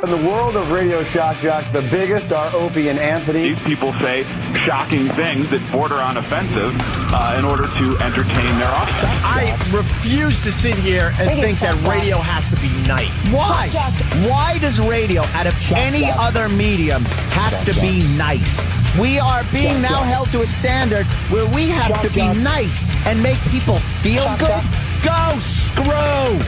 In the world of radio shock jocks, the biggest are Opie and Anthony. These people say shocking things that border on offensive in order to entertain their audience. I refuse to sit here and think that radio has to be nice. Why? Why does radio, out of any other medium, have to be nice? We are being now held to a standard where we have to be nice and make people feel good. Go screw!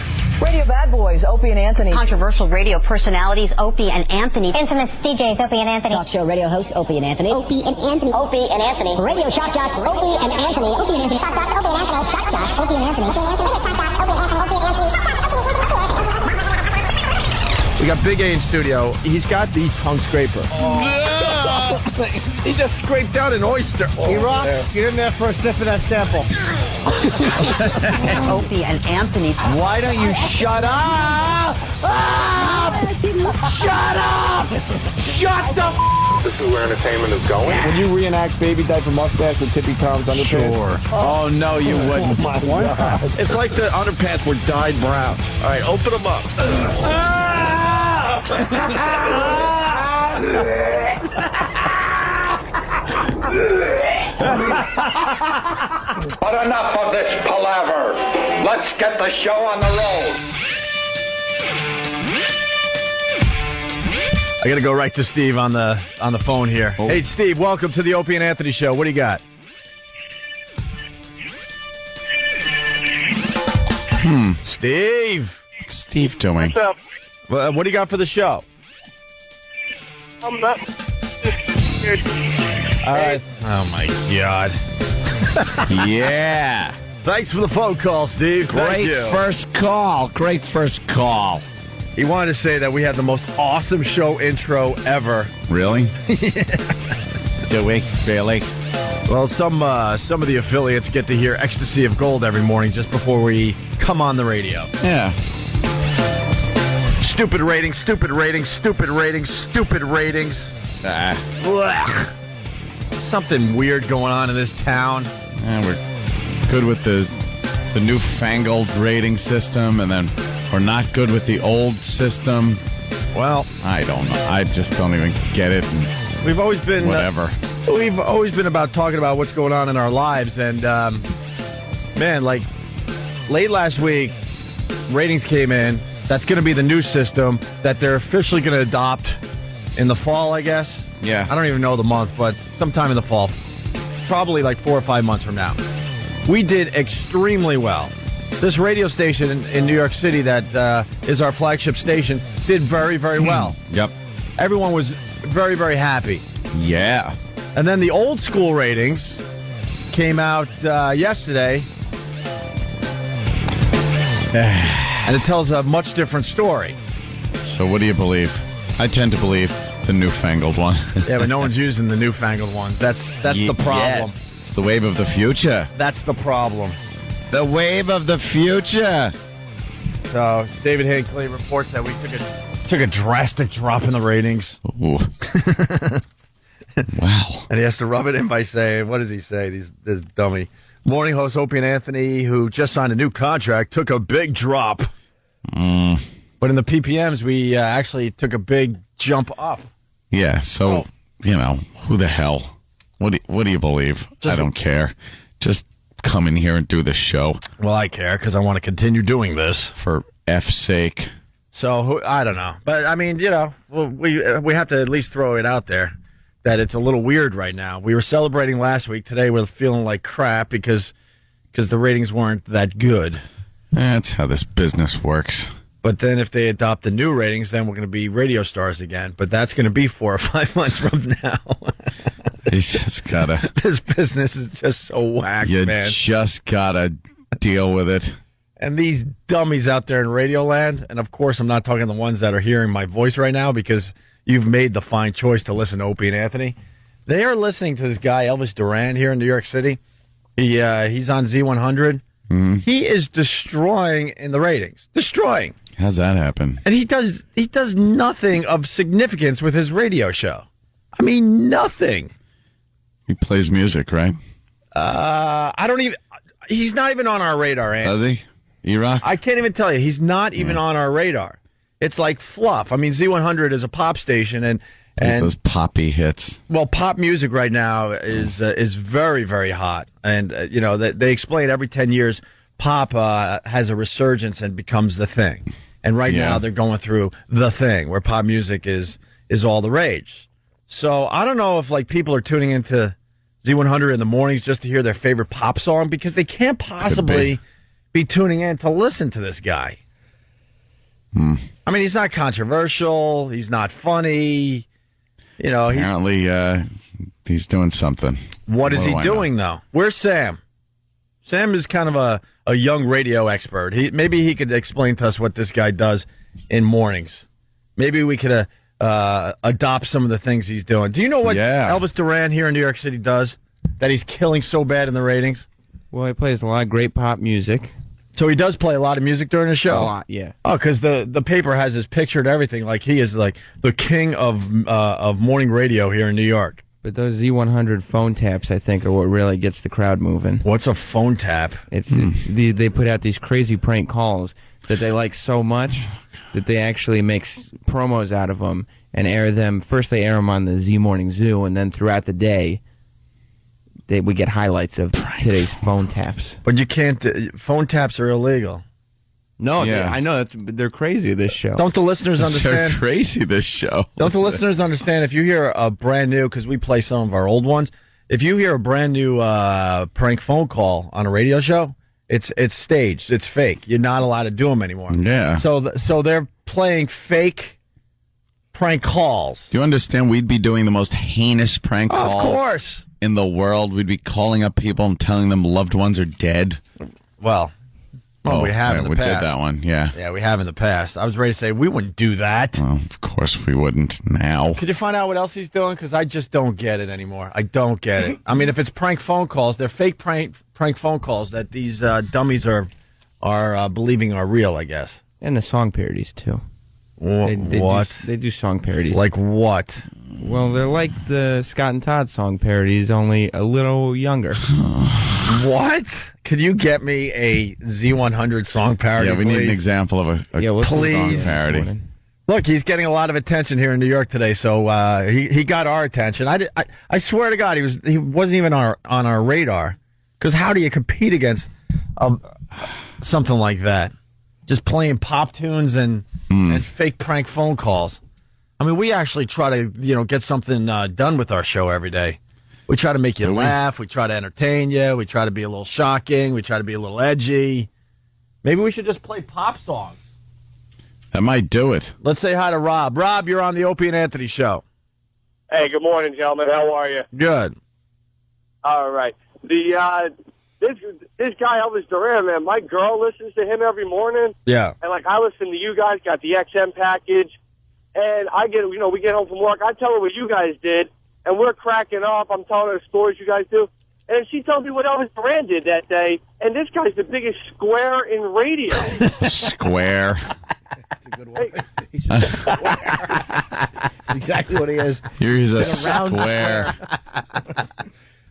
Radio bad boys, Opie and Anthony. Controversial radio personalities, Opie and Anthony. Infamous DJs, Opie and Anthony. Talk show radio hosts, Opie and Anthony. Opie and Anthony. Opie and Anthony. Radio shock jocks, Opie and Anthony. Opie and Anthony. Shock jocks, Opie and Anthony. Shock jocks, Opie and Anthony. Opie and Anthony. Shock jocks, Opie and Anthony. Opie and Anthony. We got Big A in studio. He's got the tongue scraper. He just scraped out an oyster. E-Rock, get in there for a sip of that sample. Opie and Anthony. Why don't you shut up? Shut up! Shut the This is where entertainment is going. Would you reenact Baby Diaper Mustache with Tippy Tom's underpants? Sure. Oh, no, you wouldn't. What? It's like the underpants were dyed brown. All right, open them up. But enough of this palaver. Let's get the show on the road. I got to go right to Steve on the phone here. Oh. Hey, Steve, welcome to the Opie and Anthony show. What do you got? Steve. What's Steve doing? What's up? Well, what do you got for the show? I'm not. All right. Oh, my God. Yeah. Thanks for the phone call, Steve. Thank you. First call. Great first call. He wanted to say that we had the most awesome show intro ever. Really? Do we? Really? Well, some of the affiliates get to hear Ecstasy of Gold every morning just before we come on the radio. Yeah. Stupid ratings, stupid ratings, stupid ratings, stupid ratings. Blech. Something weird going on in this town. Yeah, we're good with the newfangled rating system, and then we're not good with the old system. Well, I don't know. I just don't even get it. And we've always been whatever. We've always been about talking about what's going on in our lives, and man, like late last week, ratings came in. That's going to be the new system that they're officially going to adopt in the fall, I guess. Yeah. I don't even know the month, but sometime in the fall, probably like 4 or 5 months from now. We did extremely well. This radio station in New York City that is our flagship station did very, very well. Yep. Everyone was very, very happy. Yeah. And then the old school ratings came out yesterday. And it tells a much different story. So what do you believe? I tend to believe the newfangled one. Yeah, but no one's using the newfangled ones. That's the problem. Yeah. It's the wave of the future. That's the problem. The wave of the future. So David Hinckley reports that we took a drastic drop in the ratings. Ooh. Wow. And he has to rub it in by saying, what does he say? This dummy. Morning host Opie and Anthony, who just signed a new contract, took a big drop. But in the PPMs, we actually took a big jump up. Yeah, so, who the hell? What do you believe? I don't care. Just come in here and do the show. Well, I care because I want to continue doing this. For F's sake. So, I don't know. But, I mean, we have to at least throw it out there that it's a little weird right now. We were celebrating last week. Today we're feeling like crap because the ratings weren't that good. That's how this business works. But then if they adopt the new ratings, then we're going to be radio stars again. But that's going to be 4 or 5 months from now. You just gotta... This business is just so whack, man. You just gotta deal with it. And these dummies out there in Radio Land, and of course I'm not talking the ones that are hearing my voice right now because you've made the fine choice to listen to Opie and Anthony. They are listening to this guy, Elvis Duran, here in New York City. He's on Z100. Mm-hmm. He is destroying in the ratings. Destroying. How's that happen? And he does nothing of significance with his radio show. I mean, nothing. He plays music, right? He's not even on our radar, Andy. Does he? E-Rock? I can't even tell you. He's not even on our radar. It's like fluff. I mean, Z100 is a pop station, and those poppy hits. Well, pop music right now is very, very hot, and they explain every 10 years pop has a resurgence and becomes the thing. And right now they're going through the thing where pop music is all the rage. So I don't know if like people are tuning into Z100 in the mornings just to hear their favorite pop song, because they can't possibly be tuning in to listen to this guy. I mean, he's not controversial. He's not funny. Apparently, he's doing something. What is he doing, though? Where's Sam? Sam is kind of a young radio expert. Maybe he could explain to us what this guy does in mornings. Maybe we could adopt some of the things he's doing. Do you know what Elvis Duran here in New York City does that he's killing so bad in the ratings? Well, he plays a lot of great pop music. So he does play a lot of music during the show? A lot, yeah. Oh, because the paper has his picture and everything. Like he is like the king of morning radio here in New York. But those Z100 phone taps, I think, are what really gets the crowd moving. What's a phone tap? They put out these crazy prank calls that they like so much that they actually make promos out of them and air them. First they air them on the Z Morning Zoo, and then throughout the day we get highlights of today's phone taps. But you can't. Phone taps are illegal. No, I know they're crazy. This show. Don't the listeners understand? They're crazy. This show. Don't the listeners understand? If you hear a brand new, because we play some of our old ones, if you hear a brand new prank phone call on a radio show, it's staged. It's fake. You're not allowed to do them anymore. Yeah. So they're playing fake prank calls. Do you understand? We'd be doing the most heinous prank calls. Of course. In the world, we'd be calling up people and telling them loved ones are dead. Well, we have in the past. We did that one, yeah. Yeah, we have in the past. I was ready to say we wouldn't do that. Well, of course we wouldn't now. Could you find out what else he's doing? Because I just don't get it anymore. I don't get it. I mean, if it's prank phone calls, they're fake prank phone calls that these dummies are believing are real, I guess. And the song parodies, too. What? They do song parodies. Like what? Well, they're like the Scott and Todd song parodies, only a little younger. What? Could you get me a Z100 song parody? Yeah, we need an example of a song parody. Look, he's getting a lot of attention here in New York today, so he got our attention. I swear to God, he wasn't even on our radar. Because how do you compete against something like that? Just playing pop tunes and fake prank phone calls. I mean, we actually try to get something done with our show every day. We try to make you laugh. We try to entertain you. We try to be a little shocking. We try to be a little edgy. Maybe we should just play pop songs. That might do it. Let's say hi to Rob. Rob, you're on the Opie and Anthony show. Hey, good morning, gentlemen. How are you? Good. All right. This guy Elvis Duran, man, my girl listens to him every morning. Yeah. And I listen to you guys, got the XM package, and we get home from work. I tell her what you guys did, and we're cracking up. I'm telling her the stories you guys do, and she tells me what Elvis Duran did that day. And this guy's the biggest square in radio. Square. That's a good one. He's a square. That's exactly what he is. He's a square.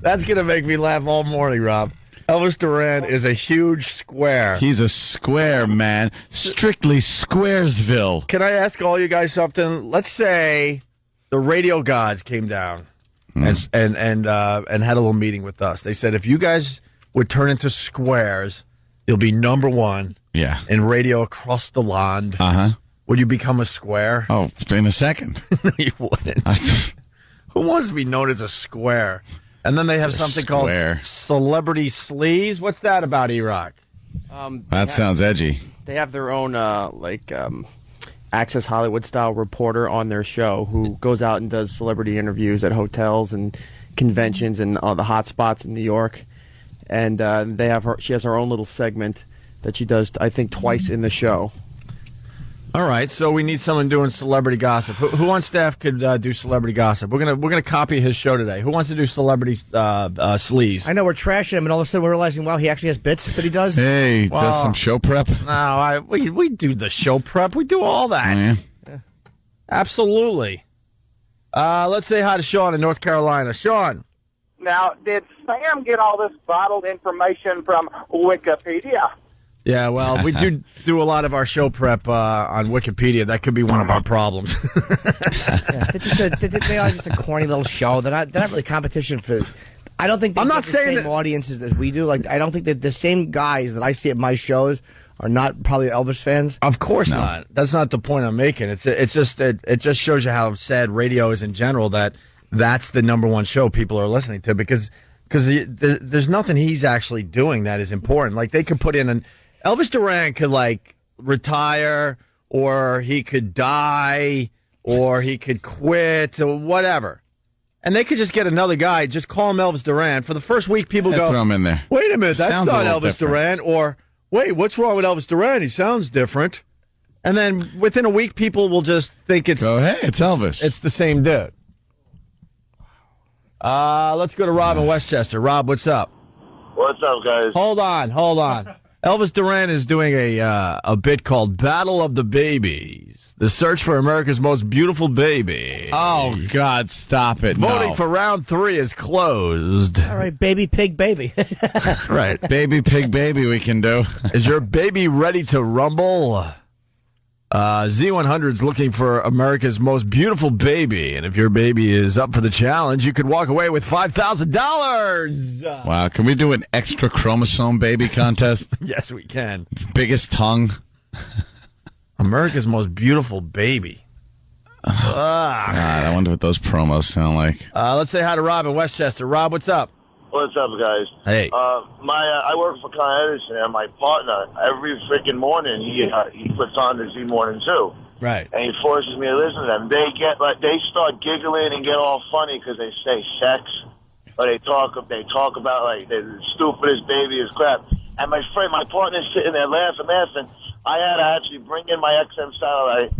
That's going to make me laugh all morning, Rob. Elvis Duran is a huge square. He's a square, man. Strictly Squaresville. Can I ask all you guys something? Let's say the radio gods came down and had a little meeting with us. They said, if you guys would turn into squares, you'll be number one in radio across the land. Uh-huh. Would you become a square? Oh, in a second. You wouldn't. Who wants to be known as a square? And then they have something called Celebrity Sleaze. What's that about, E-Rock? That sounds edgy. They have their own, Access Hollywood-style reporter on their show who goes out and does celebrity interviews at hotels and conventions and all the hot spots in New York. And she has her own little segment that she does, I think, twice in the show. All right, so we need someone doing celebrity gossip. Who on staff could do celebrity gossip? We're gonna copy his show today. Who wants to do celebrity sleaze? I know we're trashing him, and all of a sudden we're realizing, wow, he actually has bits that he does. Hey, does some show prep? No, we do the show prep. We do all that. Yeah. Absolutely. Let's say hi to Sean in North Carolina. Sean. Now, did Sam get all this bottled information from Wikipedia? Yeah, well, we do a lot of our show prep on Wikipedia. That could be one of our problems. They are just a corny little show. They're not really competition for. I don't think they get the same audiences as we do. Like, I don't think that the same guys that I see at my shows are not probably Elvis fans. Of course not. That's not the point I'm making. It just shows you how sad radio is in general. That's the number one show people are listening to because there's nothing he's actually doing that is important. Like, they could put in Elvis Duran could like retire, or he could die, or he could quit, or whatever. And they could just get another guy, just call him Elvis Duran. For the first week, people go, throw him in there. Wait a minute, that's not Elvis different. Duran. Or, wait, what's wrong with Elvis Duran? He sounds different. And then within a week, people will just think it's Elvis. It's the same dude. Let's go to Rob in Westchester. Rob, what's up? What's up, guys? Hold on. Elvis Duran is doing a bit called Battle of the Babies, the search for America's most beautiful baby. Oh, God, stop it. Voting for round 3 is closed. All right, baby pig baby. Right. Baby pig baby we can do. Is your baby ready to rumble? Z100's looking for America's most beautiful baby, and if your baby is up for the challenge, you could walk away with $5,000. Wow, can we do an extra chromosome baby contest? Yes, we can. Biggest tongue. America's most beautiful baby. God, I wonder what those promos sound like. Let's say hi to Rob in Westchester. Rob, what's up? What's up, guys? Hey. I work for Con Edison, and my partner, every freaking morning, he puts on the Z Morning Zoo. Right. And he forces me to listen to them. They start giggling and get all funny because they say sex, or they talk about like the stupidest baby is crap. And my partner's sitting there laughing. I had to actually bring in my XM satellite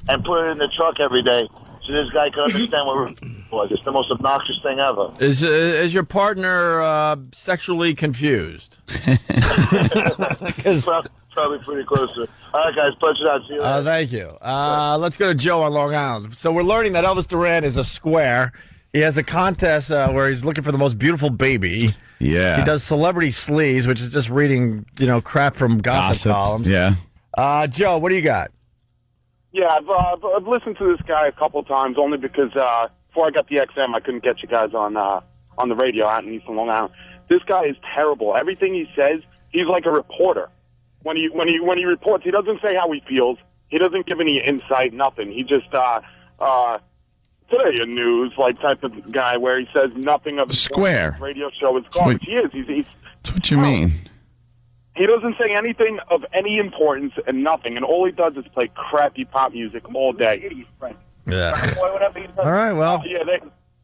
and put it in the truck every day so this guy could understand what it was. It's the most obnoxious thing ever. Is your partner sexually confused? Probably pretty close to it. All right, guys, punch it out. See you later. Thank you. Let's go to Joe on Long Island. So we're learning that Elvis Duran is a square. He has a contest where he's looking for the most beautiful baby. Yeah. He does celebrity sleaze, which is just reading, crap from gossip columns. Yeah. Joe, what do you got? Yeah, I've listened to this guy a couple times only because before I got the XM, I couldn't get you guys on the radio out in Eastern Long Island. This guy is terrible. Everything he says, he's like a reporter. When he reports, he doesn't say how he feels. He doesn't give any insight, nothing. He just today in news like type of guy where he says nothing of square radio show is garbage. He is. That's what you mean. He doesn't say anything of any importance and nothing, and all he does is play crappy pop music all day. Yeah. All right, well. Yeah,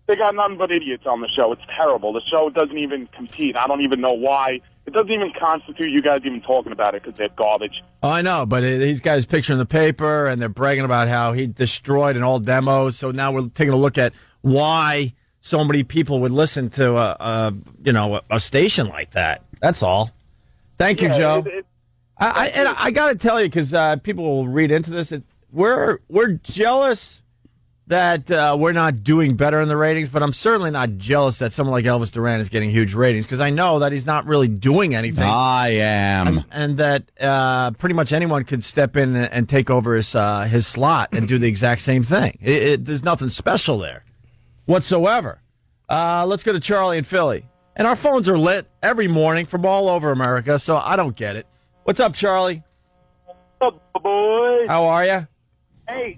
they got nothing but idiots on the show. It's terrible. The show doesn't even compete. I don't even know why. It doesn't even constitute you guys even talking about it because they're garbage. Oh, I know, but he's got his picture in the paper, and they're bragging about how he destroyed an old demo. So now we're taking a look at why so many people would listen to a station like that. That's all. Thank you, Joe. I got to tell you, because people will read into this, we're jealous that we're not doing better in the ratings, but I'm certainly not jealous that someone like Elvis Duran is getting huge ratings, because I know that he's not really doing anything. I am. And that pretty much anyone could step in and take over his slot and do the exact same thing. There's nothing special there whatsoever. Let's go to Charlie in Philly. And our phones are lit every morning from all over America, so I don't get it. What's up, Charlie? What's up, boys? How are you? Hey,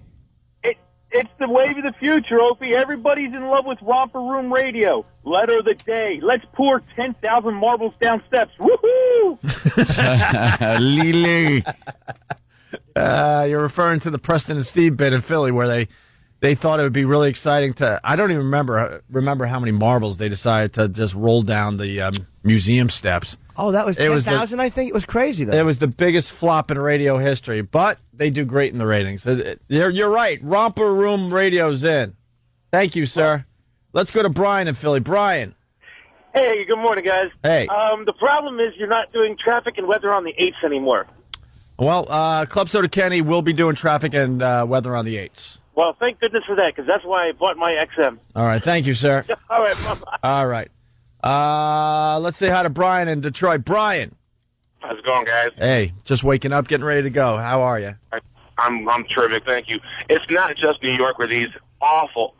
it's the wave of the future, Opie. Everybody's in love with Romper Room Radio. Letter of the day. Let's pour 10,000 marbles down steps. Woohoo! Lily. You're referring to the Preston and Steve bit in Philly where they thought it would be really exciting to. I don't even remember how many marbles they decided to just roll down the museum steps. Oh, that was 10,000, I think? It was crazy, though. It was the biggest flop in radio history, but they do great in the ratings. You're right. Romper Room Radio's in. Thank you, sir. Let's go to Brian in Philly. Brian. Hey, good morning, guys. Hey. The problem is you're not doing traffic and weather on the 8s anymore. Well, Club Soda Kenny will be doing traffic and weather on the 8s. Well, thank goodness for that, because that's why I bought my XM. All right. Thank you, sir. All right, bye-bye. All right. Let's say hi to Brian in Detroit. Brian. How's it going, guys? Hey, just waking up, getting ready to go. How are you? I'm terrific, thank you. It's not just New York where these awful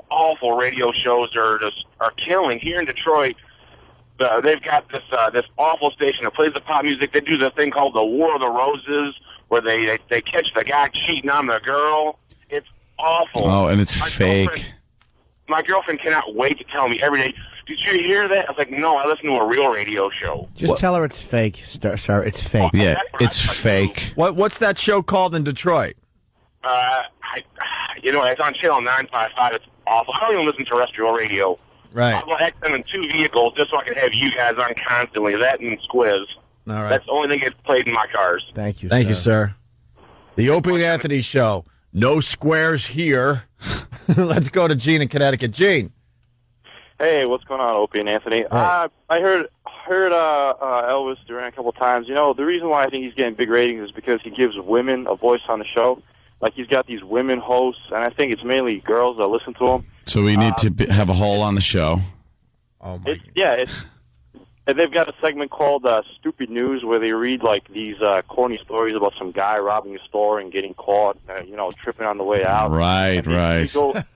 radio shows are killing. Here in Detroit, they've got this awful station that plays the pop music. They do the thing called the War of the Roses, where they catch the guy cheating on the girl. It's awful. Oh, and it's fake. My girlfriend cannot wait to tell me every day, did you hear that? I was like, no, I listen to a real radio show. Just tell her it's fake, sir. It's fake. Yeah, it's fake. What's that show called in Detroit? It's on Channel 955. It's awful. I don't even listen to terrestrial radio. Right. I want XM in 2 vehicles just so I can have you guys on constantly. That and Squiz. All right. That's the only thing that gets played in my cars. Thank you, Thank you, sir. The Opie and Anthony Show. No squares here. Let's go to Gene in Connecticut. Gene. Hey, what's going on, Opie and Anthony? I heard Elvis Duran a couple times. You know, the reason why I think he's getting big ratings is because he gives women a voice on the show. Like, he's got these women hosts, and I think it's mainly girls that listen to him. So we need to have a hole on the show. Oh, my and they've got a segment called Stupid News where they read, like, these corny stories about some guy robbing a store and getting caught, tripping on the way out. Right.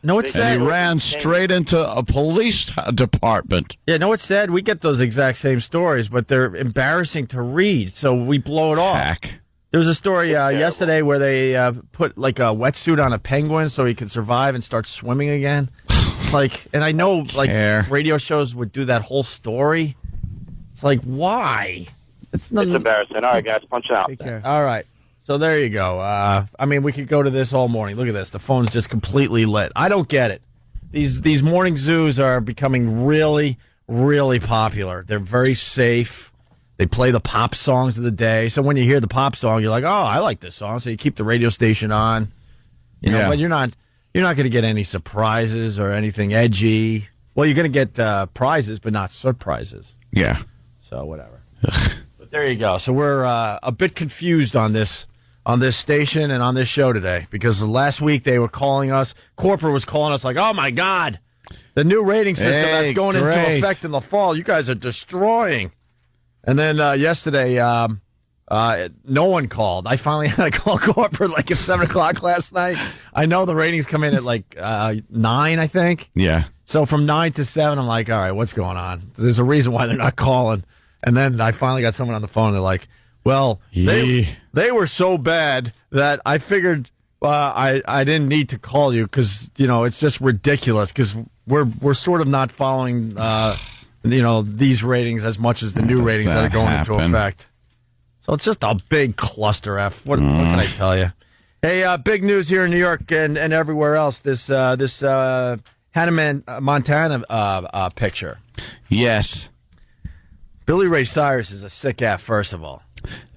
No, it's sad. And he ran straight into a police department. Yeah, no, it's sad. We get those exact same stories, but they're embarrassing to read, so we blow it off. Heck. There was a story yesterday where they put like a wetsuit on a penguin so he could survive and start swimming again. And I know radio shows would do that whole story. It's like, why? It's embarrassing. All right, guys, punch out. Take care. All right. So there you go. We could go to this all morning. Look at this. The phone's just completely lit. I don't get it. These morning zoos are becoming really, really popular. They're very safe. They play the pop songs of the day. So when you hear the pop song, you're like, oh, I like this song. So you keep the radio station on. But you're not going to get any surprises or anything edgy. Well, you're going to get prizes, but not surprises. Yeah. So whatever. But there you go. So we're a bit confused on this station and on this show today because last week they were calling us. Corporate was calling us like, oh, my God, the new rating system that's going into effect in the fall, you guys are destroying. And then yesterday, no one called. I finally had to call corporate like at 7 o'clock last night. I know the ratings come in at like 9, I think. Yeah. So from 9 to 7, I'm like, all right, what's going on? There's a reason why they're not calling. And then I finally got someone on the phone. And they're like, well, they were so bad that I figured I didn't need to call you because, it's just ridiculous because we're sort of not following these ratings as much as the new ratings that are going into effect. So it's just a big cluster F. What can I tell you? Hey, big news here in New York and everywhere else. This Hannah Montana picture. Yes. Billy Ray Cyrus is a sick F, first of all.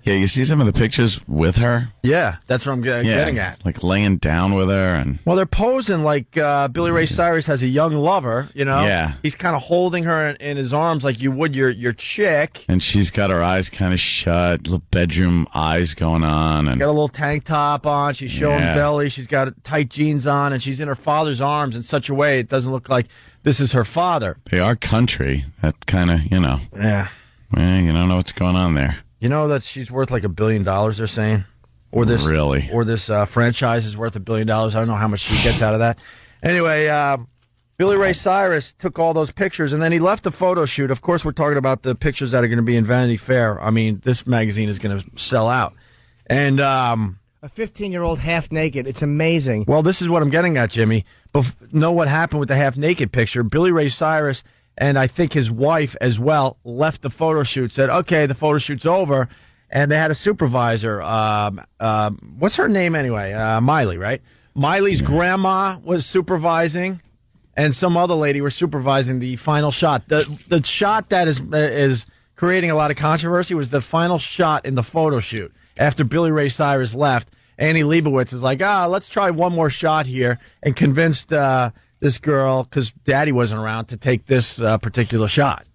Yeah, you see some of the pictures with her? Yeah, that's what I'm getting at. Like laying down with her. Well, they're posing like Billy Ray Cyrus has a young lover, Yeah. He's kind of holding her in his arms like you would your chick. And she's got her eyes kind of shut, little bedroom eyes going on. And got a little tank top on. She's showing belly. She's got tight jeans on, and she's in her father's arms in such a way it doesn't look like this is her father. They are country. That kind of, Yeah. You don't know what's going on there. You know that she's worth like $1 billion, they're saying? Or this franchise is worth $1 billion. I don't know how much she gets out of that. Anyway, Billy Ray Cyrus took all those pictures, and then he left the photo shoot. Of course, we're talking about the pictures that are going to be in Vanity Fair. I mean, this magazine is going to sell out. And a 15-year-old half naked. It's amazing. Well, this is what I'm getting at, Jimmy. Know what happened with the half naked picture? Billy Ray Cyrus and I think his wife as well left the photo shoot. Said, "Okay, the photo shoot's over," and they had a supervisor. What's her name anyway? Miley, right? Miley's grandma was supervising, and some other lady was supervising the final shot. The shot that is creating a lot of controversy was the final shot in the photo shoot after Billy Ray Cyrus left. Annie Leibovitz is like, let's try one more shot here, and convinced this girl, because Daddy wasn't around, to take this particular shot.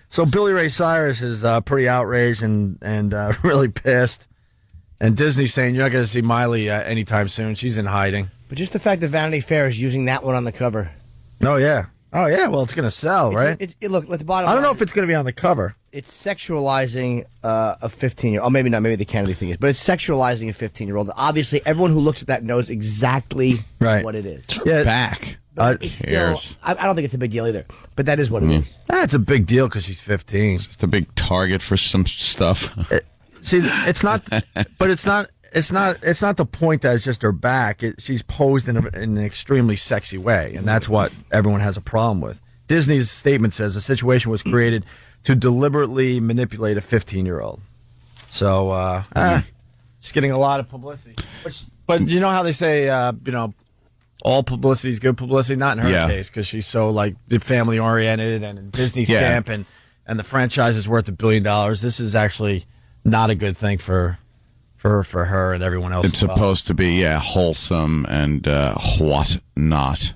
So Billy Ray Cyrus is pretty outraged and really pissed. And Disney's saying you're not going to see Miley anytime soon. She's in hiding. But just the fact that Vanity Fair is using that one on the cover. Oh, yeah. Oh, yeah, well, it's going to sell, right? Look, the bottom I don't know line if it's going to be on the cover. It's sexualizing a 15-year-old. Oh, maybe not. Maybe the Kennedy thing is. But it's sexualizing a 15-year-old. Obviously, everyone who looks at that knows exactly what it is. Yeah, back. Cares. I don't think it's a big deal either. But that is what it is. It's a big deal because she's 15. It's just a big target for some stuff. It's not. But it's not. It's not the point that it's just her back. She's posed in an extremely sexy way, and that's what everyone has a problem with. Disney's statement says the situation was created to deliberately manipulate a 15-year-old. So, it's getting a lot of publicity. But you know how they say, all publicity is good publicity? Not in her case, because she's so, family-oriented and in Disney's camp, and the franchise is worth $1 billion. This is actually not a good thing for her and everyone else. It's supposed to be, wholesome and whatnot.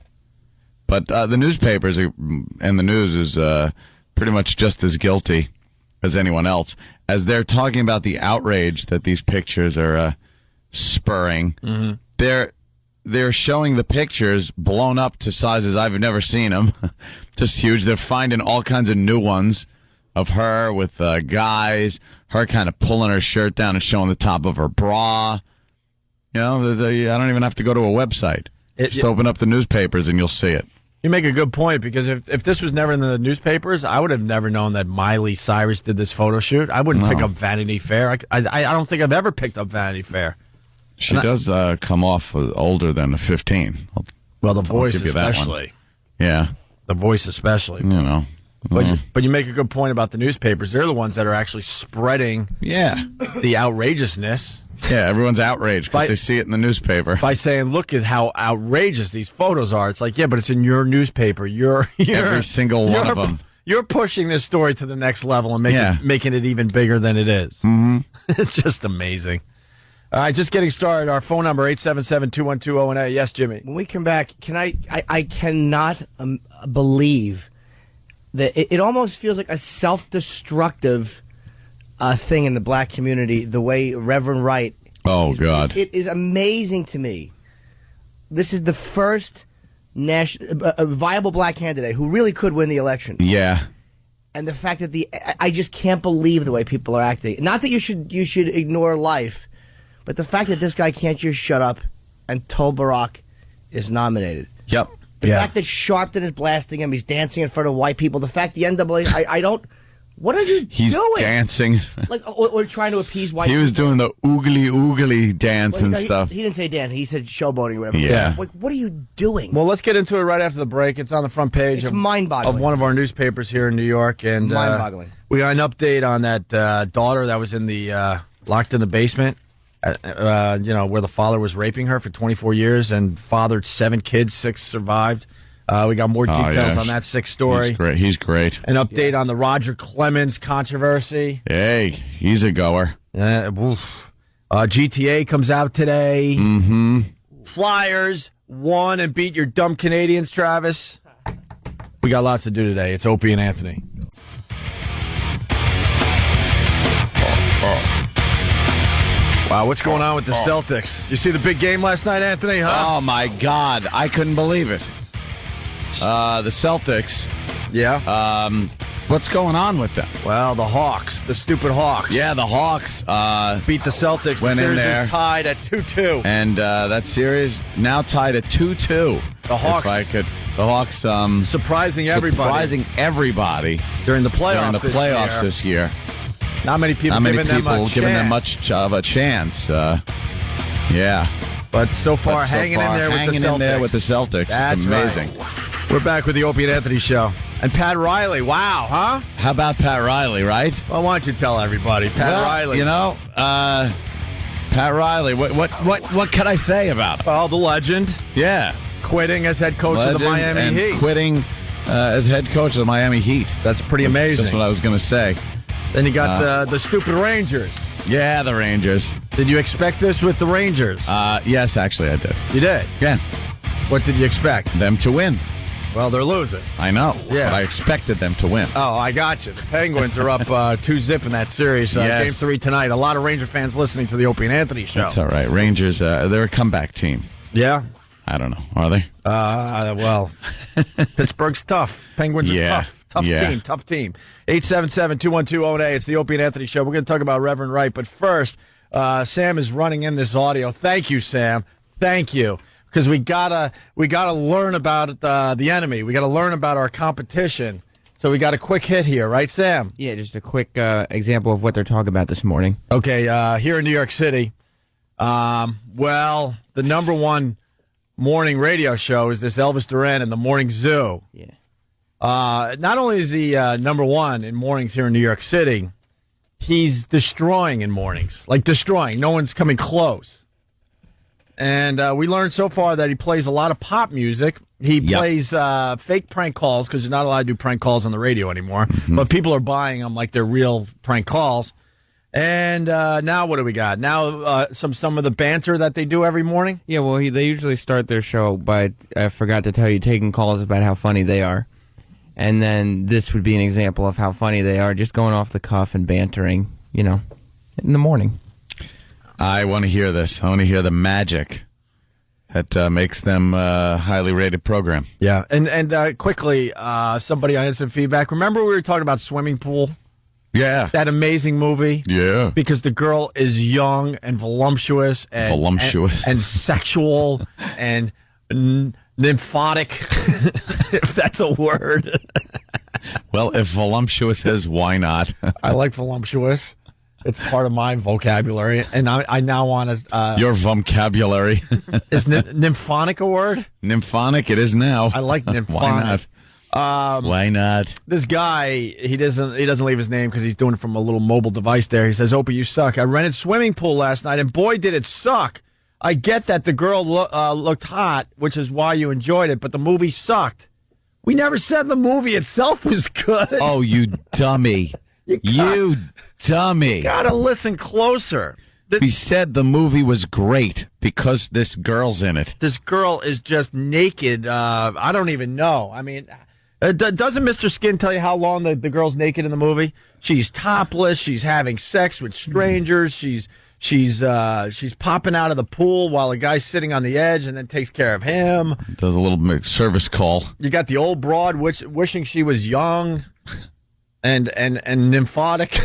But the newspapers and the news is pretty much just as guilty as anyone else, as they're talking about the outrage that these pictures are spurring. Mm-hmm. They're showing the pictures blown up to sizes I've never seen them. Just huge. They're finding all kinds of new ones of her with guys, her kind of pulling her shirt down and showing the top of her bra. I don't even have to go to a website. Just open up the newspapers and you'll see it. You make a good point, because if this was never in the newspapers, I would have never known that Miley Cyrus did this photo shoot. I wouldn't pick up Vanity Fair. I don't think I've ever picked up Vanity Fair. She does come off older than a 15. Well, the voice especially. Yeah. The voice especially. But you make a good point about the newspapers. They're the ones that are actually spreading the outrageousness. Yeah, everyone's outraged because they see it in the newspaper. By saying, look at how outrageous these photos are. It's like, but it's in your newspaper. You're every single one of them. You're pushing this story to the next level and making it even bigger than it is. Mm-hmm. It's just amazing. All right, just getting started. Our phone number, 877-212-018. Yes, Jimmy. When we come back, I cannot believe that it almost feels like a self-destructive thing in the black community, the way Reverend Wright. Oh, God. It is amazing to me. This is the first viable black candidate who really could win the election. Yeah. And the fact that I just can't believe the way people are acting. Not that you should ignore life, but the fact that this guy can't just shut up and Tol Barack is nominated. Yep. The fact that Sharpton is blasting him, he's dancing in front of white people. The fact the NAA, I don't. What are you doing? He's dancing. Or trying to appease white people. He was doing the oogly dance and stuff. He didn't say dancing. He said showboating or whatever. Yeah. What are you doing? Well, let's get into it right after the break. It's on the front page of one of our newspapers here in New York. And mind-boggling. We got an update on that daughter that was in the locked in the basement, where the father was raping her for 24 years and fathered 7 kids, 6 survived. We got more details on that 6 story. He's great. An update on the Roger Clemens controversy. Hey, he's a goer. GTA comes out today. Mm-hmm. Flyers won and beat your dumb Canadians, Travis. We got lots to do today. It's Opie and Anthony. Wow, what's going on with the Celtics? You see the big game last night, Anthony, huh? Oh, my God. I couldn't believe it. The Celtics. Yeah. What's going on with them? Well, the Hawks, the stupid Hawks. Yeah, the Hawks beat the Celtics. Went the series in there. is tied at 2-2. And that series now tied at 2-2. The Hawks. The Hawks surprising everybody during the playoffs this year. Not many people giving them much of a chance. Yeah. But so far, hanging in there with the Celtics. That's it's amazing. Right. We're back with the Opie and Anthony Show. And Pat Riley. Wow, huh? How about Pat Riley, right? Well, why don't you tell everybody? Pat Riley. Pat Riley, what can I say about him? Well, the legend. Yeah. Quitting as head coach of the Miami Heat. Quitting as head coach of the Miami Heat. That's pretty amazing. That's what I was going to say. Then you got the stupid Rangers. Yeah, the Rangers. Did you expect this with the Rangers? Yes, actually I did. You did? Yeah. What did you expect? Them to win. Well, they're losing. I know. Yeah. But I expected them to win. Oh, I got you. The Penguins are up 2-0 in that series. Yes. Game 3 tonight. A lot of Ranger fans listening to the Opie and Anthony Show. That's all right. Rangers, they're a comeback team. Yeah. I don't know. Are they? Well, Pittsburgh's tough. Penguins are tough. Tough team. 877-212-ONA. It's the Opie and Anthony Show. We're going to talk about Reverend Wright. But first, Sam is running in this audio. Thank you, Sam. Thank you. Because we gotta learn about the enemy. We got to learn about our competition. So we got a quick hit here, right, Sam? Yeah, just a quick example of what they're talking about this morning. Okay, here in New York City, well, the number one morning radio show is this Elvis Duran and the Morning Zoo. Yeah. Not only is he number one in mornings here in New York City, he's destroying in mornings. Like destroying. No one's coming close. And we learned so far that he plays a lot of pop music. He plays fake prank calls because you're not allowed to do prank calls on the radio anymore. Mm-hmm. But people are buying them like they're real prank calls. And now what do we got? Now some of the banter that they do every morning? Yeah, well, they usually start their show by, I forgot to tell you, taking calls about how funny they are. And then this would be an example of how funny they are, just going off the cuff and bantering, in the morning. I want to hear this. I want to hear the magic that makes them a highly rated program. Yeah, and quickly, somebody on Instant Feedback. Remember we were talking about Swimming Pool? Yeah. That amazing movie? Yeah. Because the girl is young and voluptuous. And sexual and nymphotic, if that's a word. Well, if voluptuous is, why not? I like voluptuous. It's part of my vocabulary, and I now want to... Your vocabulary. Is nymphonic a word? Nymphonic, it is now. I like nymphonic. Why not? Why not? This guy, he doesn't leave his name because he's doing it from a little mobile device there. He says, Opie, you suck. I rented Swimming Pool last night, and boy, did it suck. I get that the girl looked hot, which is why you enjoyed it, but the movie sucked. We never said the movie itself was good. Oh, you dummy. You dummy. Gotta listen closer. We said the movie was great because this girl's in it. This girl is just naked. I don't even know. I mean, doesn't Mr. Skin tell you how long the girl's naked in the movie? She's topless. She's having sex with strangers. She's popping out of the pool while a guy's sitting on the edge and then takes care of him. Does a little service call. You got the old broad wishing she was young. And nymphotic.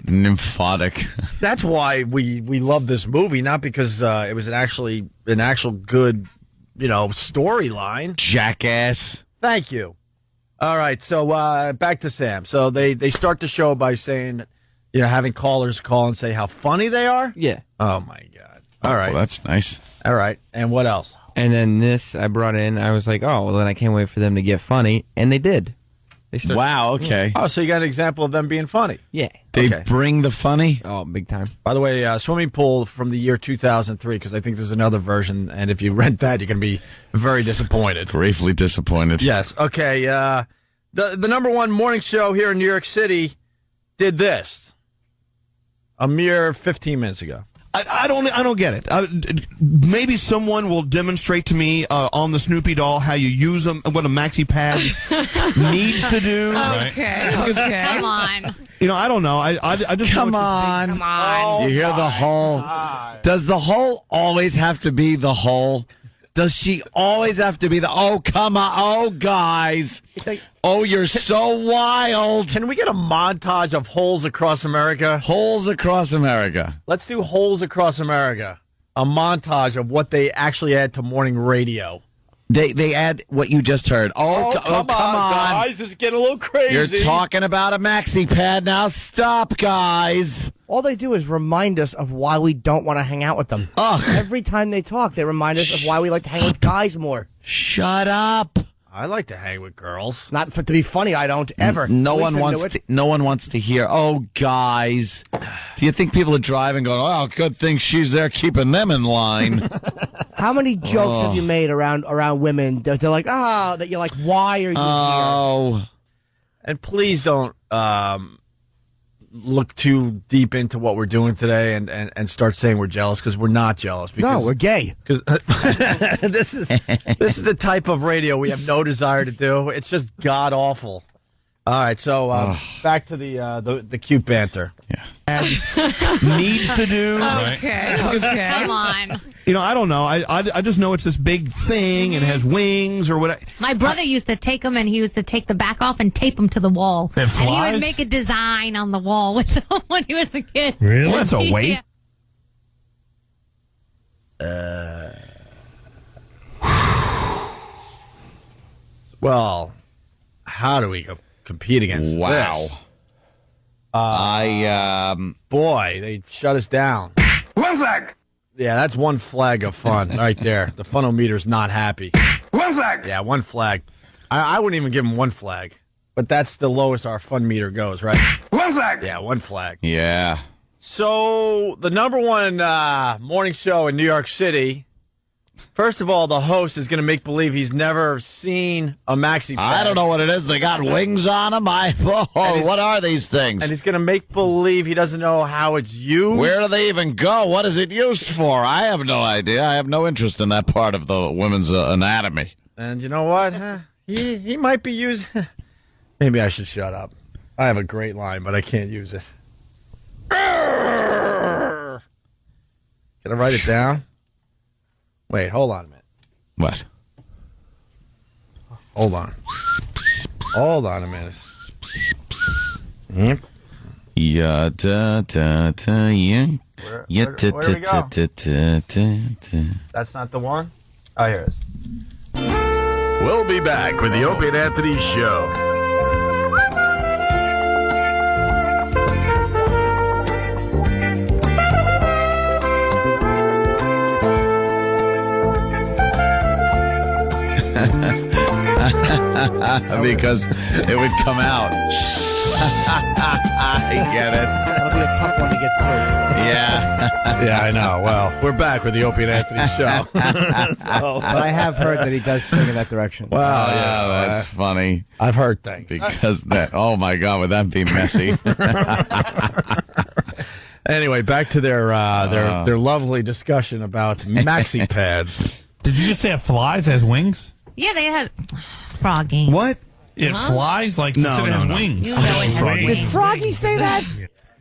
Nymphotic. That's why we love this movie, not because it was an actual good, storyline. Jackass. Thank you. All right, so back to Sam. So they start the show by saying, having callers call and say how funny they are? Yeah. Oh, my God. All right. Well, that's nice. All right. And what else? And then this I brought in, I was like, oh, well, then I can't wait for them to get funny. And they did. Wow, okay. Oh, so you got an example of them being funny. Yeah. They bring the funny? Oh, big time. By the way, Swimming Pool from the year 2003, because I think there's another version, and if you rent that, you're going to be very disappointed. Gravely disappointed. Yes. Okay. The number one morning show here in New York City did this a mere 15 minutes ago. I don't get it. Maybe someone will demonstrate to me on the Snoopy doll how you use them, what a maxi pad needs to do. Okay, come on. I don't know. I just come on. Come on. You hear the hole? Does the hole always have to be the hole? Does she always have to be come on, oh, guys. Oh, you're so wild. Can we get a montage of Holes Across America? Holes Across America. Let's do Holes Across America. A montage of what they actually add to morning radio. They add what you just heard. Oh, come on, guys. This is getting a little crazy. You're talking about a maxi pad now. Stop, guys. All they do is remind us of why we don't want to hang out with them. Ugh. Every time they talk, they remind us of why we like to hang with guys more. Shut up. I like to hang with girls. Not to be funny, I don't ever. No one wants to hear, oh, guys. Do you think people are driving going, oh, good thing she's there keeping them in line? How many jokes have you made around women that they're like, that you're like, why are you here? And please don't look too deep into what we're doing today and start saying we're jealous, because we're not jealous. No, we're gay. Because this is the type of radio we have no desire to do. It's just god awful. All right, so back to the cute banter. Needs to do. Okay. Come on. You know, I don't know. I just know it's this big thing and has wings or whatever. My brother used to take them, and he used to take the back off and tape them to the wall. It And he flies? would make a design on the wall with them when he was a kid. Really? Well, that's a waste. Well, how do we compete against Wow. this? Boy, they shut us down. One flag! Yeah, that's one flag of fun right there. The funometer's not happy. One flag! Yeah, one flag. I wouldn't even give him one flag, but that's the lowest our fun meter goes, right? One flag! Yeah, one flag. Yeah. So, the number one morning show in New York City, first of all, the host is going to make believe he's never seen a maxi pad. I don't know what it is. They got wings on them. What are these things? And he's going to make believe he doesn't know how it's used. Where do they even go? What is it used for? I have no idea. I have no interest in that part of the women's anatomy. And you know what? He might be using... Maybe I should shut up. I have a great line, but I can't use it. Can I write it down? Wait, hold on a minute. What? Hold on. Hold on a minute. Yep. Yeah, da, da, da, yeah. Where Yeah, do we go? That's not the one? Oh, here it is. We'll be back with the Opie and Anthony Show. Because it would come out. I get it. That'll be a tough one to get through. Yeah. Yeah, I know. Well, we're back with the Opie and Anthony Show. But I have heard that he does swing in that direction. Wow, yeah, that's funny. I've heard things. Because that, oh my God, would that be messy? Anyway, back to their lovely discussion about maxi pads. Did you just say it flies, has wings? Yeah, they had Froggy. What? It flies like it has wings. You know it has Did wings. Froggy say that?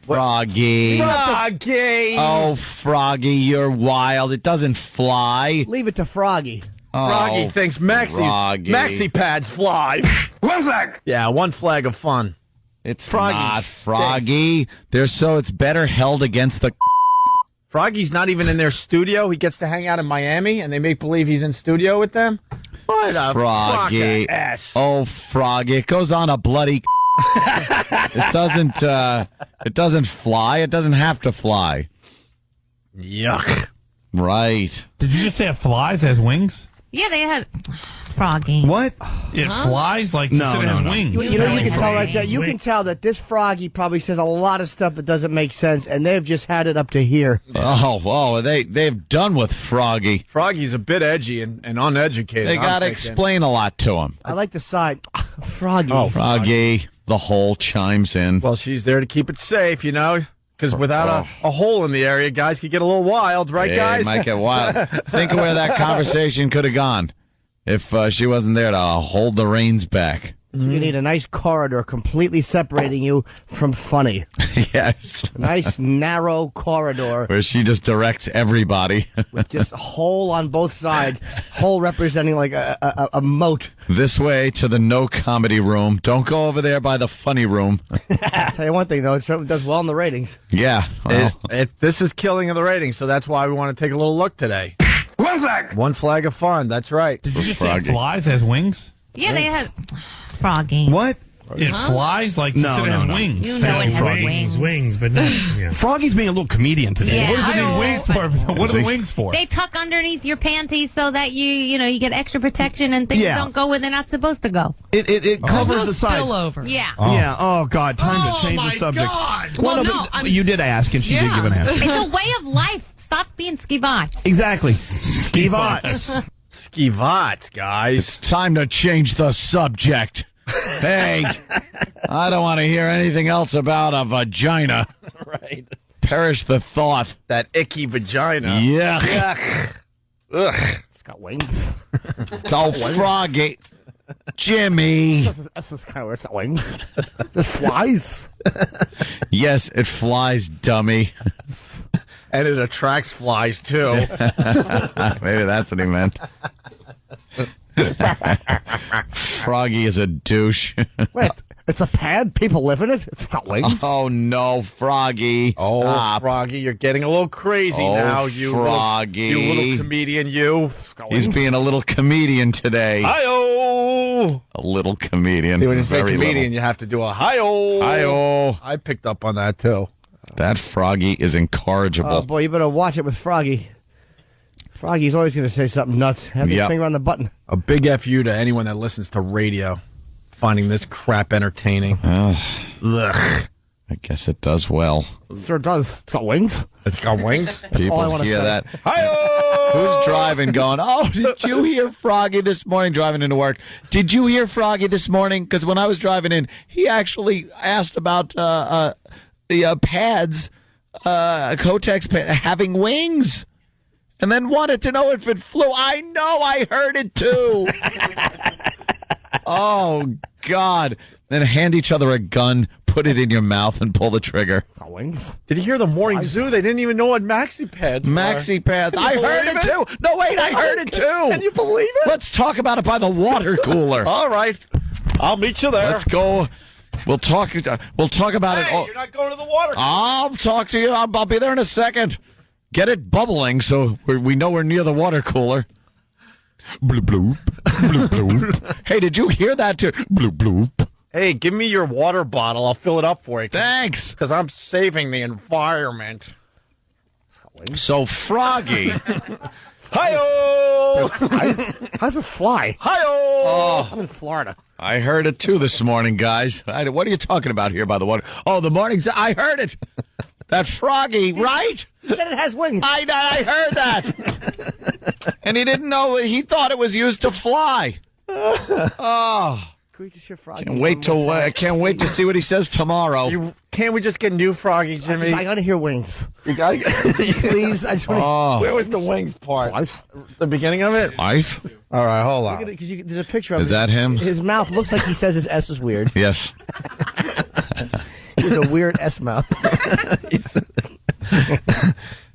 Froggy. Froggy. Oh, Froggy, you're wild. It doesn't fly. Leave it to Froggy. Froggy Oh, thinks Froggy. maxi pads fly. One flag! Yeah, one flag of fun. It's Froggy not Froggy. It's better held against the... Froggy's not even in their studio. He gets to hang out in Miami, and they make believe he's in studio with them. What a Froggy. fucking ass. Oh, Froggy. It goes on a bloody... It doesn't fly. It doesn't have to fly. Yuck. Right. Did you just say it flies, has wings? Yeah, they had Froggy. What? It flies like it has wings. You know, you can tell right there. You can tell that this Froggy probably says a lot of stuff that doesn't make sense, and they've just had it up to here. Oh, they've done with Froggy. Froggy's a bit edgy and uneducated. They got to explain a lot to him. I like the side. Froggy. Oh, Froggy. The hole chimes in. Well, she's there to keep it safe, you know, because without a hole in the area, guys could get a little wild, right, guys? It might get wild. Think of where that conversation could have gone if she wasn't there to hold the reins back. You need a nice corridor completely separating you from funny. Yes. A nice narrow corridor Where she just directs everybody. with just a hole on both sides. Hole representing like a moat. This way to the no comedy room. Don't go over there by the funny room. I'll tell you one thing, though. It certainly does well in the ratings. Yeah. Well, This is killing the ratings, so that's why we want to take a little look today. One flag! One flag of fun, that's right. Did you just say it flies, has wings? Yeah, they had Froggy. What? It flies like it has wings. You know it has wings. Wings, but not. Yeah. Froggy's being a little comedian today. Yeah. What does it need wings for? What are the wings for? They tuck underneath your panties so that you get extra protection and things don't go where they're not supposed to go. It covers the sides. Spillover. Yeah. Yeah. Oh God. Time to change the subject. God. Well, Well, no, you did ask, and she did give an answer. It's a way of life. Stop being skivats. Exactly. Skivats. Skivats, guys. It's time to change the subject. Hey, I don't want to hear anything else about a vagina. Right. Perish the thought. That icky vagina. Yuck. Yuck. Ugh. It's got wings. Oh, Froggy. Jimmy. This is kind of where it's going. It flies. Yes, it flies, dummy. And it attracts flies, too. Maybe that's what he meant. Froggy is a douche. Wait, it's a pad? People live in it? It's got wings? Oh, no, Froggy. Oh, Stop. Froggy, you're getting a little crazy Oh, now. You Froggy. you little comedian, you. He's being a little comedian today. Hi-oh! A little comedian. See, when you say Very comedian, little. you have to do a hi-oh. Hi-oh. I picked up on that, too. That Froggy is incorrigible. Oh, boy, you better watch it with Froggy. Froggy's always going to say something nuts. Have your finger on the button. A big F you to anyone that listens to radio, finding this crap entertaining. Ugh. Ugh. I guess it does well. It sure does. It's got wings. It's got wings? People all I wanna hear say. that. Hi-oh! Who's driving going, oh, did you hear Froggy this morning driving into work? Did you hear Froggy this morning? Because when I was driving in, he actually asked about the pads, Kotex having wings. And then wanted to know if it flew. I know, I heard it too. Oh, God. Then hand each other a gun, put it in your mouth, and pull the trigger. Wings? Did you hear the Morning Zoo? They didn't even know what maxi pads were. Maxi pads. I heard it too. No, wait, I heard it too. Can you believe it? Let's talk about it by the water cooler. All right. I'll meet you there. Let's go. We'll talk about it. Hey, you're not going to the water cooler. I'll talk to you. I'll be there in a second. Get it bubbling so we know we're near the water cooler. Bloop, bloop. Bloop, bloop. Hey, did you hear that too? Bloop, bloop. Hey, give me your water bottle. I'll fill it up for you. Thanks. Because I'm saving the environment. So, Froggy. Hi-oh! How's it fly? Hi-oh! I'm in Florida. I heard it too this morning, guys. What are you talking about here by the water? Oh, the morning. I heard it. That Froggy, right? He said it has wings. I heard that. And he didn't know. He thought it was used to fly. Oh. Can we just hear Froggy? Can't wait to see what he says tomorrow. Can't we just get new Froggy, Jimmy? I got to hear wings. You got to Please. I just want Oh. Where was the wings part? Life. The beginning of it? Life? All right, hold on. Because there's a picture of Is that him? His mouth looks like he says his S is weird. Yes. He's a weird S mouth.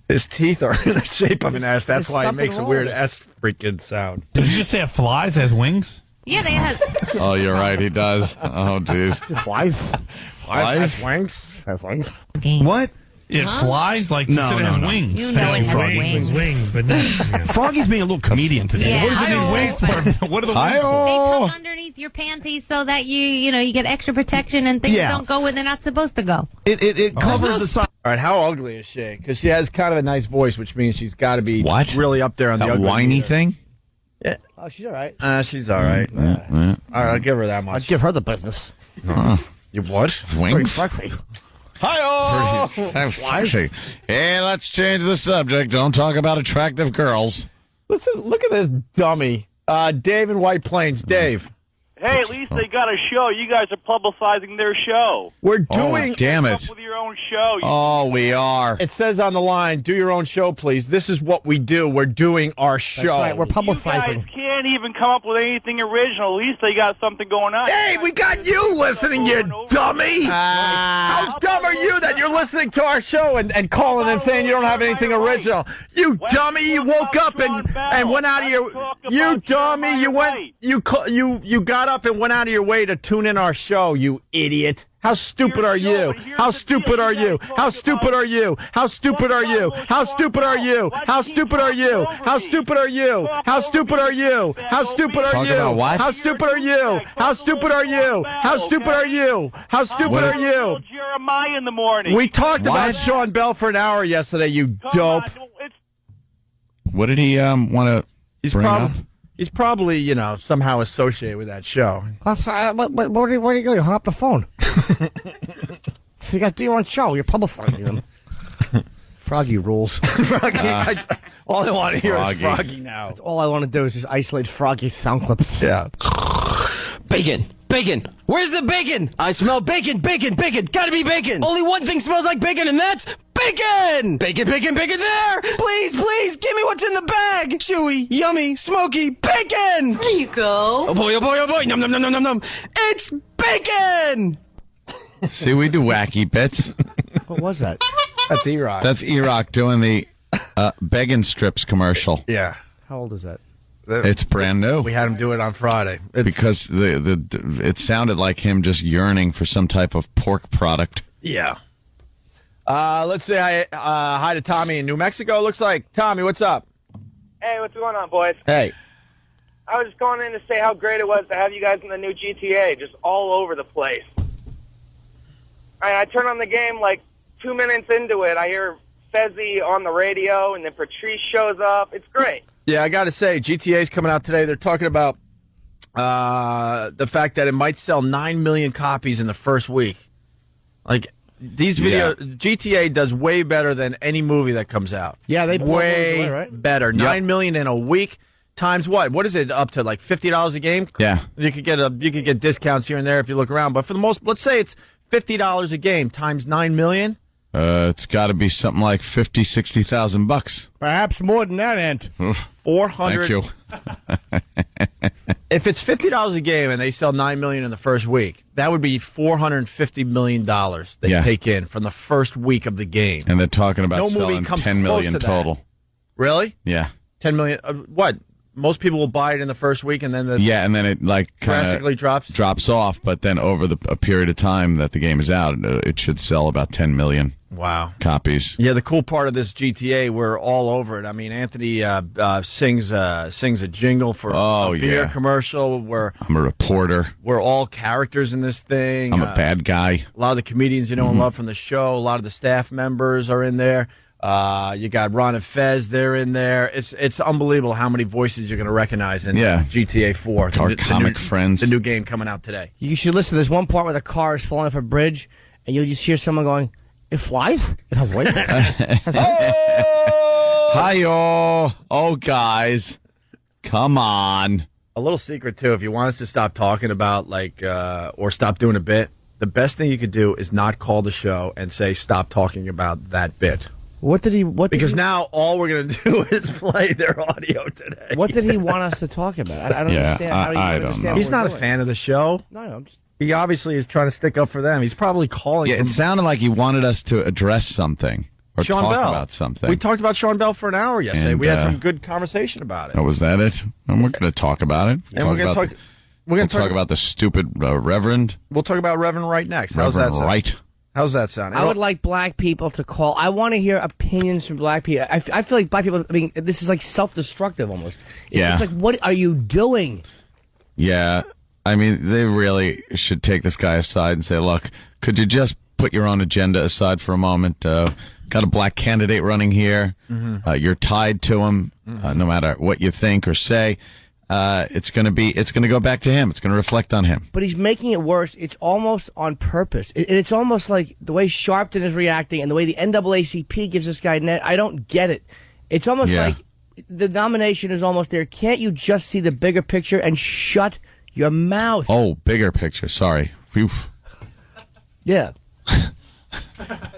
His teeth are in the shape of an S. That's There's why he something makes a wrong weird with it. S freaking sound. Did you just say it flies, has wings? Yeah, they have. Oh, you're right. He does. Oh, jeez. Flies. Has wings? Has wings. What? It flies like you said it has wings. You know it has Froggy. wings. but no. Froggy's being a little comedian today. Yeah. What does it need wings for? What are the wings for? They tuck underneath your panties so that you get extra protection and things Yeah. don't go where they're not supposed to go. It covers the side. All right, how ugly is she? Because she has kind of a nice voice, which means she's got to be really up there on the That ugly whiny meter. thing? Yeah. Oh, she's all right. She's all right. All right, I'll give her that much. I'd give her the business. You what? Very Wings? sexy. Hi-oh! Hey, let's change the subject. Don't talk about attractive girls. Listen, look at this dummy. Dave in White Plains. Dave. Hey, at least they got a show. You guys are publicizing their show. We're doing... Oh, damn it. Up with your own show. Oh, we are. It says on the line, do your own show, please. This is what we do. We're doing our show. That's right. We're You publicizing. guys can't even come up with anything original. At least they got something going on. Hey, we got you listening, you dummy! Ah. How dumb are you that you're listening to our show and calling and saying you don't have anything original? You dummy! You woke up and went out of your... You dummy! You went... You got up and went out of your way to tune in our show, you idiot. How stupid are you? How stupid are you? How stupid are you? How stupid are you? How stupid are you? How stupid are you? How stupid are you? How stupid are you? How stupid are Talk you? about what? How stupid are you? How stupid are you? How stupid are you? How stupid are you? Jeremiah in the morning. We talked about What? Sean Bell for an hour yesterday, you dope. What did he want to bring up? He's probably, somehow associated with that show. Where are you going? You hung up the phone. So you got to do your own show. You're publicizing them. Froggy rules. Froggy. All I want to hear Froggy. is Froggy now. That's all I want to do is just isolate Froggy sound clips. Yeah. Bacon! Bacon! Where's the bacon? I smell bacon, bacon, bacon! Gotta be bacon! Only one thing smells like bacon, and that's Bacon! Bacon, bacon, bacon there! Please, please, give me what's in the bag. Chewy, yummy, smoky bacon. There you go. Oh boy, oh boy, oh boy. Num, num, num, num, num, num. It's bacon. See, we do wacky bits. What was that? That's E-Rock. That's E-Rock doing the Beggin' Strips commercial. Yeah. How old is that? It's brand new. We had him do it on Friday. Because it sounded like him just yearning for some type of pork product. Yeah. Let's say hi to Tommy in New Mexico. Looks like Tommy. What's up? Hey, what's going on, boys? Hey. I was just calling in to say how great it was to have you guys in the new GTA, just all over the place. I turn on the game like 2 minutes into it. I hear Fezzi on the radio, and then Patrice shows up. It's great. Yeah, I got to say, GTA's coming out today. They're talking about the fact that it might sell 9 million copies in the first week. Like, these videos, GTA does way better than any movie that comes out. Yeah, they blow way away, right? better. 9 million in a week times what? What is it up to? Like $50 a game? Yeah, you could get discounts here and there if you look around. But for the most, let's say it's $50 a game times 9 million. It's got to be something like $50,000-$60,000. Perhaps more than that, Ant. 400. Thank you. If it's $50 a game and they sell 9 million in the first week, that would be $450 million they take in from the first week of the game. And they're talking about No movie selling comes 10 million close to that. total. Really? Yeah. 10 million. What? Most people will buy it in the first week, and then and then it like drastically drops off. But then over a period of time that the game is out, it should sell about 10 million. Wow. Copies. Yeah, the cool part of this GTA, we're all over it. I mean, Anthony sings a jingle for a beer commercial. I'm a reporter. We're all characters in this thing. I'm a bad guy. A lot of the comedians you know and love from the show. A lot of the staff members are in there. You got Ron and Fez, they're in there. It's unbelievable how many voices you're going to recognize in GTA 4. Our comic friends. The new game coming out today. You should listen. There's one part where the car is falling off a bridge, and you'll just hear someone going, "It flies? It has wings?" Hi-yo. Oh, guys. Come on. A little secret, too. If you want us to stop talking about, or stop doing a bit, the best thing you could do is not call the show and say, stop talking about that bit. Because now all we're going to do is play their audio today. What did he want us to talk about? I don't understand. How do you understand? He's not a fan of the show. No. He obviously is trying to stick up for them. He's probably calling. Yeah, it sounded like he wanted us to address something or Sean talk Bell. about something. We talked about Sean Bell for an hour yesterday. And, we had some good conversation about it. Oh, was that it? And we're going to talk about it. And we're going to talk. We're going to talk about the stupid Reverend. We'll talk about Reverend Wright next. How's Reverend that sound? Wright. How's that sound? I would like black people to call. I want to hear opinions from black people. I feel like black people, I mean, this is like self-destructive almost. It's like, what are you doing? Yeah. I mean, they really should take this guy aside and say, look, could you just put your own agenda aside for a moment? Got a black candidate running here. You're tied to him, no matter what you think or say. It's going to go back to him. It's going to reflect on him. But he's making it worse. It's almost on purpose. It's almost like the way Sharpton is reacting and the way the NAACP gives this guy net. I don't get it. It's almost like the nomination is almost there. Can't you just see the bigger picture and shut your mouth? Oh, bigger picture. Sorry. Whew. Yeah.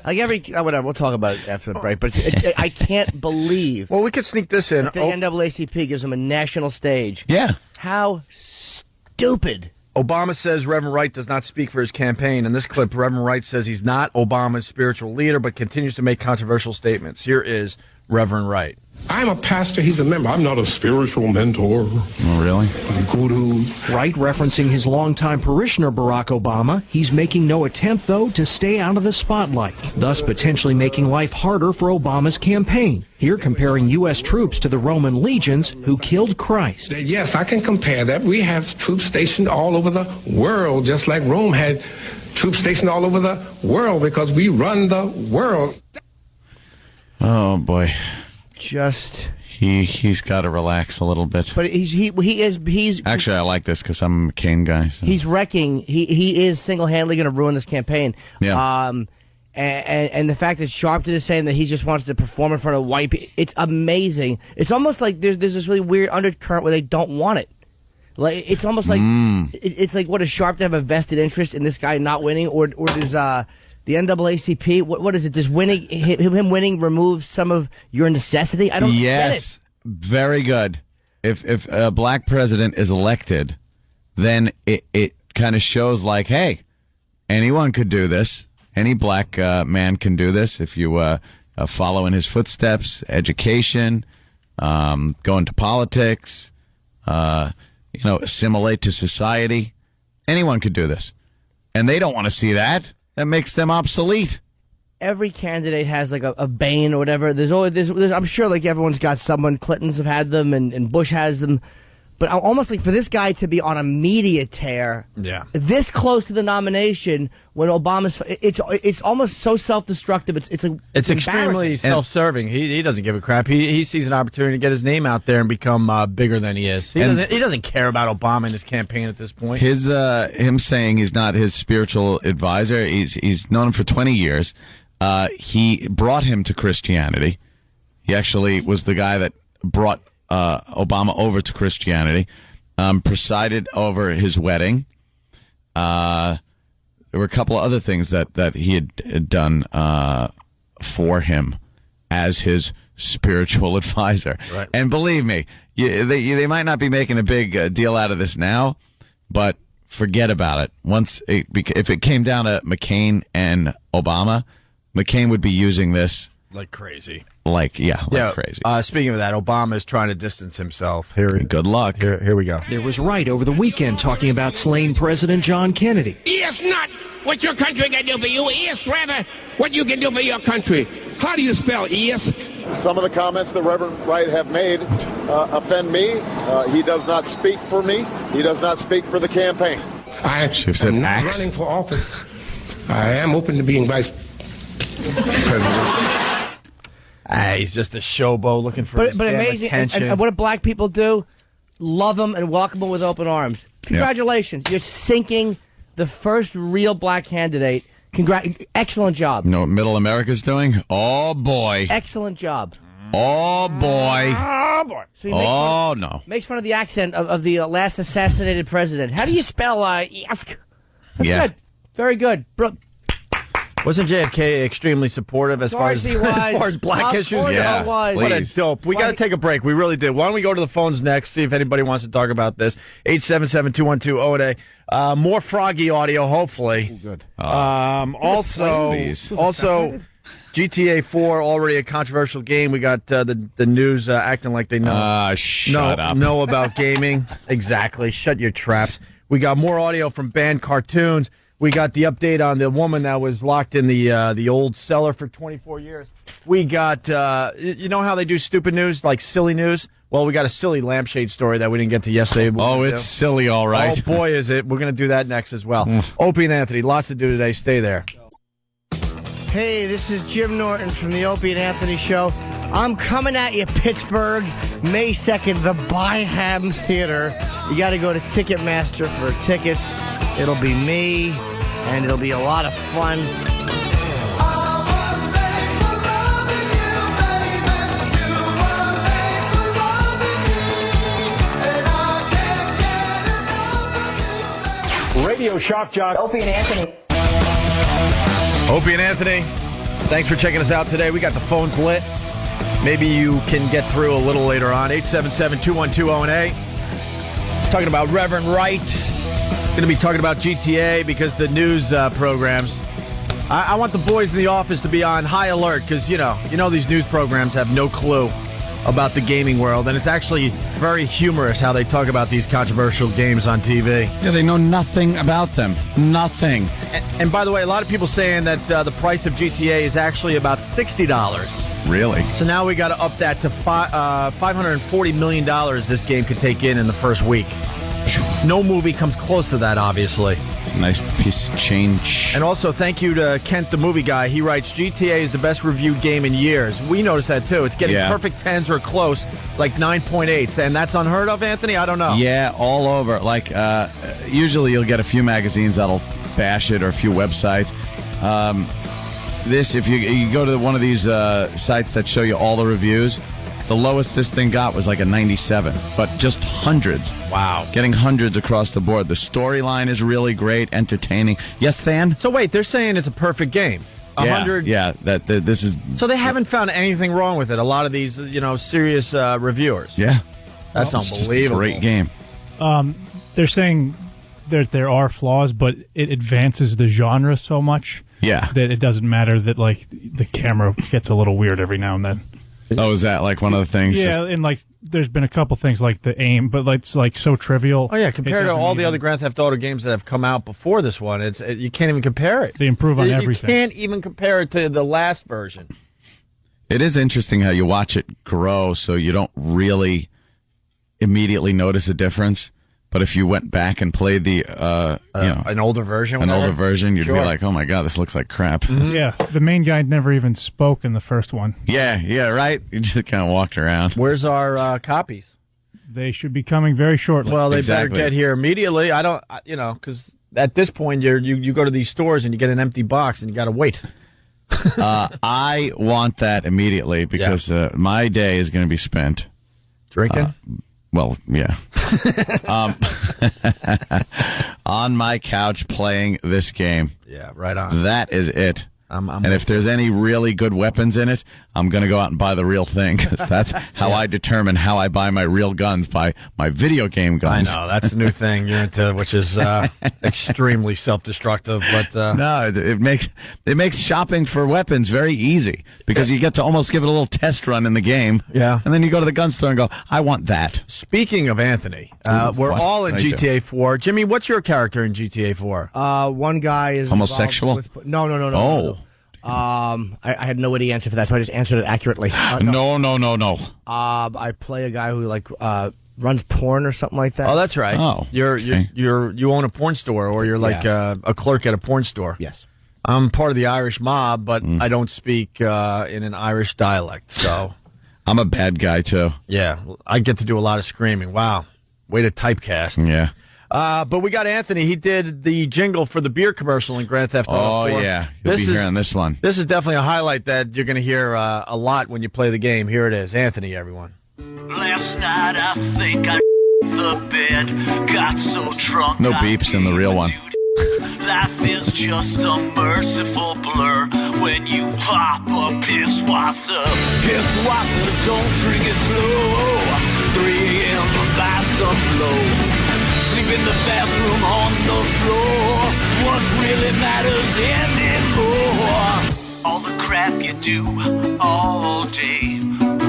Whatever. We'll talk about it after the break. But I can't believe. Well, we could sneak this in. The NAACP gives him a national stage. Yeah. How stupid. Obama says Reverend Wright does not speak for his campaign. In this clip, Reverend Wright says he's not Obama's spiritual leader, but continues to make controversial statements. Here is Reverend Wright. I'm a pastor. He's a member. I'm not a spiritual mentor. Oh, really? Guru. Wright referencing his longtime parishioner, Barack Obama. He's making no attempt, though, to stay out of the spotlight, thus potentially making life harder for Obama's campaign. Here comparing U.S. troops to the Roman legions who killed Christ. Yes, I can compare that. We have troops stationed all over the world, just like Rome had troops stationed all over the world, because we run the world. Oh, boy. Just he's got to relax a little bit. But he's actually, I like this because I'm a McCain guy. So. He's wrecking. He is single-handedly going to ruin this campaign. Yeah. And the fact that Sharpton is saying that he just wants to perform in front of white people, it's amazing. It's almost like there's this really weird undercurrent where they don't want it. Like it's almost like it's like, what, does Sharpton have a vested interest in this guy not winning, or does the NAACP. What is it? Does him winning remove some of your necessity? I don't get it. Yes, very good. If a black president is elected, then it kind of shows like, hey, anyone could do this. Any black man can do this if you follow in his footsteps, education, go into politics, assimilate to society. Anyone could do this. And they don't want to see that. That makes them obsolete. Every candidate has like a bane or whatever. There's I'm sure like everyone's got someone. Clintons have had them and Bush has them. But almost like for this guy to be on a media tear, this close to the nomination when Obama's, it's almost so self-destructive. It's extremely self-serving. He doesn't give a crap. He sees an opportunity to get his name out there and become bigger than he is. He doesn't care about Obama in his campaign at this point. Him saying he's not his spiritual advisor. He's known him for 20 years. He brought him to Christianity. He actually was the guy that brought Obama over to Christianity, presided over his wedding. There were a couple of other things that he had done for him as his spiritual advisor. Right. And believe me, they might not be making a big deal out of this now, but forget about it. If it came down to McCain and Obama, McCain would be using this like crazy. Crazy. Speaking of that, Obama is trying to distance himself. Good luck. Here we go. There was Wright over the weekend talking about slain President John Kennedy. Ask not what your country can do for you. Ask rather what you can do for your country. How do you spell ask? Some of the comments that Reverend Wright have made offend me. He does not speak for me. He does not speak for the campaign. I am not running for office. I am open to being vice president. He's just a showboat looking for but amazing. And what do black people do? Love them and welcome them with open arms. Congratulations. You're sinking the first real black candidate. Excellent job. You know what Middle America's doing? Oh, boy. Excellent job. Oh, boy. Oh, boy. So no. Makes fun of the accent of the last assassinated president. How do you spell ask? That's good. Very good. Wasn't JFK extremely supportive as far as black issues? Yeah, what a dope. We got to take a break. We really did. Why don't we go to the phones next, see if anybody wants to talk about this. 877-212-08. More Froggy audio, hopefully. Oh, good. Also, GTA 4, already a controversial game. We got the news acting like they know. Shut up. Know about gaming. Exactly. Shut your traps. We got more audio from banned cartoons. We got the update on the woman that was locked in the old cellar for 24 years. We got, you know how they do stupid news, like silly news? Well, we got a silly lampshade story that we didn't get to yesterday. It's silly, all right. Oh, boy, is it. We're going to do that next as well. Opie and Anthony, lots to do today. Stay there. Hey, this is Jim Norton from the Opie and Anthony Show. I'm coming at you, Pittsburgh, May 2nd, the Byham Theater. You got to go to Ticketmaster for tickets. It'll be me, and it'll be a lot of fun. Radio Shock Jock. Opie and Anthony. Opie and Anthony, thanks for checking us out today. We got the phones lit. Maybe you can get through a little later on. 877-212-08. Talking about Reverend Wright. Going to be talking about GTA because the news programs. I want the boys in the office to be on high alert because, you know these news programs have no clue about the gaming world, and it's actually very humorous how they talk about these controversial games on TV. Yeah, they know nothing about them. Nothing. And by the way, a lot of people saying that the price of GTA is actually about $60. Really? So now we got to up that to $540 million this game could take in the first week. No movie comes close to that, obviously. It's a nice piece of change. And also, thank you to Kent, the movie guy. He writes, GTA is the best reviewed game in years. We noticed that, too. It's getting perfect 10s or close, like 9.8s. And that's unheard of, Anthony? I don't know. Yeah, all over. Like, usually you'll get a few magazines that'll bash it or a few websites. If you go to one of these sites that show you all the reviews, The lowest this thing got was like a 97, but just hundreds. Wow. Getting hundreds across the board. The storyline is really great, entertaining. Yes, Than? So wait, they're saying it's a perfect game. 100. Yeah, this is. So they haven't found anything wrong with it. A lot of these, serious reviewers. Yeah. That's unbelievable. Great game. They're saying that there are flaws, but it advances the genre so much that it doesn't matter that like the camera gets a little weird every now and then. Oh, is that like one of the things? Yeah, and like there's been a couple things like the aim, but it's like so trivial. Oh yeah, compared to all the other Grand Theft Auto games that have come out before this one, you can't even compare it. They improve on everything. You can't even compare it to the last version. It is interesting how you watch it grow, so you don't really immediately notice a difference. But if you went back and played the, an older version, you'd be like, "Oh my god, this looks like crap." Mm-hmm. Yeah, the main guy never even spoke in the first one. Yeah, right. You just kind of walked around. Where's our copies? They should be coming very shortly. Well, they better get here immediately. I don't, because at this point you go to these stores and you get an empty box and you got to wait. I want that immediately because my day is going to be spent drinking. Well, yeah. On my couch playing this game. Yeah, right on. That is it. And if there's any really good weapons in it, I'm going to go out and buy the real thing, because that's how I determine how I buy my real guns, by my video game guns. I know, that's the new thing you're into, which is extremely self-destructive. But no, it makes shopping for weapons very easy, because you get to almost give it a little test run in the game. Yeah. And then you go to the gun store and go, I want that. Speaking of Anthony, we're all in GTA 4. Jimmy, what's your character in GTA 4? One guy is homosexual. No. Oh. I had no witty answer for that, so I just answered it accurately. No. I play a guy who runs porn or something like that. Oh, that's right. Oh, you own a porn store, or you're like a clerk at a porn store. Yes. I'm part of the Irish mob, but I don't speak in an Irish dialect, so I'm a bad guy too. Yeah, I get to do a lot of screaming. Wow, way to typecast. Yeah. But we got Anthony. He did the jingle for the beer commercial in Grand Theft Auto 4. Oh, yeah. You'll be hearing this one. This is definitely a highlight that you're going to hear a lot when you play the game. Here it is. Anthony, everyone. Last night I think I the bed, got so drunk. No beeps in the real one. Life is just a merciful blur when you pop a piss wasser. Piss wasser, don't drink it slow. 3 a.m. buy some blow. Sleep in the bathroom on the floor. What really matters anymore? All the crap you do all day. Who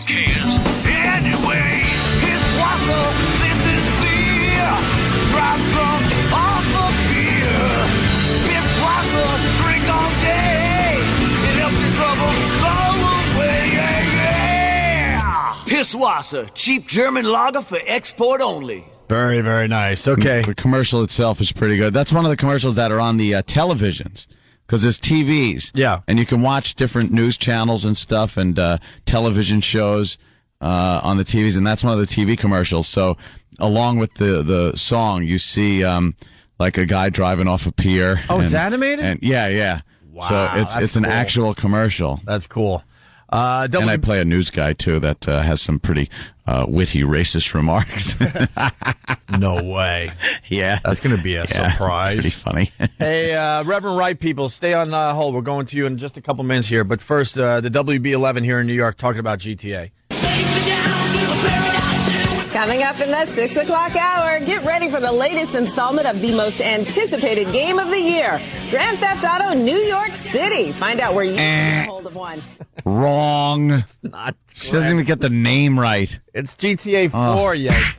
cares? Anyway, it's water. This is beer. Drive drunk off of beer. It's water. Drink all day. It helps your troubles go away. Yeah. Pisswasser, cheap German lager for export only. Very, very nice. Okay. The commercial itself is pretty good. That's one of the commercials that are on the televisions, because there's TVs. Yeah. And you can watch different news channels and stuff, and television shows on the TVs, and that's one of the TV commercials. So along with the song, you see like a guy driving off a pier. Oh, it's animated? And yeah. Wow. So it's an actual commercial. That's cool. And I play a news guy, too, that has some pretty witty racist remarks. No way. Yeah. That's going to be a surprise. Pretty funny. Hey, Reverend Wright people, stay on hold. We're going to you in just a couple minutes here. But first, the WB11 here in New York talking about GTA. Coming up in the 6 o'clock hour, get ready for the latest installment of the most anticipated game of the year, Grand Theft Auto New York City. Find out where you can get hold of one. Wrong. She doesn't even get the name right. It's GTA 4,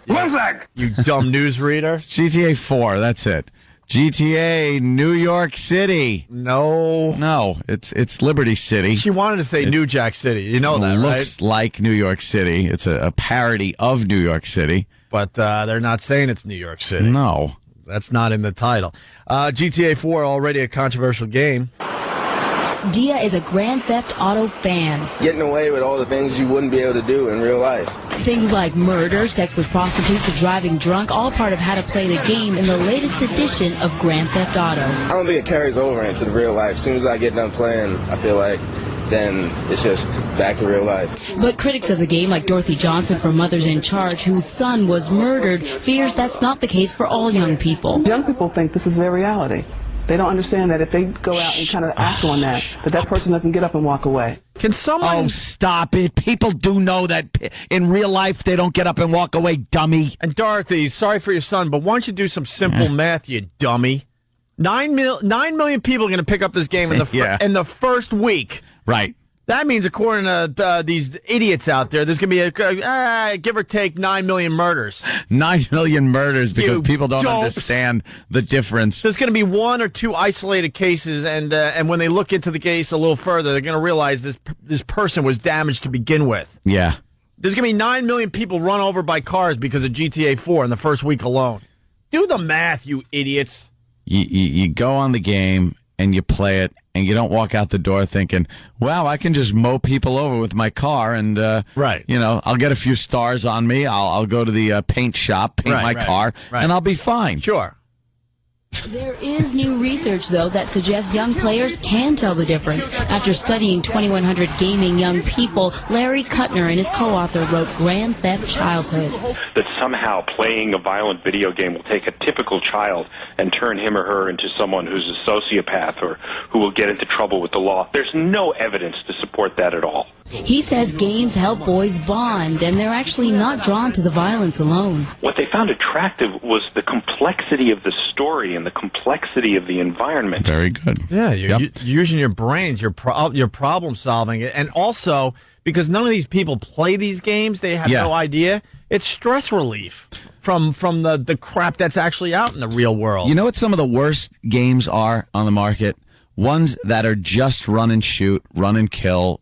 One sec! You dumb newsreader. It's GTA 4, that's it. GTA New York City. No, it's Liberty City. She wanted to say New Jack City. You know that, right? Looks like New York City. It's a parody of New York City. But they're not saying it's New York City. No. That's not in the title. GTA 4, already a controversial game. Dia is a Grand Theft Auto fan. Getting away with all the things you wouldn't be able to do in real life. Things like murder, sex with prostitutes, or driving drunk, all part of how to play the game in the latest edition of Grand Theft Auto. I don't think it carries over into the real life. As soon as I get done playing, I feel like then it's just back to real life. But critics of the game, like Dorothy Johnson from Mothers in Charge, whose son was murdered, fears that's not the case for all young people. Young people think this is their reality. They don't understand that if they go out and kind of act on that person doesn't get up and walk away. Can someone... Oh, stop it. People do know that in real life they don't get up and walk away, dummy. And Dorothy, sorry for your son, but why don't you do some simple math, you dummy? 9 million people are going to pick up this game in the first week. Right. That means, according to these idiots out there, there's going to be give or take 9 million murders. 9 million murders because people don't understand the difference. There's going to be 1 or 2 isolated cases, and when they look into the case a little further, they're going to realize this person was damaged to begin with. Yeah. There's going to be 9 million people run over by cars because of GTA 4 in the first week alone. Do the math, you idiots. You go on the game and you play it, and you don't walk out the door thinking, wow, I can just mow people over with my car, and I'll get a few stars on me. I'll go to the paint shop, paint my car, and I'll be fine. Sure. There is new research, though, that suggests young players can tell the difference. After studying 2,100 gaming young people, Larry Kuttner and his co-author wrote Grand Theft Childhood. That somehow playing a violent video game will take a typical child and turn him or her into someone who's a sociopath or who will get into trouble with the law. There's no evidence to support that at all. He says games help boys bond, and they're actually not drawn to the violence alone. What they found attractive was the complexity of the story and the complexity of the environment. Very good. Yeah, you're using your brains, your problem solving, and also because none of these people play these games, they have no idea. It's stress relief from the crap that's actually out in the real world. You know what some of the worst games are on the market? Ones that are just run and shoot, run and kill,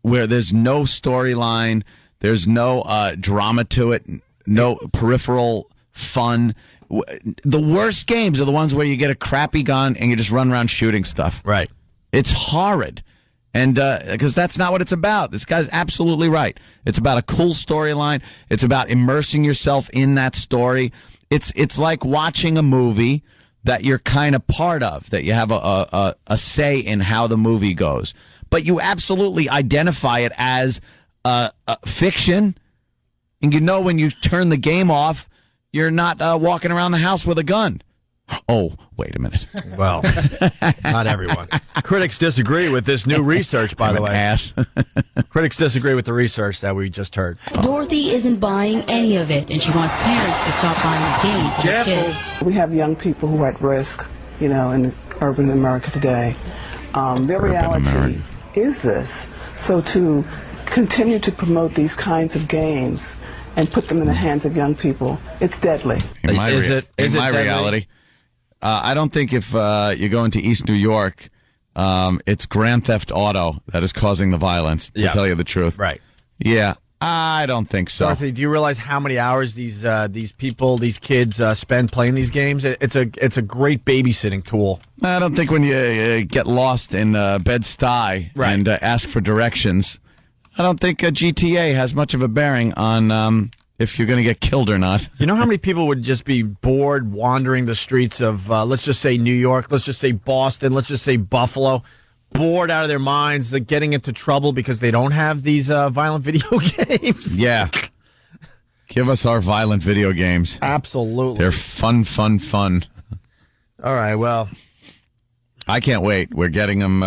where there's no storyline, there's no drama to it, no peripheral fun. The worst games are the ones where you get a crappy gun and you just run around shooting stuff. Right. It's horrid. And because that's not what it's about. This guy's absolutely right. It's about a cool storyline. It's about immersing yourself in that story. It's like watching a movie that you're kind of part of, that you have a say in how the movie goes. But you absolutely identify it as fiction. And you know when you turn the game off, you're not walking around the house with a gun. Oh, wait a minute. Well, not everyone. Critics disagree with this new research, by the way. Ass. Critics disagree with the research that we just heard. Dorothy isn't buying any of it, and she wants parents to stop buying the game for their kids. We have young people who are at risk, in urban America today. Their reality is this. So to continue to promote these kinds of games and put them in the hands of young people, it's deadly. In my reality, I don't think if you go into East New York, it's Grand Theft Auto that is causing the violence, to tell you the truth. Right. Yeah, I don't think so. Dorothy, do you realize how many hours these people, these kids spend playing these games? It's a great babysitting tool. I don't think when you get lost in Bed-Stuy and ask for directions, I don't think GTA has much of a bearing on if you're going to get killed or not. You know how many people would just be bored wandering the streets of, let's just say New York, let's just say Boston, let's just say Buffalo, bored out of their minds, they're getting into trouble because they don't have these violent video games? Yeah. Give us our violent video games. Absolutely. They're fun. All right, well, I can't wait. We're getting them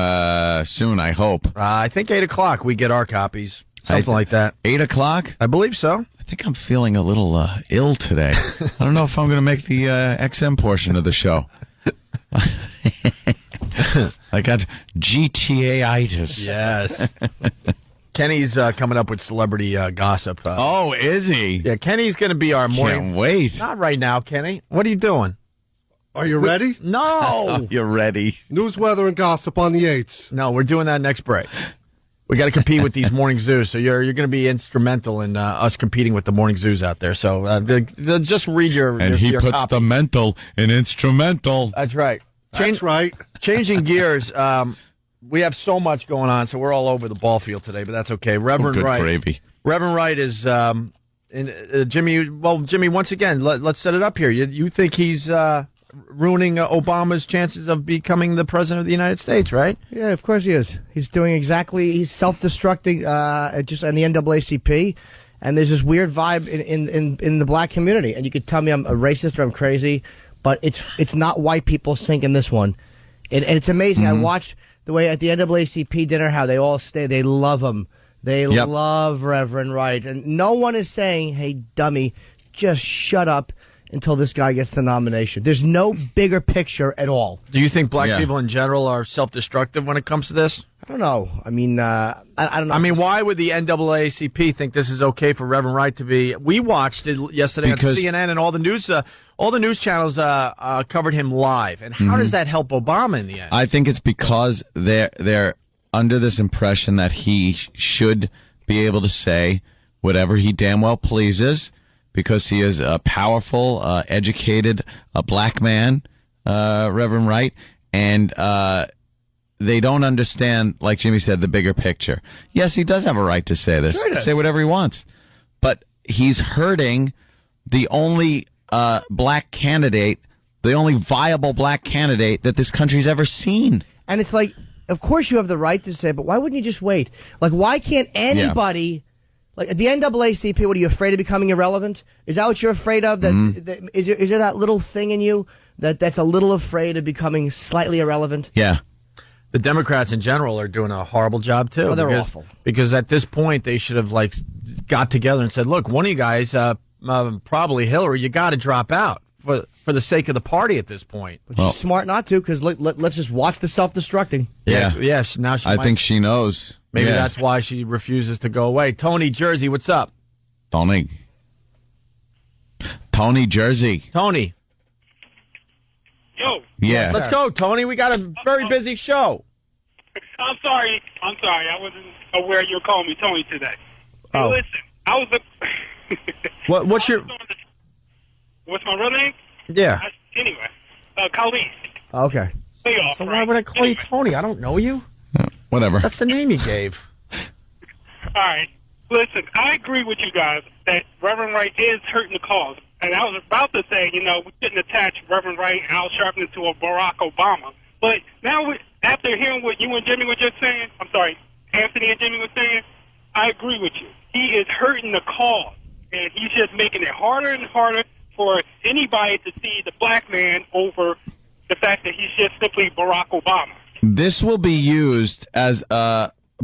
soon, I hope. I think 8 o'clock we get our copies. Something like that. 8 o'clock? I believe so. I think I'm feeling a little ill today. I don't know if I'm going to make the XM portion of the show. I got GTA-itis. Yes. Kenny's coming up with celebrity gossip. Oh, is he? Yeah, Kenny's going to be our morning. Can't wait. Not right now, Kenny. What are you doing? Are you ready? No. Oh, you're ready. News, weather, and gossip on the 8s. No, we're doing that next break. We got to compete with these morning zoos, so you're going to be instrumental in us competing with the morning zoos out there. So just read your and he your puts copy. the mental in instrumental. That's right. That's right. Changing gears. We have so much going on, so we're all over the ball field today, but that's okay. Reverend Wright. Gravy. Reverend Wright is Jimmy. Well, Jimmy, once again, let's set it up here. You think he's ruining Obama's chances of becoming the president of the United States, right? Yeah, of course he is. He's he's self-destructing just on the NAACP, and there's this weird vibe in the black community. And you could tell me I'm a racist or I'm crazy, but it's not white people singing this one. And it's amazing. Mm-hmm. I watched the way at the NAACP dinner how they all stay. They love him. They love Reverend Wright. And no one is saying, hey, dummy, just shut up until this guy gets the nomination. There's no bigger picture at all. Do you think black people in general are self-destructive when it comes to this? I don't know. I mean, I don't know. I mean, why would the NAACP think this is okay for Reverend Wright to be? We watched it yesterday on CNN, and all the news channels covered him live. And how does that help Obama in the end? I think it's because they're under this impression that he should be able to say whatever he damn well pleases, because he is a powerful, educated, black man, Reverend Wright, and they don't understand, like Jimmy said, the bigger picture. Yes, he does have a right to say this, say whatever he wants, but he's hurting the only black candidate, the only viable black candidate that this country's ever seen. And it's like, of course you have the right to say, but why wouldn't you just wait? Like, why can't anybody... Like, at the NAACP, what, are you afraid of becoming irrelevant? Is that what you're afraid of? Is there that little thing in you that's a little afraid of becoming slightly irrelevant? Yeah. The Democrats in general are doing a horrible job, too. Oh, they're awful. Because at this point, they should have, got together and said, look, one of you guys, probably Hillary, you got to drop out for the sake of the party at this point. But she's smart not to, because let's just watch the self-destructing. Yeah. Yes. Now I think she knows. Maybe that's why she refuses to go away. Tony, Jersey, what's up? Tony, Jersey. Tony. Yo. Yeah. Let's go, Tony. We got a very busy show. I'm sorry. I wasn't aware you were calling me Tony today. Hey, Oh. listen, I was What's your... What's my real name? Yeah. Anyway, Khalid. Okay. Way off, So why right? would I call you Tony? I don't know you. Whatever. That's the name you gave. All right. Listen, I agree with you guys that Reverend Wright is hurting the cause. And I was about to say, we shouldn't attach Reverend Wright and Al Sharpton to a Barack Obama. But now, after hearing what you and Jimmy were just saying, I'm sorry, Anthony and Jimmy were saying, I agree with you. He is hurting the cause. And he's just making it harder and harder for anybody to see the black man over the fact that he's just simply Barack Obama. This will be used as,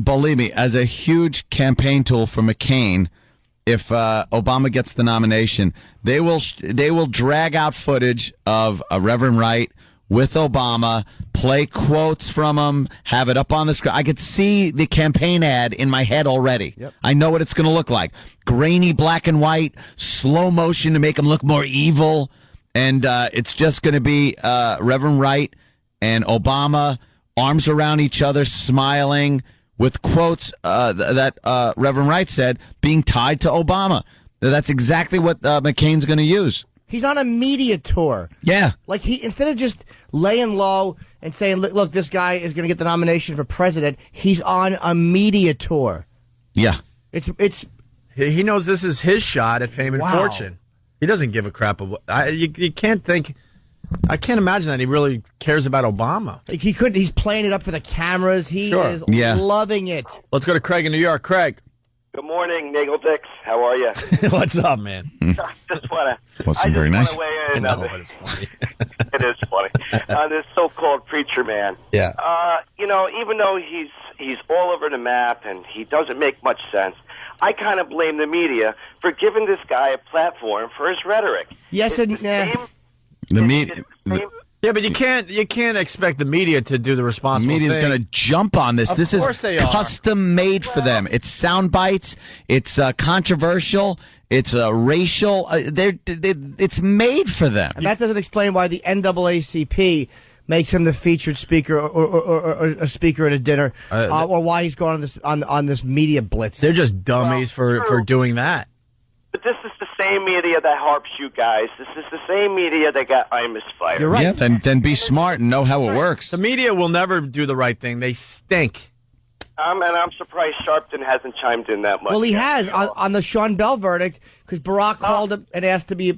believe me, as a huge campaign tool for McCain. If Obama gets the nomination, they will drag out footage of Reverend Wright with Obama, play quotes from him, have it up on the screen. I could see the campaign ad in my head already. Yep. I know what it's going to look like. Grainy black and white, slow motion to make him look more evil. And it's just going to be Reverend Wright and Obama, arms around each other, smiling, with quotes that Reverend Wright said being tied to Obama. That's exactly what McCain's going to use. He's on a media tour. Yeah. Like, instead of just laying low and saying, look, this guy is going to get the nomination for president, he's on a media tour. Yeah. He knows this is his shot at fame and Wow. fortune. He doesn't give a crap about. You can't think. I can't imagine that he really cares about Obama. He's playing it up for the cameras. He is loving it. Let's go to Craig in New York. Craig. Good morning, Nagel Dix. How are you? What's up, man? Just want to. Wasn't very nice. Weigh in I on know, this. but it's funny. It is funny. This so-called preacher man. Yeah. Even though he's all over the map and he doesn't make much sense, I kind of blame the media for giving this guy a platform for his rhetoric. Yes, the media. Yeah, but you can't expect the media to do the responsible Media's thing. going to jump on this. Of This course is they are. custom made for them. It's sound bites. It's controversial. It's racial. It's made for them. And that doesn't explain why the NAACP makes him the featured speaker or a speaker at a dinner, or why he's going on this media blitz. They're just dummies for doing that. But this is the same media that harps you guys. This is the same media that got Imus fired. You're right. Yeah, then be smart and know how it works. The media will never do the right thing. They stink. And I'm surprised Sharpton hasn't chimed in that much. Well, he has on the Sean Bell verdict because Barack called him and asked to be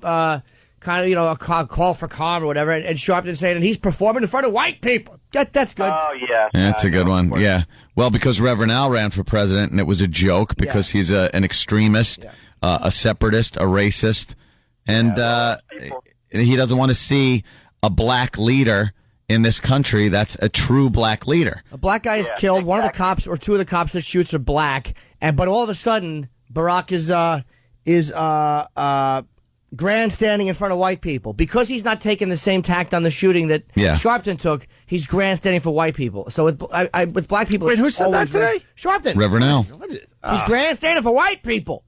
kind of, a call for calm or whatever, and Sharpton saying, and he's performing in front of white people. That's good. Oh, yeah. That's a good one. Yeah. Well, because Reverend Al ran for president, and it was a joke because he's an extremist, a separatist, a racist, and he doesn't want to see a black leader in this country that's a true black leader. A black guy is killed. Exactly. One of the cops or two of the cops that shoots are black, but all of a sudden Barack is grandstanding in front of white people because he's not taking the same tact on the shooting that Sharpton took. He's grandstanding for white people. So with black people, wait, who said that today? Sharpton. Reverend Al. He's grandstanding for white people.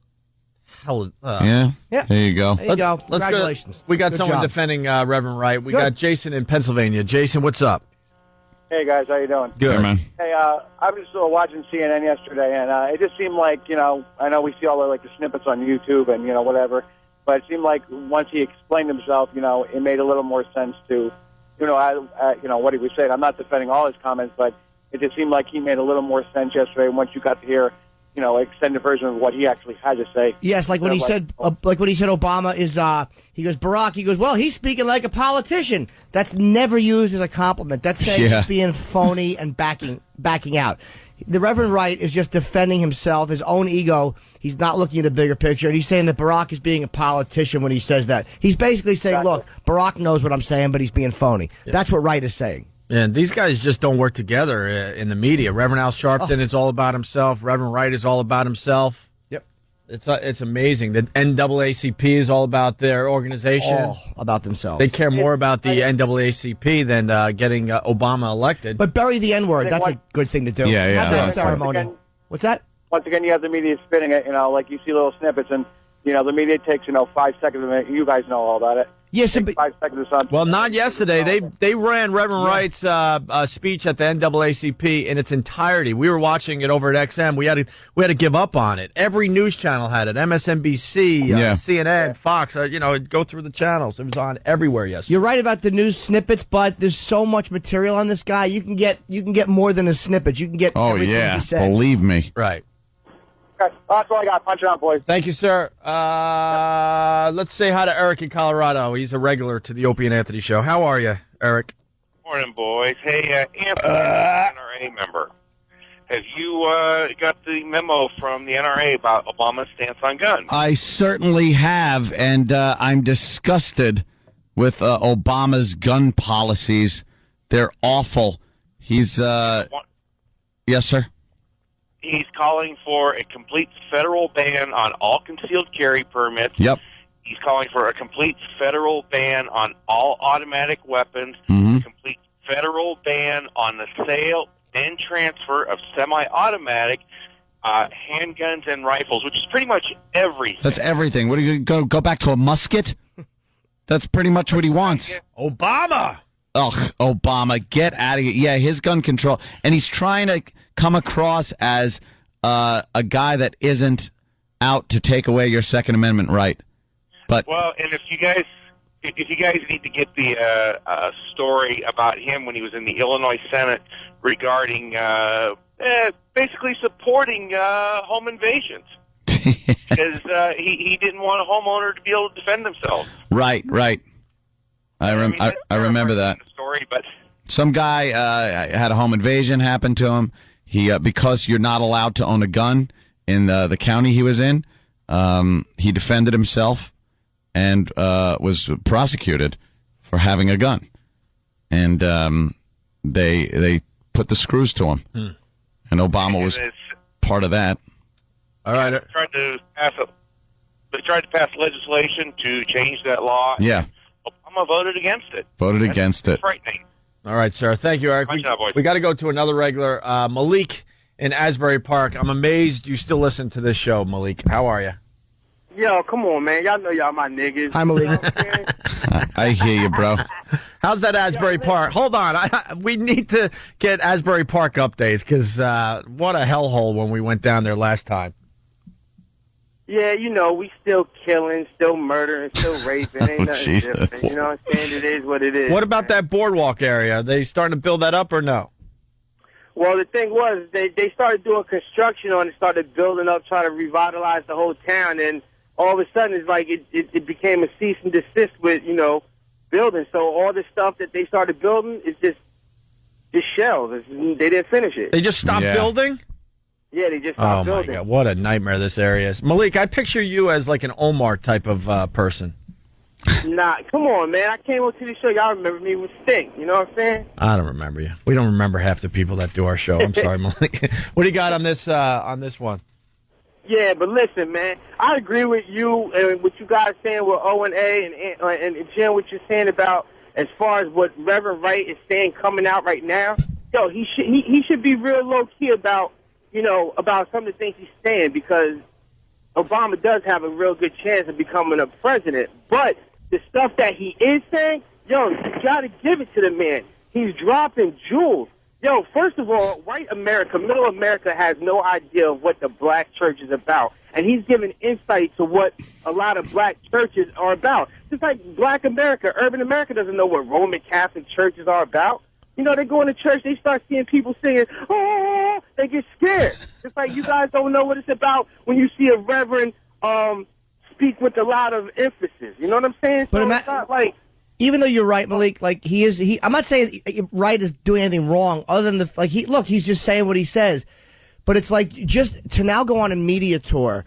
Yeah. There you go. There you go. Congratulations. We got Good someone job. defending Reverend Wright. We got Jason in Pennsylvania. Jason, what's up? Hey, guys. How you doing? Good, man. Hey, I was watching CNN yesterday, and it just seemed like, I know we see all the snippets on YouTube and, whatever, but it seemed like once he explained himself, it made a little more sense to, what he was saying. I'm not defending all his comments, but it just seemed like he made a little more sense yesterday once you got to hear extended version of what he actually had to say. Yes, like when he said Obama is, he goes, Barack, he goes, well, he's speaking like a politician. That's never used as a compliment. That's saying he's being phony and backing out. The Reverend Wright is just defending himself, his own ego. He's not looking at a bigger picture. And he's saying that Barack is being a politician when he says that. He's basically saying, look, Barack knows what I'm saying, but he's being phony. Yeah. That's what Wright is saying. And these guys just don't work together in the media. Reverend Al Sharpton is all about himself. Reverend Wright is all about himself. Yep. It's amazing. The NAACP is all about their organization. All about themselves. They care more about the NAACP than getting Obama elected. But bury the N-word. That's a good thing to do. Yeah. Have that ceremony. What's that? Once again, you have the media spinning it, like you see little snippets, and, the media takes, 5 seconds of it. You guys know all about it. Yes, 5 seconds or something. Well, not yesterday. They ran Reverend Wright's speech at the NAACP in its entirety. We were watching it over at XM. We had to give up on it. Every news channel had it. MSNBC, CNN, Fox. Go through the channels. It was on everywhere yesterday. You're right about the news snippets, but there's so much material on this guy. You can get more than a snippet. You can get everything he said. Believe me. Right. Okay. That's all I got. Punch it on, boys. Thank you, sir. Let's say hi to Eric in Colorado. He's a regular to the Opie and Anthony show. How are you, Eric? Morning, boys. Hey, Anthony, NRA member. Have you got the memo from the NRA about Obama's stance on guns? I certainly have, and I'm disgusted with Obama's gun policies. They're awful. He's yes, sir. He's calling for a complete federal ban on all concealed carry permits. Yep. He's calling for a complete federal ban on all automatic weapons, Mm-hmm. a complete federal ban on the sale and transfer of semi-automatic handguns and rifles, which is pretty much everything. That's everything. What are you going to go back to a musket? That's pretty much what he wants. Obama! Ugh, Obama, get out of here. Yeah, his gun control. And he's trying to come across as a guy that isn't out to take away your Second Amendment right. But well, and if you guys need to get the story about him when he was in the Illinois Senate regarding basically supporting home invasions. Because he didn't want a homeowner to be able to defend themselves. Right. I remember that. Story, but some guy had a home invasion happen to him. He because you're not allowed to own a gun in the county he was in, he defended himself and was prosecuted for having a gun. And they put the screws to him. And Obama was part of that. All right. They tried to pass legislation to change that law. Yeah. Obama voted against it. That's frightening. All right, sir. Thank you, Eric. We got to go to another regular. Malik in Asbury Park. I'm amazed you still listen to this show, Malik. How are you? Yo, come on, man. Y'all know y'all my niggas. Hi, Malik. I hear you, bro. How's that Asbury Park? Hold on. We need to get Asbury Park updates because what a hellhole when we went down there last time. Yeah, we still killing, still murdering, still raping. Ain't nothing different. You know what I'm saying? It is what it is. What about that boardwalk area? Are they starting to build that up or no? Well, the thing was, they started doing construction on it, started building up, trying to revitalize the whole town, and all of a sudden it's like it became a cease and desist with, building. So all the stuff that they started building is just shells. They didn't finish it. They just stopped building? Yeah, they just stopped building. Oh, my God. What a nightmare this area is. Malik, I picture you as like an Omar type of person. Nah, come on, man. I came on to the show. Y'all remember me with Sting. You know what I'm saying? I don't remember you. We don't remember half the people that do our show. I'm sorry, Malik. What do you got on this one? Yeah, but listen, man. I agree with you and what you guys saying with O&A and Jim, what you're saying about as far as what Reverend Wright is saying coming out right now. Yo, he should be real low key about about some of the things he's saying, because Obama does have a real good chance of becoming a president. But the stuff that he is saying, yo, you got to give it to the man. He's dropping jewels. Yo, first of all, white America, middle America has no idea of what the black church is about. And he's giving insight to what a lot of black churches are about. Just like black America, urban America doesn't know what Roman Catholic churches are about. They go into church, they start seeing people singing, oh, they get scared. Just like you guys don't know what it's about when you see a reverend speak with a lot of emphasis. You know what I'm saying? So it's not like... Even though you're right, Malik, like I'm not saying Wright is doing anything wrong other than he's just saying what he says. But it's like, just to now go on a media tour,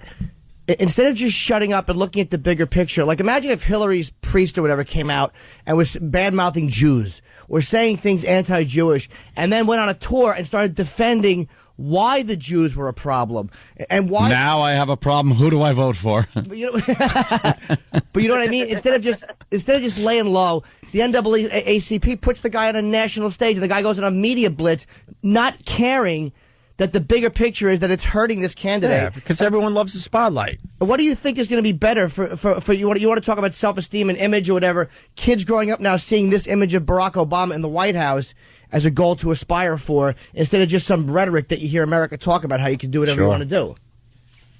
instead of just shutting up and looking at the bigger picture, like imagine if Hillary's priest or whatever came out and was bad-mouthing Jews or saying things anti-Jewish, and then went on a tour and started defending why the Jews were a problem and why. Now I have a problem. Who do I vote for? But you know what I mean? Instead of just laying low, the NAACP puts the guy on a national stage, and the guy goes on a media blitz, not caring that the bigger picture is that it's hurting this candidate. Yeah, because everyone loves the spotlight. What do you think is going to be better for you? You want to talk about self-esteem and image or whatever? Kids growing up now seeing this image of Barack Obama in the White House as a goal to aspire for, instead of just some rhetoric that you hear America talk about how you can do whatever you want to do.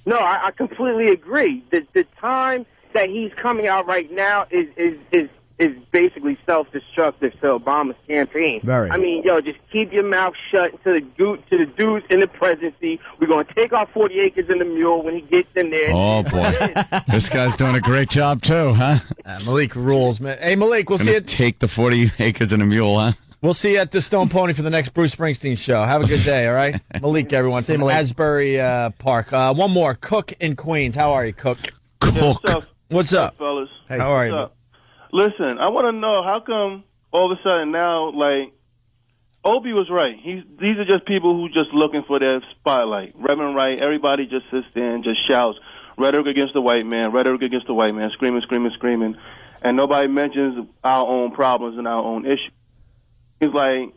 No, I completely agree. The time that he's coming out right now is basically self-destructive to Obama's campaign. Very. I mean, just keep your mouth shut to the dudes in the presidency. We're going to take our 40 acres and the mule when he gets in there. Oh, boy. This guy's doing a great job, too, huh? Malik rules, man. Hey, Malik, we'll see you. Take the 40 acres and a mule, huh? We'll see you at the Stone Pony for the next Bruce Springsteen show. Have a good day, all right? Malik, everyone, from Asbury Park. One more. Cook in Queens. How are you, Cook? Cook. What's up? Fellas? Hey, how are you? Up? Listen, I want to know, how come all of a sudden now, like, Obi was right. These are just people who just looking for their spotlight. Reverend Wright, everybody just sits there and just shouts rhetoric against the white man, screaming, screaming, screaming. And nobody mentions our own problems and our own issues. It's like,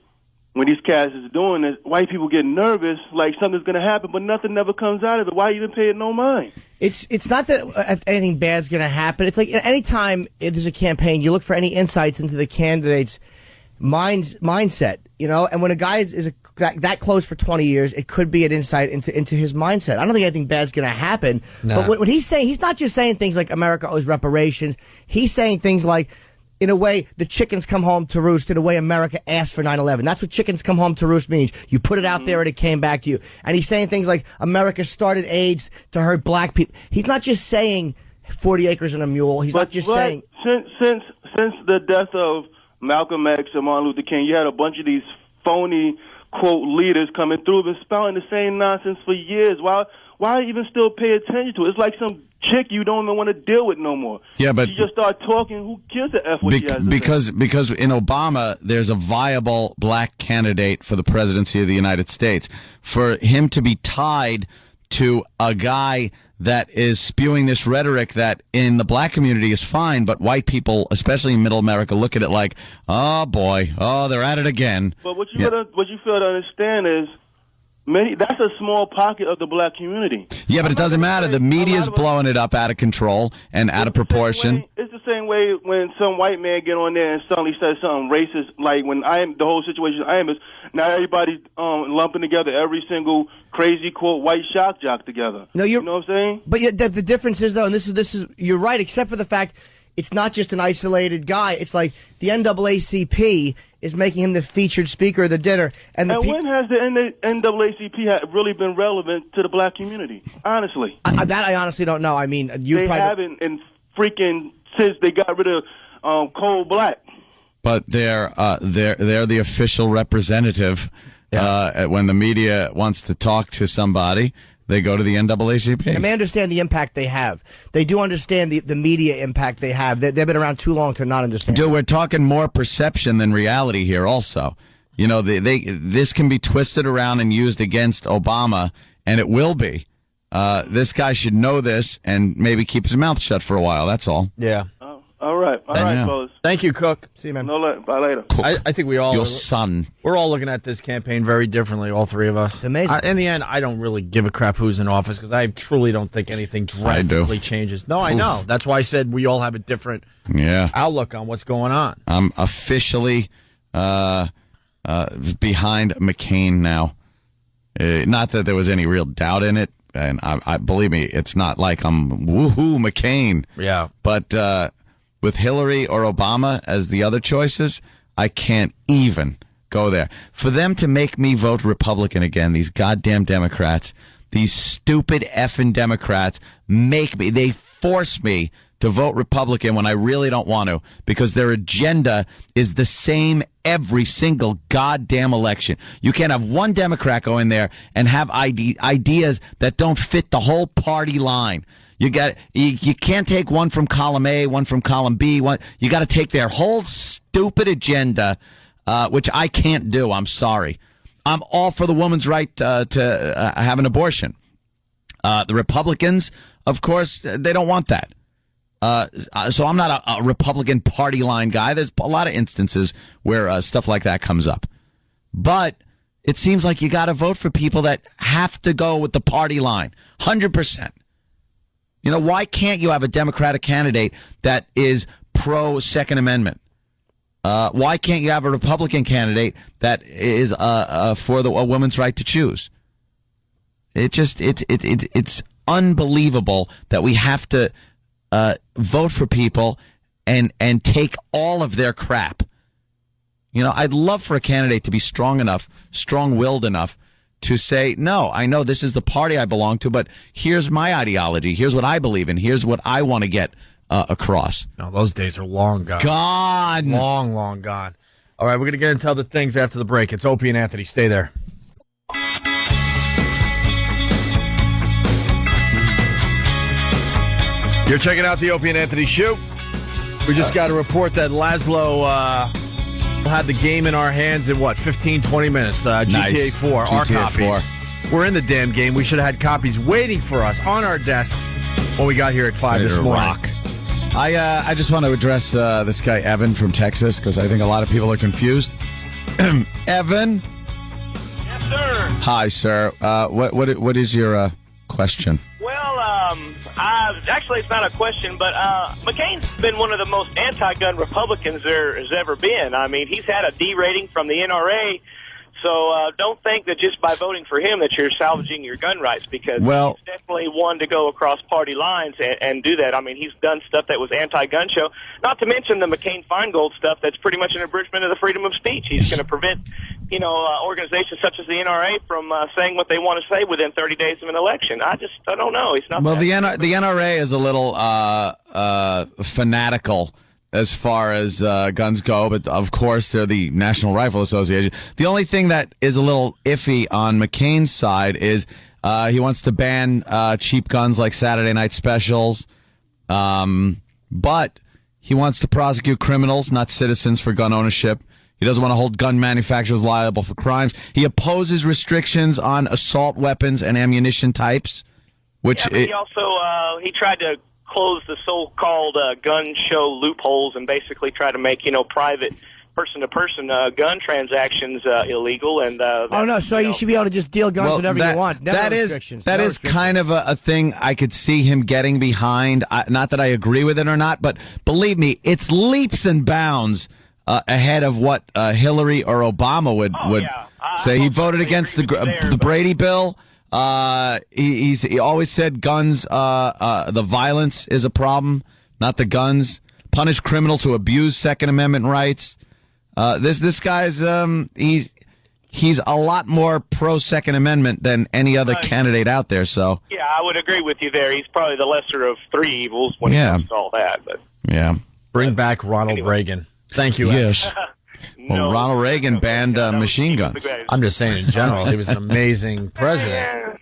when these cats is doing this, white people get nervous, like something's going to happen, but nothing never comes out of it. Why even pay it no mind? It's not that anything bad's going to happen. It's like any time there's a campaign, you look for any insights into the candidate's mindset, and when a guy is that close for 20 years, it could be an insight into his mindset. I don't think anything bad's going to happen. No. But what he's saying, he's not just saying things like America owes reparations. He's saying things like, in a way, the chickens come home to roost, in a way America asked for 9/11. That's what chickens come home to roost means. You put it out there and it came back to you. And he's saying things like America started AIDS to hurt black people. He's not just saying 40 acres and a mule. He's not just saying... Since the death of Malcolm X and Martin Luther King, you had a bunch of these phony, quote, leaders coming through and spouting the same nonsense for years. Why even still pay attention to it? It's like some chick you don't even want to deal with no more. Yeah, but you just start talking. Who gives a F what she has to because say? In Obama, there's a viable black candidate for the presidency of the United States. For him to be tied to a guy that is spewing this rhetoric that in the black community is fine, but white people, especially in middle America, look at it like, oh boy, they're at it again. But what you fail to understand is, that's a small pocket of the black community. Yeah, but it doesn't matter. The media's blowing it up out of control and out of proportion. It's the same way when some white man get on there and suddenly says something racist, like when the whole situation is, now everybody's lumping together every single crazy, quote, white shock jock together. No, you know what I'm saying? But the difference is, though, and this is you're right, except for the fact it's not just an isolated guy. It's like the NAACP is making him the featured speaker of the dinner. And when has the NAACP really been relevant to the black community? Honestly. That I honestly don't know. I mean, they haven't in freaking since they got rid of Coal Black. But they're the official representative. When the media wants to talk to somebody, they go to the NAACP. And they understand the impact they have. They do understand the media impact they have. They've been around too long to not understand. Dude, we're talking more perception than reality here also. You know, this can be twisted around and used against Obama, and it will be. This guy should know this and maybe keep his mouth shut for a while. That's all. Yeah. All right, fellas. Thank you, Cook. See you, man. Bye later. I think we all your son. We're all looking at this campaign very differently. All three of us. It's amazing. In the end, I don't really give a crap who's in office because I truly don't think anything drastically changes. No, I know. That's why I said we all have a different outlook on what's going on. I'm officially behind McCain now. Not that there was any real doubt in it, and I believe me, it's not like I'm woohoo McCain. Yeah, but. With Hillary or Obama as the other choices, I can't even go there. For them to make me vote Republican again, these goddamn Democrats, these stupid effing Democrats, they force me to vote Republican when I really don't want to, because their agenda is the same every single goddamn election. You can't have one Democrat go in there and have ideas that don't fit the whole party line. You can't take one from column A, one from column B. You got to take their whole stupid agenda, which I can't do. I'm sorry. I'm all for the woman's right to have an abortion. The Republicans, of course, they don't want that. So I'm not a Republican party line guy. There's a lot of instances where stuff like that comes up. But it seems like you got to vote for people that have to go with the party line, 100%. You know, why can't you have a Democratic candidate that is pro-Second Amendment? Why can't you have a Republican candidate that is for a woman's right to choose? It's unbelievable that we have to vote for people and take all of their crap. You know, I'd love for a candidate to be strong-willed enough to say, no, I know this is the party I belong to, but here's my ideology. Here's what I believe in. Here's what I want to get across. No, those days are long gone. Gone. Long, long gone. All right, we're going to get into other things after the break. It's Opie and Anthony. Stay there. You're checking out the Opie and Anthony show. We just got a report that Laszlo had the game in our hands in, 15, 20 minutes. GTA 4, our copies. We're in the damn game. We should have had copies waiting for us on our desks when we got here at 5 this morning. I just want to address this guy, Evan, from Texas, because I think a lot of people are confused. Evan? Yes, sir. Hi, sir. What is your question? Well, actually, it's not a question, but McCain's been one of the most anti-gun Republicans there has ever been. I mean, he's had a D rating from the NRA, so don't think that just by voting for him that you're salvaging your gun rights, because he's definitely one to go across party lines and do that. I mean, he's done stuff that was anti-gun show, not to mention the McCain-Feingold stuff that's pretty much an abridgment of the freedom of speech. He's going to prevent organizations such as the NRA from saying what they want to say within 30 days of an election. I don't know. He's not. Well, the NRA is a little fanatical as far as guns go, but of course they're the National Rifle Association. The only thing that is a little iffy on McCain's side is he wants to ban cheap guns like Saturday Night Specials, but he wants to prosecute criminals, not citizens, for gun ownership. He doesn't want to hold gun manufacturers liable for crimes. He opposes restrictions on assault weapons and ammunition types, which he also he tried to close the so-called gun show loopholes and basically try to make private person-to-person gun transactions illegal. And so you should be able to just deal guns whenever you want. That is kind of a thing I could see him getting behind. Not that I agree with it or not, but believe me, it's leaps and bounds ahead of what Hillary or Obama would say. He voted against the Brady bill. He always said guns, the violence is a problem, not the guns. punish criminals who abuse Second Amendment rights. This guy's he's a lot more pro Second Amendment than any other candidate out there. So Yeah, I would agree with you there. He's probably the lesser of three evils when it comes to all that. But yeah, bring back Ronald Reagan. Thank you. Yes. Well, Ronald Reagan banned machine guns. I'm just saying in general, he was an amazing president.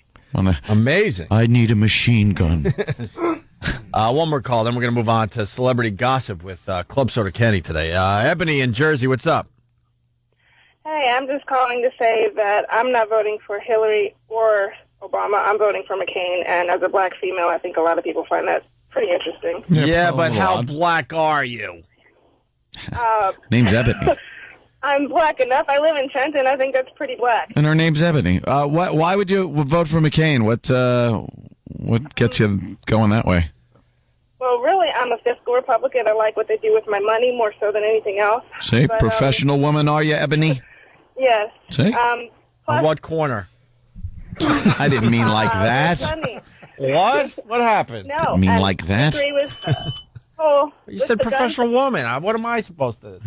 Amazing. I need a machine gun. One more call, then we're going to move on to celebrity gossip with Club Soda Kenny today. Ebony in Jersey, what's up? Hey, I'm just calling to say that I'm not voting for Hillary or Obama. I'm voting for McCain, and as a black female, I think a lot of people find that pretty interesting. Yeah, but how black are you? Name's Ebony. I'm black enough. I live in Trenton. I think that's pretty black. And her name's Ebony. Why would you vote for McCain? What gets you going that way? Well, really, I'm a fiscal Republican. I like what they do with my money more so than anything else. See, But, professional woman, are you, Ebony? Yes. See? On what corner? I didn't mean like that. Funny. What? What happened? No. Didn't mean and like that. I agree with, You with said the gun professional woman. What am I supposed to?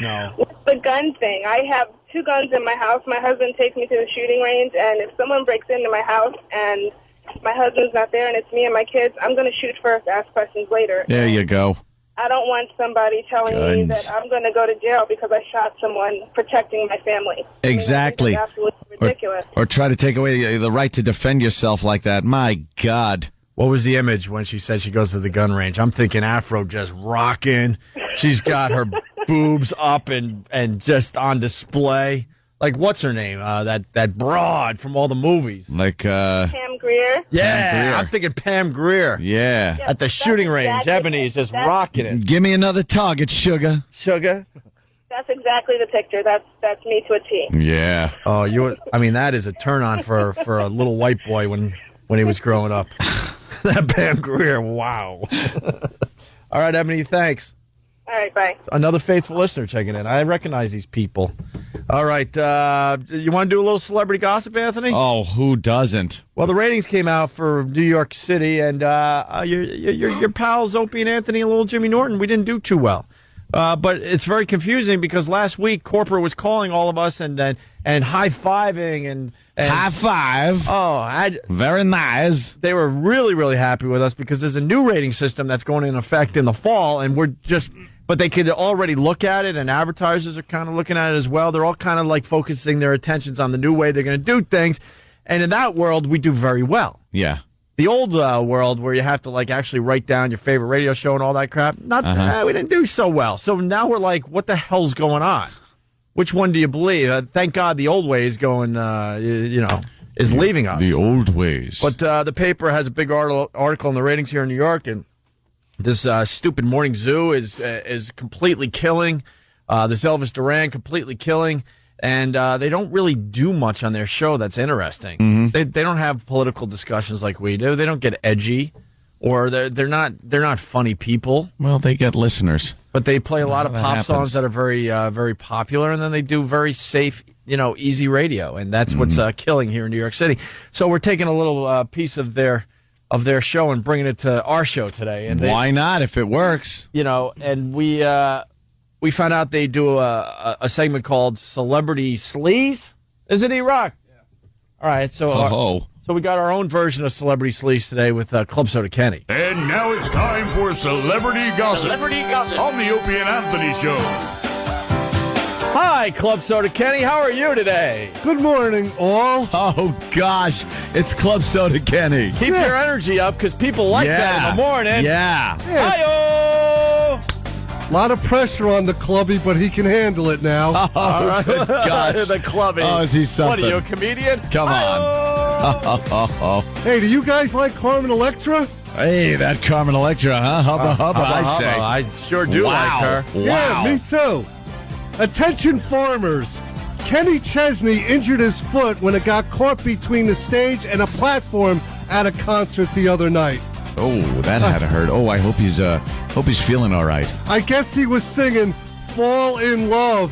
No. With the gun thing, I have 2 guns in my house. My husband takes me to the shooting range, and if someone breaks into my house and my husband's not there and it's me and my kids, I'm going to shoot first, ask questions later. There you go. I don't want somebody telling me Guns. that I'm going to go to jail because I shot someone protecting my family. Exactly. I mean, I think that's absolutely ridiculous. Or try to take away the right to defend yourself like that. My God. What was the image when she said she goes to the gun range? I'm thinking Afro just rocking. She's got her boobs up and just on display. Like, what's her name? That broad from all the movies. Like, Pam Grier. Yeah, Pam Grier. I'm thinking Pam Grier. Yeah. At the shooting range, Ebony is just rocking it. Give me another target, sugar. Sugar? That's exactly the picture. That's me to a T. Yeah. Oh, that is a turn on for a little white boy when he was growing up. That Pam Grier, wow. All right, Ebony, thanks. All right, bye. Another faithful listener checking in. I recognize these people. All right, you want to do a little celebrity gossip, Anthony? Oh, who doesn't? Well, the ratings came out for New York City, and your pals Opie and Anthony and little Jimmy Norton, we didn't do too well. But it's very confusing because last week corporate was calling all of us and high-fiving and high five. Oh, very nice. They were really, really happy with us because there's a new rating system that's going into effect in the fall, and but they could already look at it, and advertisers are kind of looking at it as well. They're all kind of like focusing their attentions on the new way they're going to do things, and in that world, we do very well. Yeah. The old world where you have to like actually write down your favorite radio show and all that crap, we didn't do so well. So now we're like, what the hell's going on? Which one do you believe? Thank God the old way is going, is leaving us. The old ways. But the paper has a big article on the ratings here in New York, and this stupid morning zoo is completely killing. This Elvis Duran completely killing. And they don't really do much on their show that's interesting. Mm-hmm. They don't have political discussions like we do. They don't get edgy, or they're not funny people. Well, they get listeners. But they play a lot of that pop happens. songs that are very very popular, and then they do very safe, easy radio, and that's what's killing here in New York City. So we're taking a little piece of their show and bringing it to our show today. And why not if it works? And we found out they do a segment called Celebrity Sleaze. Is it E-Rock? Yeah. All right, so so we got our own version of Celebrity Sleaze today with Club Soda Kenny. And now it's time for Celebrity Gossip. Celebrity Gossip. On the Opie and Anthony Show. Hi, Club Soda Kenny. How are you today? Good morning, all. Oh, gosh. It's Club Soda Kenny. Keep your energy up because people like that in the morning. Yeah. Hi-yo! A lot of pressure on the clubby, but he can handle it now. Oh, good gosh. The clubby. Oh, is he something? What are you, a comedian? Come on. Hey, do you guys like Carmen Electra? Hey, that Carmen Electra, huh? Hubba, I say. I sure do like her. Yeah, me too. Attention farmers. Kenny Chesney injured his foot when it got caught between the stage and a platform at a concert the other night. Oh, that had to hurt. Oh, I hope he's feeling all right. I guess he was singing Fall in Love.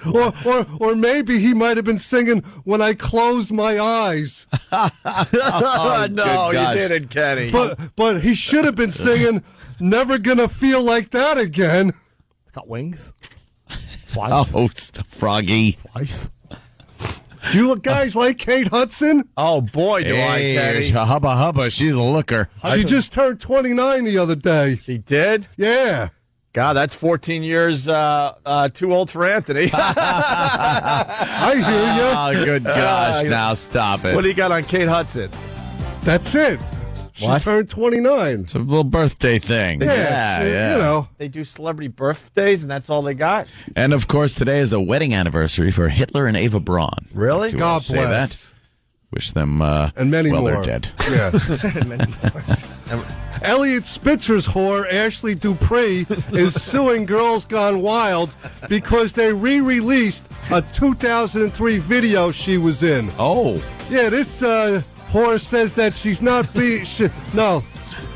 Or maybe he might have been singing When I Closed My Eyes. No, you didn't, Kenny. But he should have been singing Never Gonna Feel Like That Again. It's got wings. Oh, Froggy. Do you guys like Kate Hudson? Oh, boy, do I, Kenny. Hubba hubba, she's a looker. She just turned 29 the other day. She did? Yeah. God, that's 14 years too old for Anthony. I hear you. Oh, good gosh. Now stop it. What do you got on Kate Hudson? That's it. She turned 29. It's a little birthday thing. Yeah. You know. They do celebrity birthdays, and that's all they got? And, of course, today is a wedding anniversary for Hitler and Ava Braun. Really? God say bless. that. Wish them and many well, more. they're dead. Yeah. Elliot Spitzer's whore, Ashley Dupree, is suing Girls Gone Wild because they re-released a 2003 video she was in. Oh. Yeah, this whore says that she's not being... No,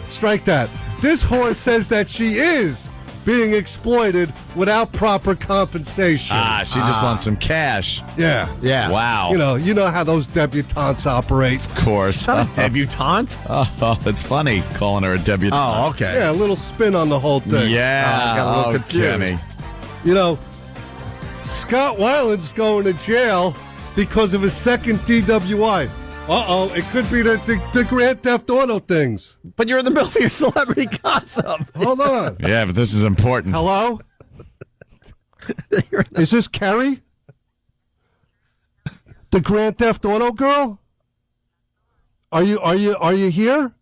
strike that. This whore says that she is being exploited without proper compensation. She just wants some cash. Yeah. Wow. You know how those debutantes operate. Of course. Not a debutante? Oh, that's funny, calling her a debutante. Oh, okay. Yeah, a little spin on the whole thing. Yeah. I got a little confused. Kenny. You know, Scott Weiland's going to jail because of his second DWI. Uh-oh, it could be the Grand Theft Auto things. But you're in the middle of your celebrity gossip. Hold on. Yeah, but this is important. Hello? Is this Carrie? The Grand Theft Auto girl? Are you here?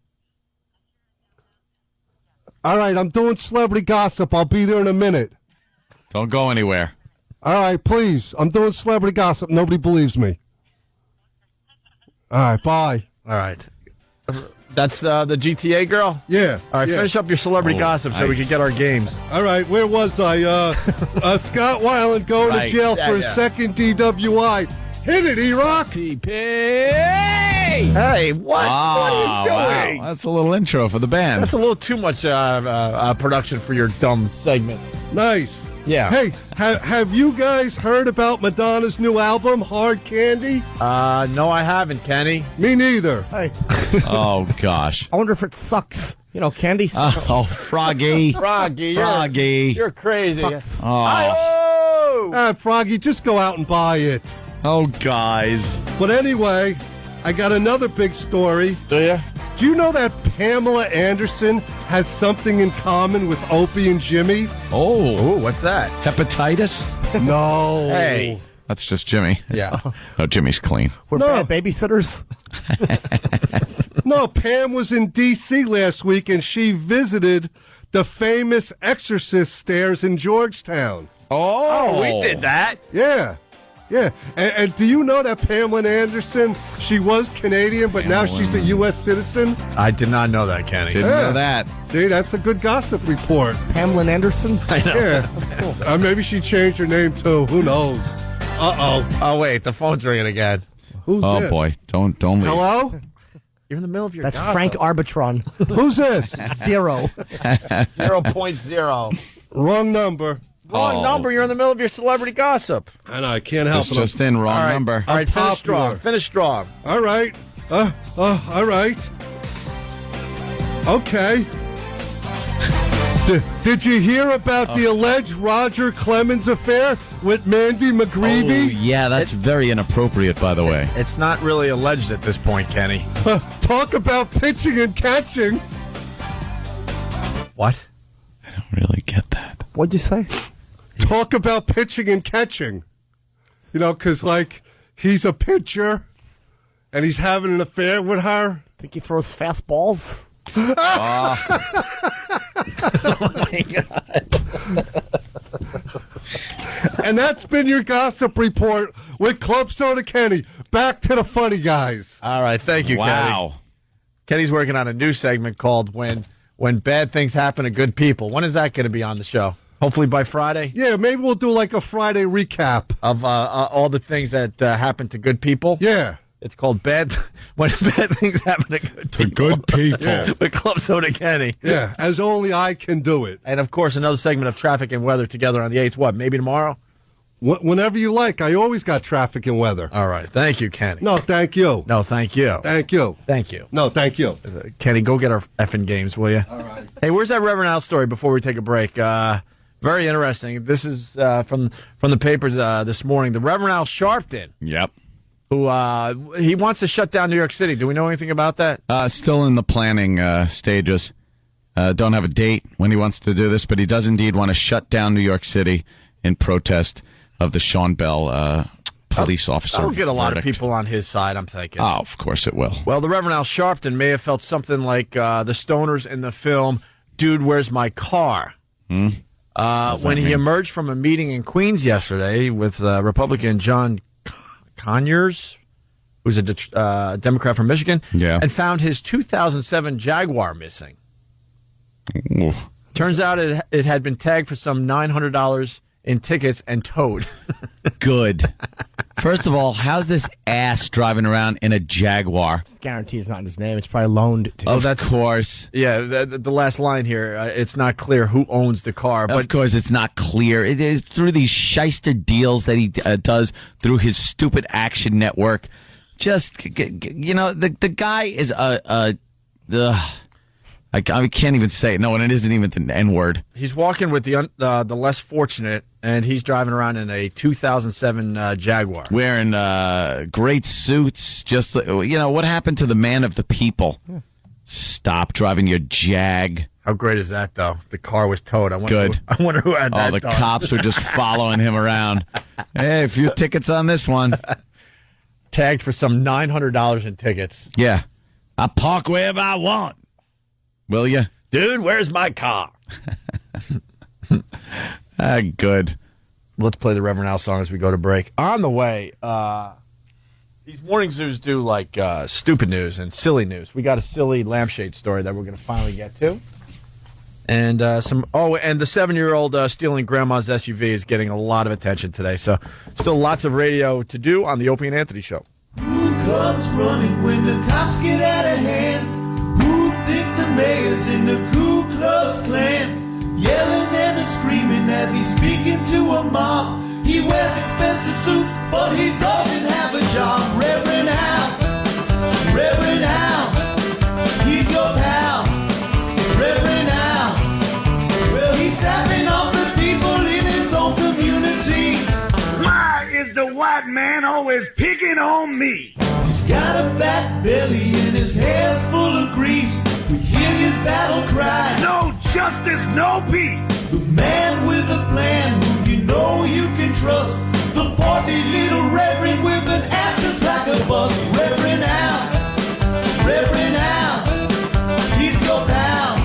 All right, I'm doing celebrity gossip. I'll be there in a minute. Don't go anywhere. All right, please. I'm doing celebrity gossip. Nobody believes me. All right, bye. All right. That's the GTA girl? Yeah. All right, yeah. finish up your celebrity gossip so we can get our games. All right, where was I? Scott Weiland going to jail for his second DWI. Hit it, E-Rock. Hey, what are you doing? Wow. That's a little intro for the band. That's a little too much production for your dumb segment. Nice. Yeah. Hey, have you guys heard about Madonna's new album, Hard Candy? No, I haven't, Kenny. Me neither. Hey. Oh, gosh. I wonder if it sucks. Candy sucks. Oh, Froggy. Froggy, you're crazy. Oh. Froggy, just go out and buy it. Oh, guys. But anyway, I got another big story. Do you? Do you know that Pamela Anderson has something in common with Opie and Jimmy? Oh. What's that? Hepatitis? No. Hey. That's just Jimmy. Yeah. Oh, Jimmy's clean. We're bad babysitters. No, Pam was in D.C. last week, and she visited the famous Exorcist stairs in Georgetown. Oh, we did that. Yeah. Yeah, and do you know that Pamela Anderson, she was Canadian, but now she's a U.S. citizen? I did not know that, Kenny. Didn't know that. See, that's a good gossip report. Pamela Anderson? I know. Yeah. That's cool. Maybe she changed her name, too. Who knows? Uh-oh. Oh, wait, the phone's ringing again. Who's Oh, this? boy. Don't leave. Hello? You're in the middle of your That's gossip. Frank Arbitron. Who's this? 0. 0.0. Wrong number. Wrong number. You're in the middle of your celebrity gossip. I know, I can't help It's it. just in wrong number. All right, finish popular. strong. Finish strong. All right. All right. Okay. Did you hear about the alleged Roger Clemens affair with Mandy McGreevy? Oh, yeah, that's very inappropriate, by the way. It's not really alleged at this point, Kenny. Talk about pitching and catching. What? I don't really get that. What'd you say? Talk about pitching and catching. Because, he's a pitcher, and he's having an affair with her. Think he throws fastballs? Oh, my God. And that's been your gossip report with Club Soda Kenny. Back to the funny guys. All right, thank you, wow. Kenny. Kenny's working on a new segment called When Bad Things Happen to Good People. When is that going to be on the show? Hopefully by Friday? Yeah, maybe we'll do a Friday recap. Of all the things that happen to good people? Yeah. It's called When Bad Things Happen to Good People. To good people. Yeah. With Club Soda Kenny. Yeah, as only I can do it. And, of course, another segment of traffic and weather together on the 8th. What, maybe tomorrow? Whenever you like. I always got traffic and weather. All right. Thank you, Kenny. No, thank you. No, thank you. Thank you. Thank you. No, thank you. Kenny, go get our effing games, will you? All right. Hey, where's that Reverend Al story before we take a break? Very interesting. This is from the paper this morning. The Reverend Al Sharpton. Yep. Who he wants to shut down New York City. Do we know anything about that? Still in the planning stages. Don't have a date when he wants to do this, but he does indeed want to shut down New York City in protest of the Sean Bell police officer. That'll get a lot of verdict. people on his side, I'm thinking. Oh, of course it will. Well, the Reverend Al Sharpton may have felt something like the stoners in the film Dude, Where's My Car? When he emerged from a meeting in Queens yesterday with Republican John Conyers, who's a Democrat from Michigan, and found his 2007 Jaguar missing. Ooh. Turns out it had been tagged for some $900 in tickets and towed. Good. First of all, how's this ass driving around in a Jaguar? Guarantee it's not in his name. It's probably loaned to Of course. Yeah, the last line here, it's not clear who owns the car. But of course, it's not clear. It is through these shyster deals that he does through his stupid Action Network. Just, the guy is I can't even say it. No, and it isn't even the N-word. He's walking with the less fortunate, and he's driving around in a 2007 Jaguar. Wearing great suits. Just, what happened to the man of the people? Stop driving your Jag. How great is that, though? The car was towed. I Good. I wonder who had that. Oh, the cops were just following him around. Hey, a few tickets on this one. Tagged for some $900 in tickets. Yeah. I park wherever I want. Will you? Dude, where's my car? Good. Let's play the Reverend Al song as we go to break. On the way, these morning zoos do like stupid news and silly news. We got a silly lampshade story that we're going to finally get to. And and the 7-year-old stealing grandma's SUV is getting a lot of attention today. So still lots of radio to do on the Opie and Anthony Show. Who comes running when the cops get out of hand? Who thinks the mayor's in the Ku Klux Klan? Yelling and screaming as he's speaking to a mob. He wears expensive suits, but he doesn't have a job. Reverend Al, Reverend Al, he's your pal. Reverend Al, well, he's stabbing off the people in his own community. Why is the white man always picking on me? He's got a fat belly and his hair's full of grease. We hear his battle cry. No justice, no peace. The man with a plan who you know you can trust. The portly little reverend with an ass just like a bus. Reverend Al, Reverend Al, he's your pal.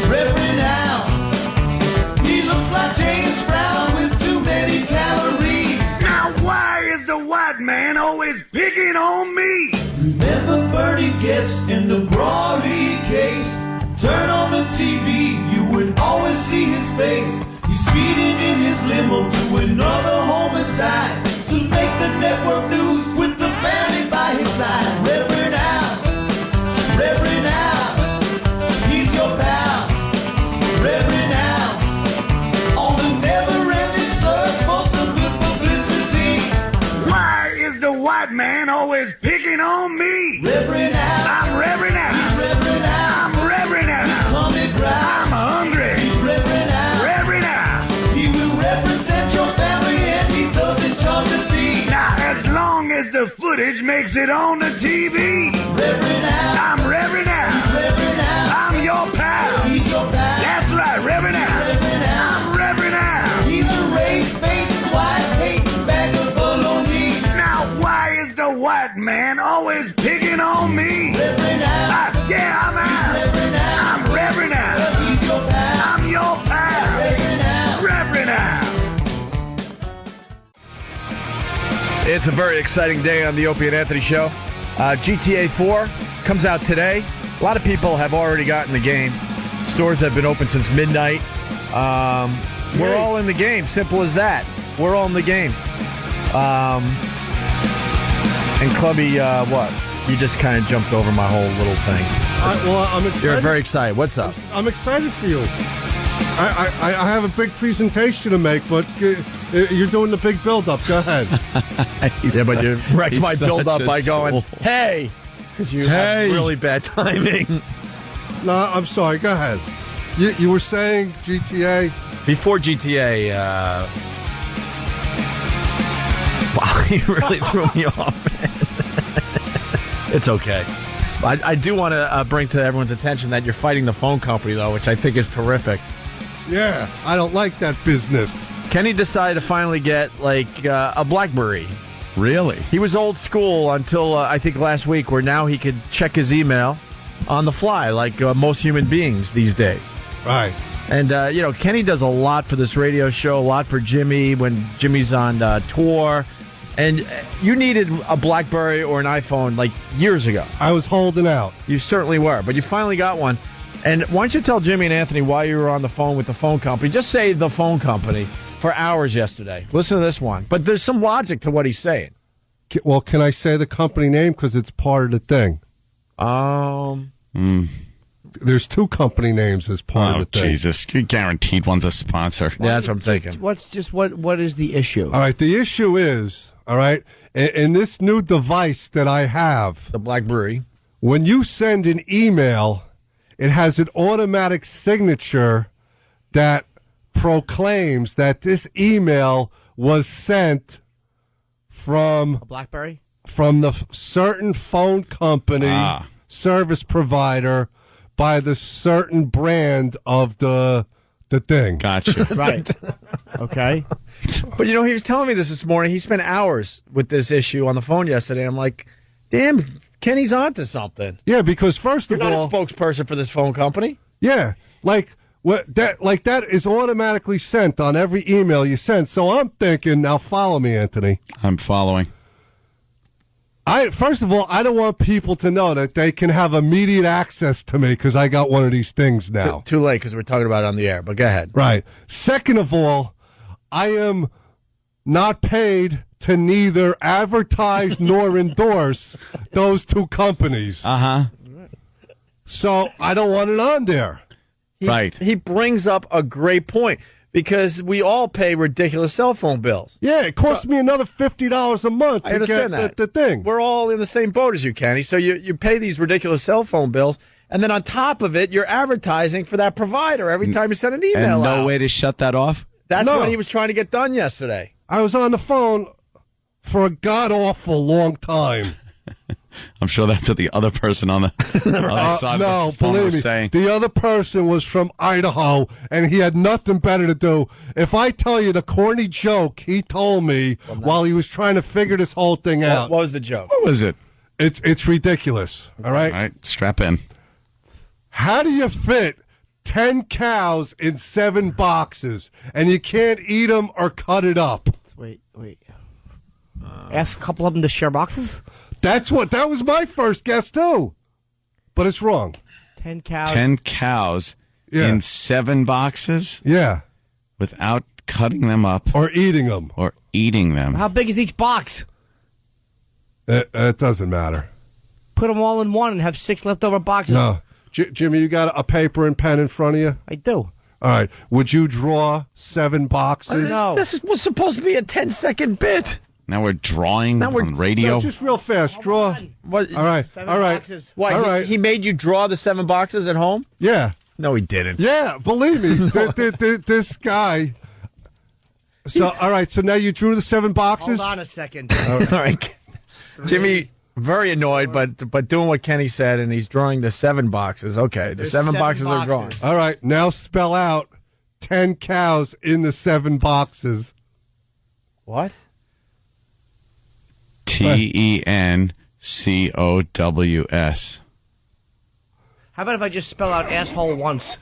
Reverend Al, he looks like James Brown with too many calories. Now why is the white man always picking on me? Remember Bertie Getz in the Brawley case? Turn on the TV, you would always see his face. He's speeding in his limo to another homicide to make the network news with the family by his side. Reverend Al, Reverend Al, he's your pal. Reverend Al, on the never-ending search for some good publicity. Why is the white man always picking on me? Reverend Al, I'm Reverend Al. He's Reverend Al. I'm Reverend Al. He's coming right. I'm hungry. He's Reverend Al. Reverend Al. He will represent your family and he doesn't charge a fee. Now, as long as the footage makes it on the TV. Reverend Al. I'm Reverend Al. He's Reverend Al. I'm your pal. He's your pal. That's right, Reverend Al. Reverend Al. I'm Reverend Al. He's a race-baiting, white-hating bag of baloney. Now, why is the white man always picking on me? Reverend Al. Yeah, I'm Al. Reverend Al. I'm Reverend Al. He's your pal. I'm your pal. Reverend Al. Reverend Al. It's a very exciting day on the Opie and Anthony Show. GTA 4 comes out today. A lot of people have already gotten the game. Stores have been open since midnight. We're all in the game. Simple as that. We're all in the game. And Clubby, what? You just kind of jumped over my whole little thing. I'm excited. You're very excited. What's up? I'm excited for you. I have a big presentation to make, but you're doing the big build-up. Go ahead. Yeah, but you wrecked He's my build-up such a by going, tool. hey, because you had really bad timing. No, I'm sorry. Go ahead. You were saying GTA? Before GTA, wow, you really threw me off, man. It's okay. I do want to bring to everyone's attention that you're fighting the phone company, though, which I think is terrific. Yeah, I don't like that business. Kenny decided to finally get, like, a BlackBerry. Really? He was old school until, I think, last week, where now he could check his email on the fly, like most human beings these days. Right. And, Kenny does a lot for this radio show, a lot for Jimmy when Jimmy's on tour. And you needed a BlackBerry or an iPhone, like, years ago. I was holding out. You certainly were, but you finally got one. And why don't you tell Jimmy and Anthony why you were on the phone with the phone company? Just say the phone company for hours yesterday. Listen to this one. But there's some logic to what he's saying. Well, can I say the company name? Because it's part of the thing. There's two company names as part of the thing. Jesus. You're guaranteed one's a sponsor. Yeah, that's what I'm thinking. What is the issue? All right, the issue is, all right, in this new device that I have, the BlackBerry, when you send an email, it has an automatic signature that proclaims that this email was sent from A BlackBerry? From the certain phone company, service provider, by the certain brand of the thing. Gotcha. Right. Okay. But, he was telling me this morning. He spent hours with this issue on the phone yesterday. I'm like, damn, Kenny's onto something. Yeah, because first You're of all, not a spokesperson for this phone company. yeah, that is automatically sent on every email you send. So I'm thinking, now follow me, Anthony. I'm following. First of all, I don't want people to know that they can have immediate access to me because I got one of these things now. Too late because we're talking about it on the air, but go ahead. Right. Second of all, I am not paid to neither advertise nor endorse those two companies. Uh-huh. So I don't want it on there. Right. He brings up a great point because we all pay ridiculous cell phone bills. Yeah, it costs me another $50 a month I to understand get that. the thing. We're all in the same boat as you, Kenny. So you pay these ridiculous cell phone bills, and then on top of it, you're advertising for that provider every time you send an email And no out. way to shut that off? That's No. what he was trying to get done yesterday. I was on the phone for a god-awful long time. I'm sure that's what the other person on the other side No, of the phone believe was me, saying. the other person was from Idaho, and he had nothing better to do. If I tell you the corny joke he told me while he was trying to figure this whole thing out. What was the joke? What was it? It's ridiculous, all right? All right, strap in. How do you fit 10 cows in 7 boxes, and you can't eat them or cut it up? Wait. Ask a couple of them to share boxes? That was my first guess, too. But it's wrong. 10 cows. 10 cows in 7 boxes? Yeah. Without cutting them up. Or eating them. Or eating them. How big is each box? It doesn't matter. Put them all in one and have 6 leftover boxes. No. Jimmy, you got a paper and pen in front of you? I do. All right. Would you draw 7 boxes? No. This was supposed to be a 10-second bit. Now we're drawing on radio. No, just real fast. Draw. What? All right. 7 All right. boxes. What? All right. He made you draw the 7 boxes at home? Yeah. No, he didn't. Yeah, believe me. This guy. So, all right. So now you drew the 7 boxes? Hold on a second. All right. Jimmy, very annoyed, but doing what Kenny said, and he's drawing the 7 boxes. Okay, the There's 7 7 boxes are drawn. boxes. All right. Now spell out 10 cows in the 7 boxes. What? TENCOWS. How about if I just spell out asshole once?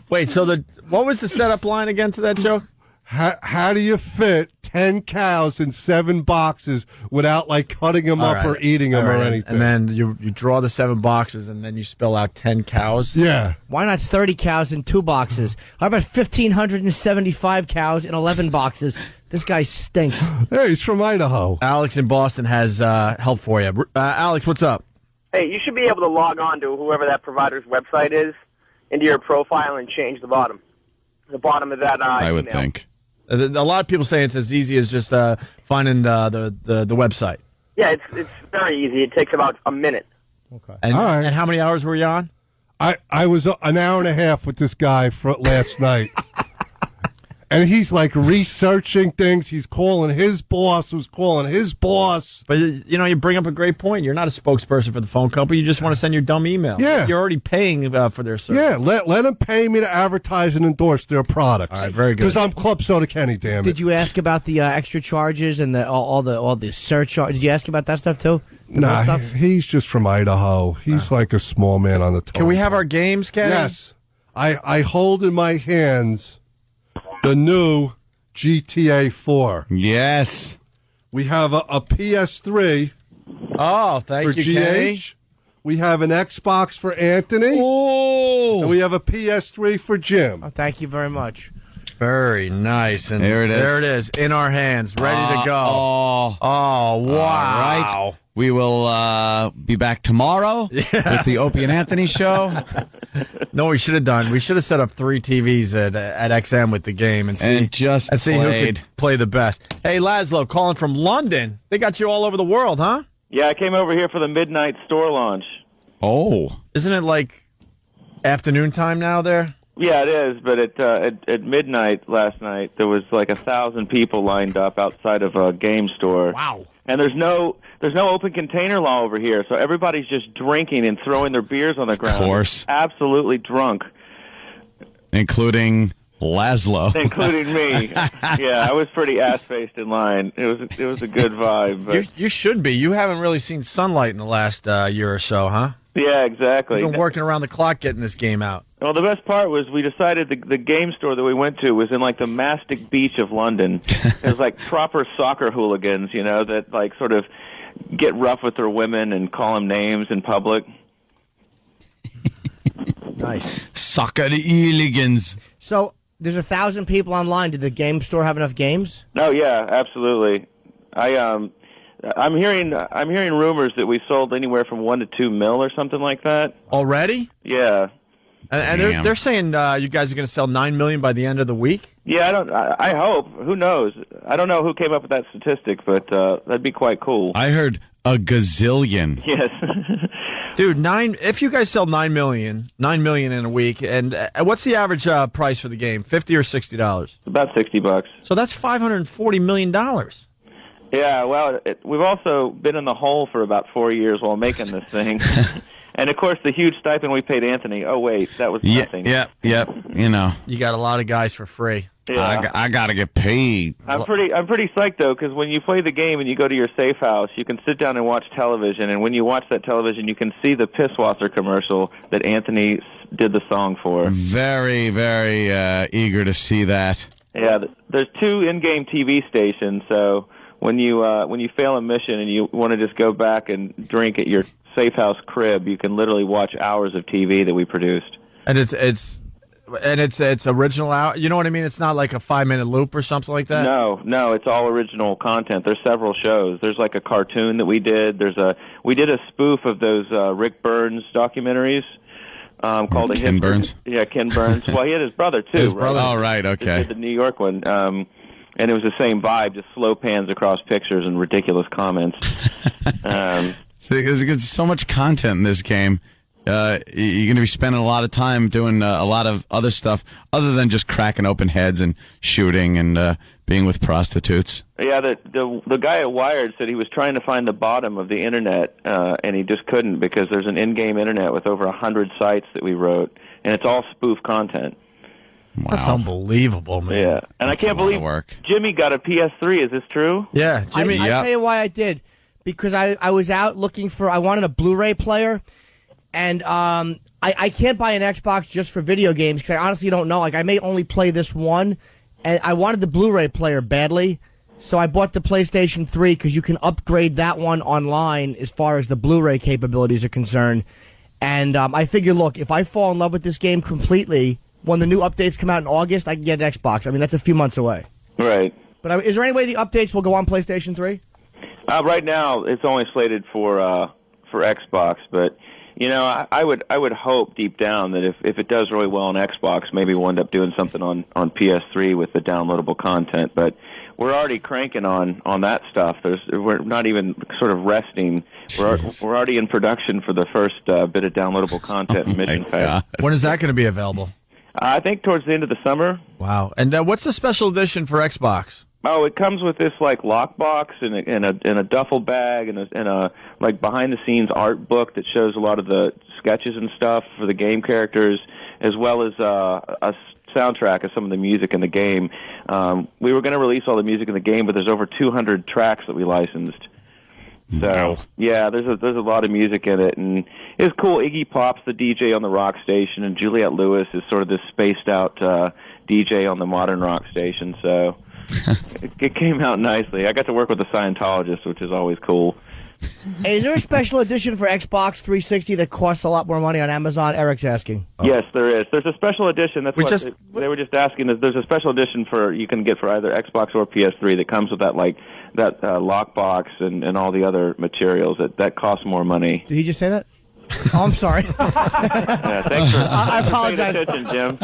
Wait, so what was the setup line again to that joke? How do you fit 10 cows in 7 boxes without, like, cutting them All up right. or eating them All or right. anything? And then you draw the 7 boxes, and then you spell out 10 cows? Yeah. Why not 30 cows in 2 boxes? How about 1,575 cows in 11 boxes? This guy stinks. Hey, he's from Idaho. Alex in Boston has help for you. Alex, what's up? Hey, you should be able to log on to whoever that provider's website is into your profile and change the bottom of that. I would email. think. A lot of people say it's as easy as just finding the website. Yeah, it's very easy. It takes about a minute. Okay. And, All right. and how many hours were you on? I was an hour and a half with this guy last night. And he's like researching things. He's calling his boss, who's calling his boss. But, you bring up a great point. You're not a spokesperson for the phone company. You just want to send your dumb email. Yeah. You're already paying for their service. Yeah, let them pay me to advertise and endorse their products. All right, very good. Because I'm Club Soda Kenny, damn it. Did you ask about the extra charges and all the surcharge? Did you ask about that stuff too? Nah, Stuff? he's just from Idaho. He's like a small man on the tongue. Can we have our games, Kenny? Yes. I hold in my hands the new GTA 4. Yes. We have a PS3 Oh, for thank you, GH. Kenny. We have an Xbox for Anthony. Oh. And we have a PS3 for Jim. Oh, thank you very much. Very nice. And There it is. There it is, in our hands, ready to go. Oh, wow. All right. We will be back tomorrow with the Opie and Anthony show. No, we should have done. We should have set up 3 TVs at XM with the game and see, see who could play the best. Hey, Laszlo, calling from London. They got you all over the world, huh? Yeah, I came over here for the midnight store launch. Oh. Isn't it like afternoon time now there? Yeah, it is, but at midnight last night, there was like 1,000 people lined up outside of a game store. Wow. And there's no open container law over here, so everybody's just drinking and throwing their beers on the ground. Of course. Absolutely drunk. Including Laszlo. Including me. Yeah, I was pretty ass-faced in line. It was a good vibe. But You should be. You haven't really seen sunlight in the last year or so, huh? yeah, exactly. You've been working around the clock getting this game out. Well, the best part was we decided the game store that we went to was in like the Mastic Beach of London. It was like proper soccer hooligans, that like sort of get rough with their women and call them names in public. Nice. Soccer hooligans. So there's 1,000 people online. Did the game store have enough games? No, yeah, absolutely. I'm hearing rumors that we sold anywhere from 1 to 2 mil or something like that. Already? Yeah. And they're saying you guys are going to sell 9 million by the end of the week? Yeah, I hope. Who knows? I don't know who came up with that statistic, but that'd be quite cool. I heard a gazillion. Yes. Dude, if you guys sell 9 million in a week, and what's the average price for the game? $50 or $60? About $60. So that's $540 million. Yeah, well, we've also been in the hole for about 4 years while making this thing. And, of course, the huge stipend we paid Anthony. Oh, wait, that was nothing. Yeah. You got a lot of guys for free. Yeah. I got to get paid. I'm pretty psyched, though, because when you play the game and you go to your safe house, you can sit down and watch television. And when you watch that television, you can see the Pisswasser commercial that Anthony did the song for. Very, very eager to see that. Yeah, there's 2 in-game TV stations, so when you fail a mission and you want to just go back and drink at your safe house crib, you can literally watch hours of TV that we produced. And it's original out. You know what I mean? It's not like a 5-minute loop or something like that. No, it's all original content. There's several shows. There's like a cartoon that we did. We did a spoof of those Rick Burns documentaries. Called Ken Burns? Yeah, Ken Burns. Well, he had his brother, too. His brother? Oh, right, okay. He did the New York one. And it was the same vibe, just slow pans across pictures and ridiculous comments. There's so much content in this game. You're going to be spending a lot of time doing a lot of other stuff other than just cracking open heads and shooting and being with prostitutes. Yeah, the guy at Wired said he was trying to find the bottom of the internet, and he just couldn't because there's an in-game internet with over 100 sites that we wrote, and it's all spoof content. Wow. That's unbelievable, man. Yeah, and I can't believe Jimmy got a PS3. Is this true? Yeah, Jimmy. I'll tell you why I did. Because I was out looking I wanted a Blu-ray player, and I can't buy an Xbox just for video games because I honestly don't know. Like, I may only play this one, and I wanted the Blu-ray player badly, so I bought the PlayStation 3 because you can upgrade that one online as far as the Blu-ray capabilities are concerned. And I figure, look, if I fall in love with this game completely, when the new updates come out in August, I can get an Xbox. I mean, that's a few months away. Right. But is there any way the updates will go on PlayStation 3? Right now, it's only slated for Xbox, but You know, I would hope deep down that if it does really well on Xbox, maybe we'll end up doing something on PS3 with the downloadable content. But we're already cranking on that stuff. We're not even sort of resting. We're already in production for the first bit of downloadable content in Mission Fest. When is that going to be available? I think towards the end of the summer. Wow. And what's the special edition for Xbox? Oh, it comes with this like lockbox and a duffel bag and a like behind the scenes art book that shows a lot of the sketches and stuff for the game characters, as well as a soundtrack of some of the music in the game. We were going to release all the music in the game, but there's over 200 tracks that we licensed. So yeah, there's a lot of music in it, and it's cool. Iggy Pop's the DJ on the rock station, and Juliette Lewis is sort of this spaced out DJ on the modern rock station. So. It came out nicely. I got to work with a Scientologist, which is always cool. Hey, is there a special edition for Xbox 360 that costs a lot more money on Amazon? Eric's asking. Yes, there is. There's a special edition. That's what they were just asking. There's a special edition you can get for either Xbox or PS3 that comes with that lockbox and all the other materials that costs more money. Did he just say that? Oh, I'm sorry. Yeah, thanks for I apologize. paying attention, Jim.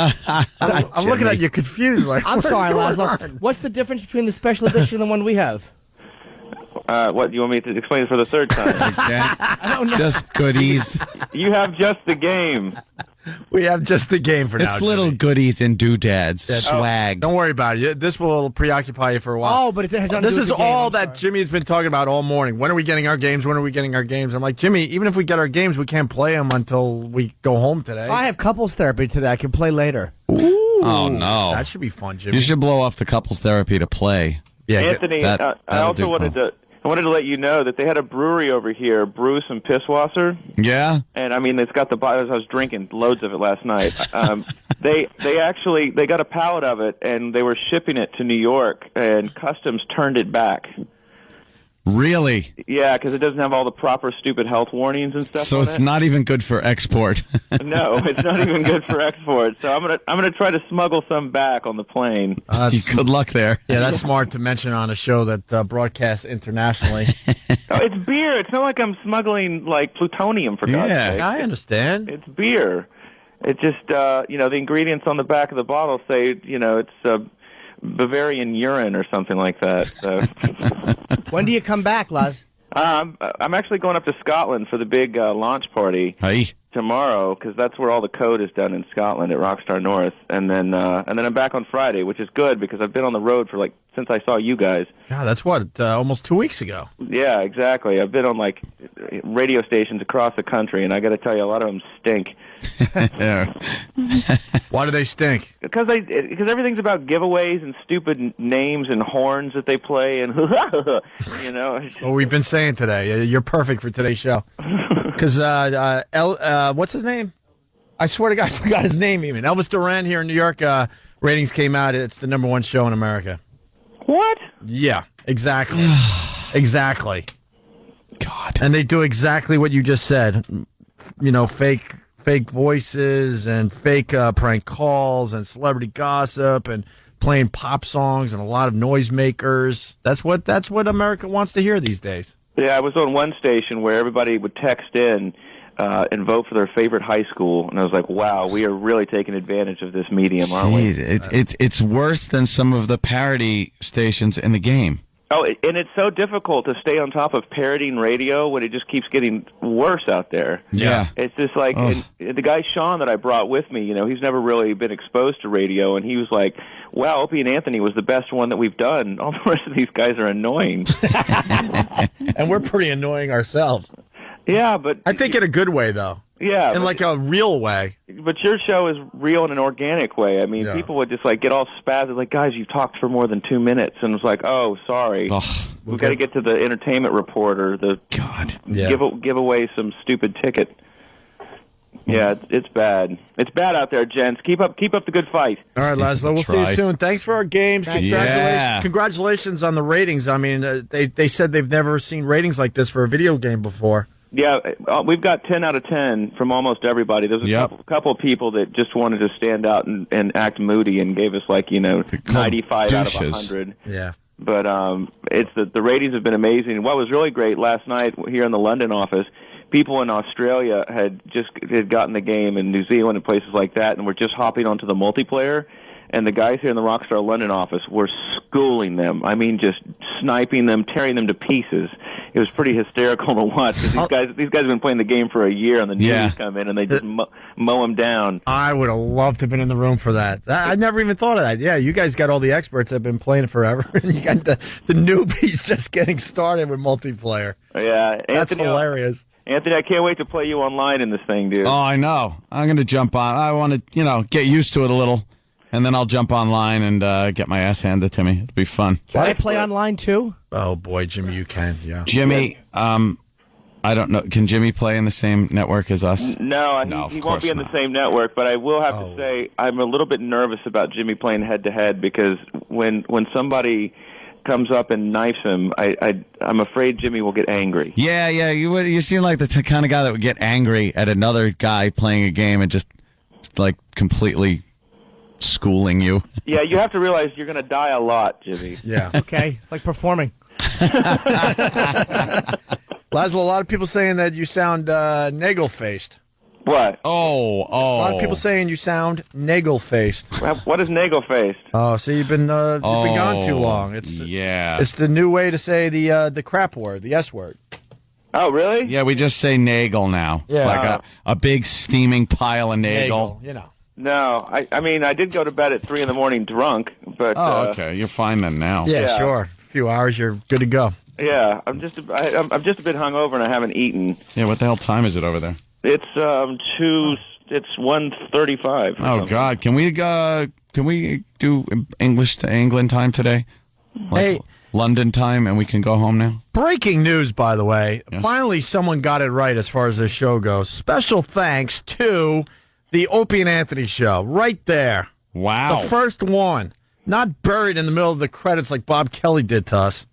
I'm looking at you confused. Like, I'm sorry, Laszlo. What's the difference between the special edition and the one we have? What, do you want me to explain it for the third time? I don't know. Just goodies. You have just the game. We have just the game for now. It's little goodies and doodads, That's- swag. Don't worry about it. This will preoccupy you for a while. Oh, but it has nothing to This do with is the game. all I'm that Jimmy's been talking about all morning. When are we getting our games? When are we getting our games? I'm like, Jimmy, even if we get our games, we can't play them until we go home today. I have couples therapy today. I can play later. Oh, no. That should be fun, Jimmy. You should blow off the couples therapy to play. Yeah, Anthony, I also wanted to let you know that they had a brewery over here, Bruce and Pisswasser. Yeah? And I mean, it's got the bottles. I was drinking loads of it last night. They got a pallet of it, and they were shipping it to New York, and Customs turned it back. Really? Yeah, because it doesn't have all the proper stupid health warnings and stuff. So on it's it. not even good for export. No, it's not even good for export. So I'm gonna try to smuggle some back on the plane. Good luck there. Yeah, that's smart to mention on a show that broadcasts internationally. Oh, it's beer. It's not like I'm smuggling like plutonium for God's sake. I understand. It's beer. It just the ingredients on the back of the bottle say it's Bavarian urine or something like that. So. When do you come back, Laz? I'm actually going up to Scotland for the big launch party tomorrow, because that's where all the code is done in Scotland at Rockstar North, and then I'm back on Friday, which is good because I've been on the road for since I saw you guys. God, that's almost 2 weeks ago. Yeah, exactly. I've been on radio stations across the country, and I got to tell you, a lot of them stink. Why do they stink? Because everything's about giveaways and stupid names and horns that they play, and Well, we've been saying today, you're perfect for today's show. Because what's his name? I swear to God, I forgot his name even. Elvis Duran here in New York. Ratings came out. It's the #1 show in America. What? Yeah, exactly. Exactly. God. And they do exactly what you just said. Fake voices and fake prank calls and celebrity gossip and playing pop songs and a lot of noisemakers. That's what America wants to hear these days. Yeah, I was on one station where everybody would text in and vote for their favorite high school, and I was like, wow, we are really taking advantage of this medium, aren't we? It's worse than some of the parody stations in the game. Oh, and it's so difficult to stay on top of parodying radio when it just keeps getting worse out there. Yeah. It's just like, and the guy Sean that I brought with me, he's never really been exposed to radio, and he was like, wow, Opie and Anthony was the best one that we've done. All the rest of these guys are annoying. And we're pretty annoying ourselves. Yeah, but... I think in a good way, though. Yeah. In a real way. But your show is real in an organic way. I mean, people would just get all spazzed, like, guys, you've talked for more than 2 minutes. And it's like, oh, sorry. We've got to get to the entertainment report or give away some stupid ticket. Yeah, it's bad. It's bad out there, gents. Keep up the good fight. All right, Laszlo, we'll see you soon. Thanks for our games. Yeah. Congratulations on the ratings. I mean, they said they've never seen ratings like this for a video game before. Yeah, we've got 10 out of 10 from almost everybody. There's a couple of people that just wanted to stand out and act moody and gave us 95 out of 100. Yeah. But it's the ratings have been amazing. And what was really great last night here in the London office, people in Australia had gotten the game in New Zealand and places like that, and were just hopping onto the multiplayer. And the guys here in the Rockstar London office were schooling them. I mean, just sniping them, tearing them to pieces. It was pretty hysterical to watch. These guys have been playing the game for a year, and the newbies come in and they just mow them down. I would have loved to have been in the room for that. I never even thought of that. Yeah, you guys got all the experts that have been playing it forever, and you got the newbies just getting started with multiplayer. Yeah, that's hilarious. Anthony, I can't wait to play you online in this thing, dude. Oh, I know. I'm going to jump on. I want to, get used to it a little. And then I'll jump online and get my ass handed to me. It'll be fun. Can I play online, too? Oh, boy, Jimmy, you can, yeah. Jimmy, I don't know. Can Jimmy play in the same network as us? No, he won't be in the same network, but I will have to say I'm a little bit nervous about Jimmy playing head-to-head because when somebody comes up and knifes him, I'm afraid Jimmy will get angry. Yeah, you seem like the kind of guy that would get angry at another guy playing a game and just, completely schooling you. Yeah, you have to realize you're going to die a lot, Jimmy. Yeah. Okay, it's like performing. Laszlo, a lot of people saying that you sound nagel-faced. What? Oh. A lot of people saying you sound nagel-faced. What is nagel-faced? Oh, so you've been gone too long. It's the new way to say the crap word, the S word. Oh, really? Yeah, we just say nagel now. Yeah. Like a big steaming pile of nagel. No, I mean, I did go to bed at 3 in the morning drunk, but... Oh, okay. You're fine then now. Yeah, sure. A few hours, you're good to go. Yeah, I'm just a bit hungover and I haven't eaten. Yeah, what the hell time is it over there? It's 1:35. Oh God, can we do English to England time today? Hey, London time, and we can go home now. Breaking news, by the way. Yeah. Finally, someone got it right as far as this show goes. Special thanks to the Opie and Anthony show, right there. Wow, the first one, not buried in the middle of the credits like Bob Kelly did to us.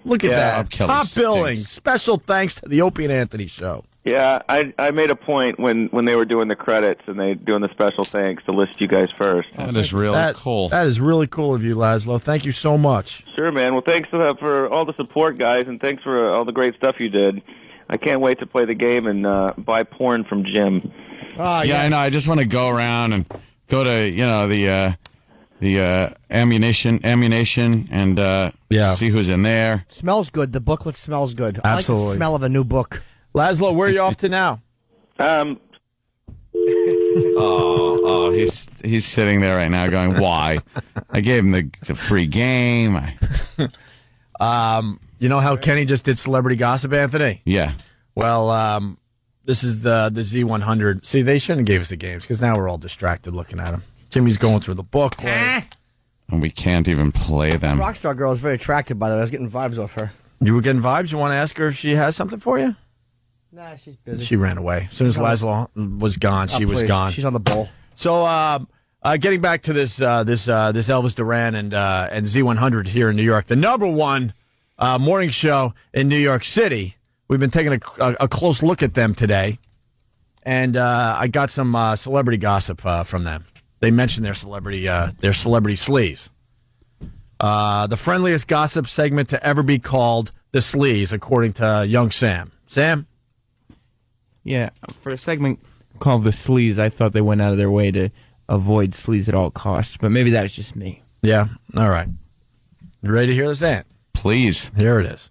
Look at that. Top billing. Special thanks to the Opie and Anthony show. Yeah, I made a point when they were doing the credits and they doing the special thanks to list you guys first. That is really cool. That is really cool of you, Laszlo. Thank you so much. Sure, man. Well, thanks for all the support, guys, and thanks for all the great stuff you did. I can't wait to play the game and buy porn from Jim. I know. I just want to go around and go to the ammunition and see who's in there. Smells good. The booklet smells good. Absolutely. I like the smell of a new book. Laszlo, where are you off to now? He's sitting there right now going, why? I gave him the free game. You know how Kenny just did celebrity gossip, Anthony? Yeah. Well, this is the Z100. See, they shouldn't have gave us the games because now we're all distracted looking at them. Jimmy's going through the book. And we can't even play them. Rockstar Girl is very attractive, by the way. I was getting vibes off her. You were getting vibes? You want to ask her if she has something for you? Nah, she's busy. She ran away. As soon as Laszlo was gone, she was gone. She's on the bowl. So, getting back to this Elvis Duran and Z100 here in New York, the number one morning show in New York City. We've been taking a close look at them today, and I got some celebrity gossip from them. They mentioned their celebrity sleaze. The friendliest gossip segment to ever be called the sleaze, according to young Sam. Sam? Yeah, for a segment called the sleaze, I thought they went out of their way to avoid sleaze at all costs, but maybe that was just me. Yeah, all right. You ready to hear this, Ant? Please. Here it is.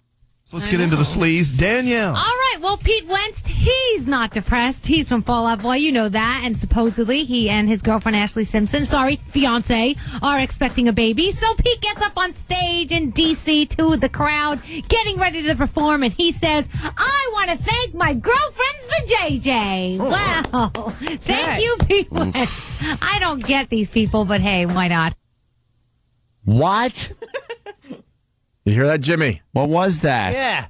Let's get into the sleaze. Danielle. All right. Well, Pete Wentz, he's not depressed. He's from Fall Out Boy. You know that. And supposedly he and his girlfriend, Ashley Simpson, fiance, are expecting a baby. So Pete gets up on stage in D.C. to the crowd, getting ready to perform. And he says, I want to thank my girlfriends for JJ. Wow. Thank you, Pete Wentz. I don't get these people, but hey, why not? What? You hear that, Jimmy? What was that? Yeah.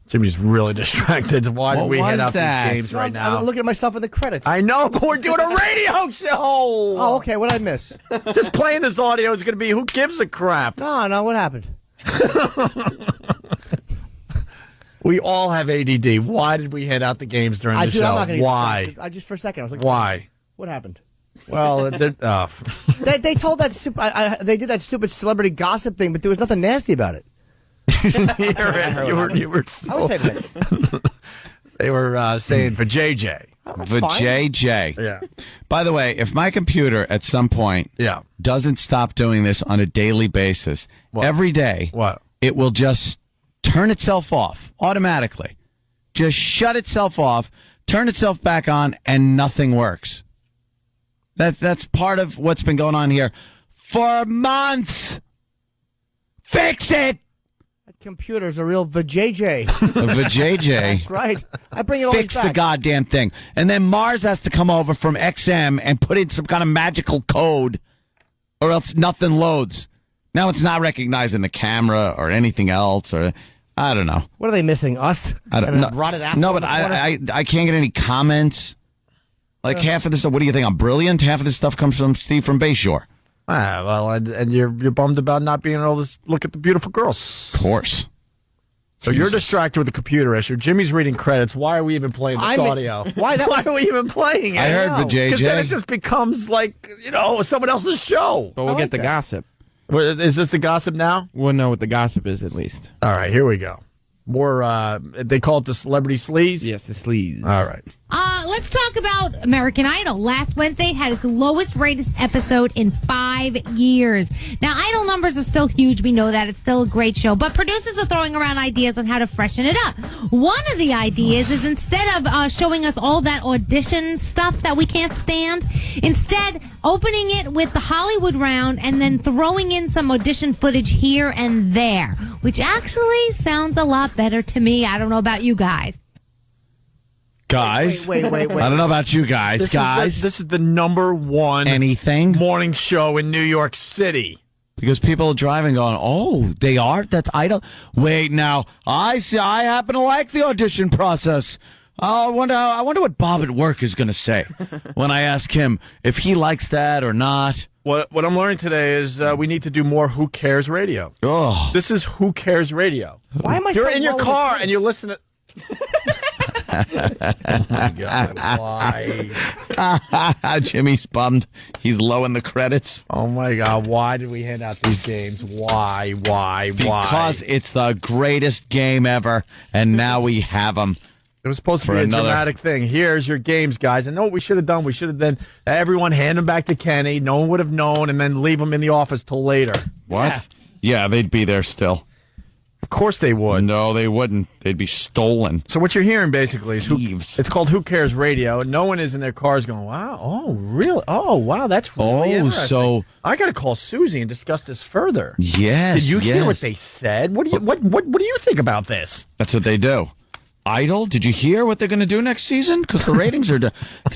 Jimmy's really distracted. Why did we head out these games right now? I'm looking at myself in the credits. I know, but we're doing a radio show. Oh, okay. What did I miss? Just playing this audio is going to be who gives a crap. No. What happened? We all have ADD. Why did we head out the games during the show? Why? I just for a second. I was like, why? What happened? Well, they told that they did that stupid celebrity gossip thing, but there was nothing nasty about it. didn't hear it. You were so... They were saying for JJ. For JJ. Yeah. By the way, if my computer at some point doesn't stop doing this on a daily basis, every day, it will just turn itself off automatically. Just shut itself off, turn itself back on, and nothing works. That's part of what's been going on here for months. Fix it! That computer's a real vajayjay. A vajayjay. That's right. I bring it always Fix back. the goddamn thing. And then Mars has to come over from XM and put in some kind of magical code, or else nothing loads. Now it's not recognizing the camera or anything else, or I don't know. What are they missing? Us? I don't And know. a rotted apple No, in but the corner? I can't get any comments. Like half of this stuff. What do you think? I'm brilliant. Half of this stuff comes from Steve from Bayshore. Well, and you're bummed about not being able to look at the beautiful girls. Of course. So you're distracted with the computer issue. Jimmy's reading credits. Why are we even playing this audio? Why are we even playing it? I heard the JJ. Because then it just becomes like, someone else's show. But we'll get the gossip. Is this the gossip now? We'll know what the gossip is at least. All right, here we go. More, they call it the celebrity sleaze? Yes, the sleaze. All right. Let's talk about American Idol. Last Wednesday had its lowest rated episode in 5 years. Now, Idol numbers are still huge. We know that. It's still a great show. But producers are throwing around ideas on how to freshen it up. One of the ideas is instead of showing us all that audition stuff that we can't stand, instead opening it with the Hollywood round and then throwing in some audition footage here and there, which actually sounds a lot better to me. I don't know about you guys. Guys, Wait. I don't know about you guys, This is the number one morning show in New York City. Because people are driving going, oh, they are? That's Idol? Wait, now, I happen to like the audition process. I wonder what Bob at work is going to say when I ask him if he likes that or not. What I'm learning today is we need to do more Who Cares Radio. Oh. This is Who Cares Radio. Why am I You're so in your low in car the and you listen to... Oh, my God, why? Jimmy's bummed. He's low in the credits. Oh, my God, why did we hand out these games? Why? Because it's the greatest game ever, and now we have them. It was supposed to be a dramatic thing. Here's your games, guys. And know what we should have done? We should have then everyone hand them back to Kenny. No one would have known, and then leave them in the office till later. What? Yeah, they'd be there still. Of course they would. No, they wouldn't. They'd be stolen. So what you're hearing basically is it's called Who Cares Radio. No one is in their cars going, wow, oh, really? Oh, wow, that's really interesting. So I got to call Susie and discuss this further. Yes. Did you hear what they said? What do you think about this? That's what they do. Idol, did you hear what they're going to do next season? Because the ratings are... They're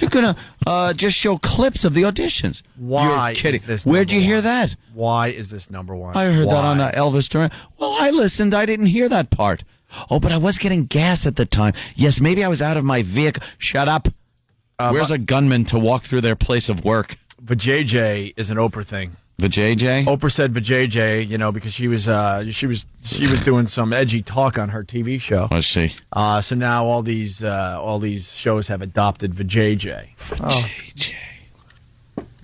going to just show clips of the auditions. Why You're kidding. is this Where'd you number hear one? that? Why is this number one? I heard that on Elvis Duran. Well, I listened. I didn't hear that part. Oh, but I was getting gas at the time. Yes, maybe I was out of my vehicle. Shut up. Where's a gunman to walk through their place of work? Vajayjay is an Oprah thing. Vajayjay? Oprah said Vajayjay, because she was doing some edgy talk on her TV show. Was she? So now all these shows have adopted Vajayjay. Vajayjay.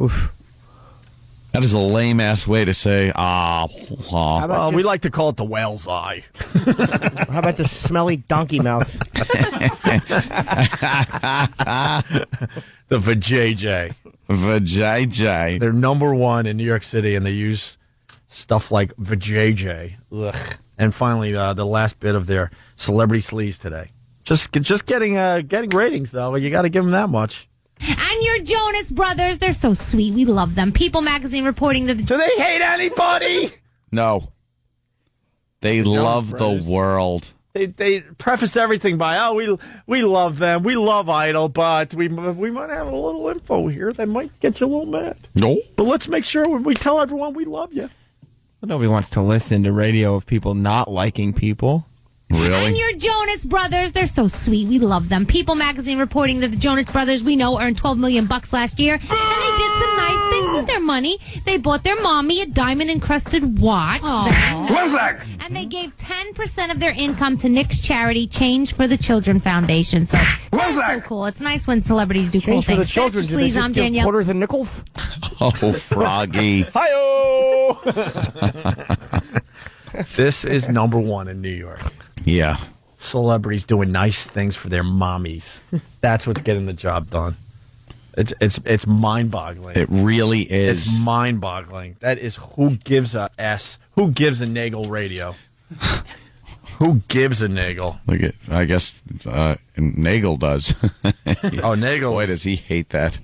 Oof. That is a lame ass way to say Well, we like to call it the whale's eye. How about the smelly donkey mouth? The Vajayjay. Vajayjay. They're number one in New York City, and they use stuff like Vajayjay. Ugh. And finally, the last bit of their celebrity sleaze today. Just getting ratings though. You got to give them that much. And your Jonas Brothers, they're so sweet. We love them. People magazine reporting that... Do they hate anybody? No. They love the world. They preface everything by, we love them, we love Idol, but we might have a little info here that might get you a little mad. No. But let's make sure we tell everyone we love you. Well, nobody wants to listen to radio of people not liking people. Really? And your Jonas Brothers, they're so sweet. We love them. People magazine reporting that the Jonas Brothers, we know, earned $12 million last year. And they did some nice things with their money. They bought their mommy a diamond-encrusted watch. What's that? And they gave 10% of their income to Nick's charity, Change for the Children Foundation. So that's so cool. It's nice when celebrities do cool Change for things. the children. That's Do they Sleaze, just I'm give Danielle. quarters and nickels? Oh, Froggy. Hi-oh! This is number one in New York. Yeah. Celebrities doing nice things for their mommies. That's what's getting the job done. It's mind-boggling. It really is. It's mind-boggling. That is who gives a S. Who gives a Nagel radio? Who gives a Nagel? Look at, I guess Nagel does. Oh, Nagel. Boy, does he hate that.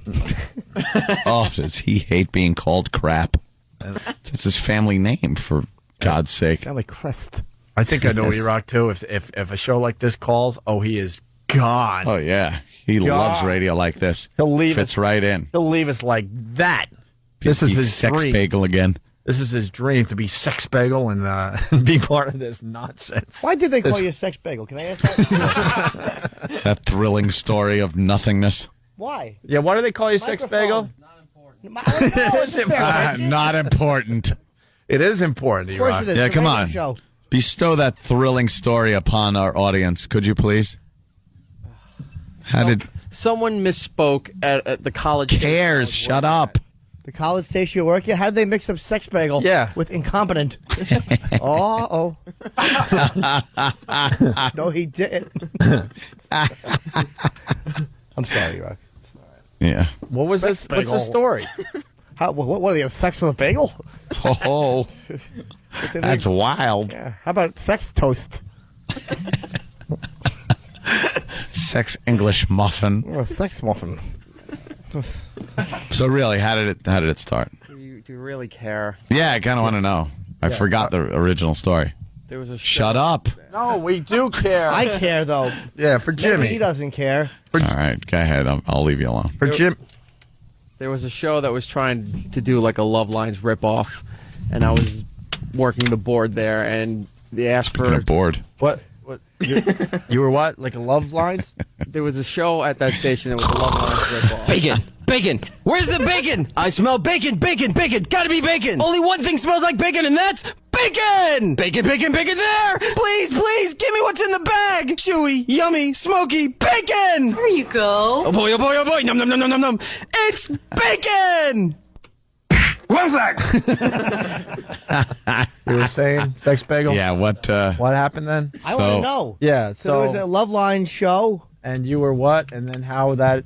Oh, does he hate being called crap. That's his family name, for God's sake. Family crest. I think I know Yes. E-Rock, too. If a show like this calls, he is gone. Oh, yeah. He God. loves radio like this. He'll leave Fits us right in. He'll leave us like that. This is his sex dream. bagel again. This is his dream, to be sex bagel and be part of this nonsense. Why did they call This- you a sex bagel? Can I ask that? That thrilling story of nothingness. Why? Yeah, why do they call you sex bagel? Not important. It is important, Of course E-Rock. it is. Yeah, It's a come radio on. show. Bestow that thrilling story upon our audience, could you please? How did... Someone misspoke at the college. Cares? Shut up. The college station you work at? How did they mix up sex bagel with incompetent? Oh. No, he didn't. I'm sorry, Rock. Yeah. What was this? What's the story? What do you have, sex with a bagel? Oh, that's wild. Yeah. How about sex toast? Sex English muffin. Oh, sex muffin. So really, how did it start? Do you really care? Yeah, I kind of want to know. I forgot the original story. There was a Shut up. No, we do care. I care, though. Yeah, for Jimmy. Maybe he doesn't care. All right, go ahead. I'll leave you alone. For Jim. There was a show that was trying to do like a Love Lines ripoff, and I was working the board there, and they asked for a board. What? You were what? Like a Love Lines? There was a show at that station that was a Love Lines ripoff. Bacon! Bacon! Where's the bacon? I smell bacon, bacon, bacon! Gotta be bacon! Only one thing smells like bacon, and that's bacon! Bacon, bacon, bacon there! Please, please, give me what's in the bag! Chewy, yummy, smoky, bacon! There you go. Oh boy, oh boy, oh boy! Num, num, num, num, num, num! It's bacon! One sec. You were saying sex bagel? Yeah, what happened then? I want to know. Yeah, So there was a Love Line show. And you were what? And then how that...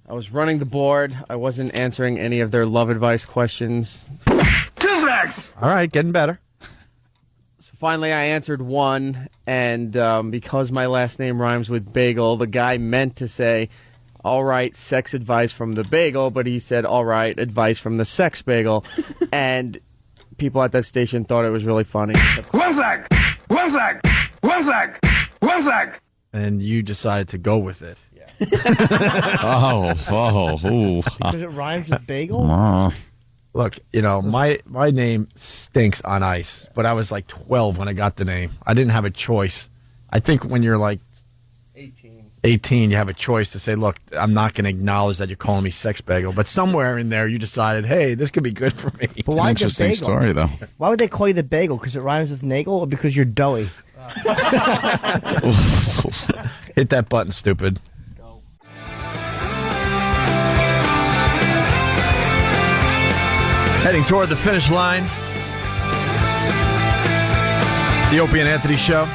I was running the board. I wasn't answering any of their love advice questions. Two sex. All right, getting better. So finally, I answered one, and because my last name rhymes with bagel, the guy meant to say, all right, sex advice from the bagel, but he said, all right, advice from the sex bagel. And people at that station thought it was really funny. One sec. One sec. One sec. One sec. And you decided to go with it. Ooh. Because it rhymes with bagel? Look, my name stinks on ice, but I was like 12 when I got the name. I didn't have a choice. I think when you're like 18, you have a choice to say, look, I'm not going to acknowledge that you're calling me sex bagel, but somewhere in there you decided, hey, this could be good for me. But why the bagel? Story, though. Why would they call you the bagel? Because it rhymes with nagel or because you're doughy? Hit that button, stupid. Heading toward the finish line. The Opie and Anthony Show.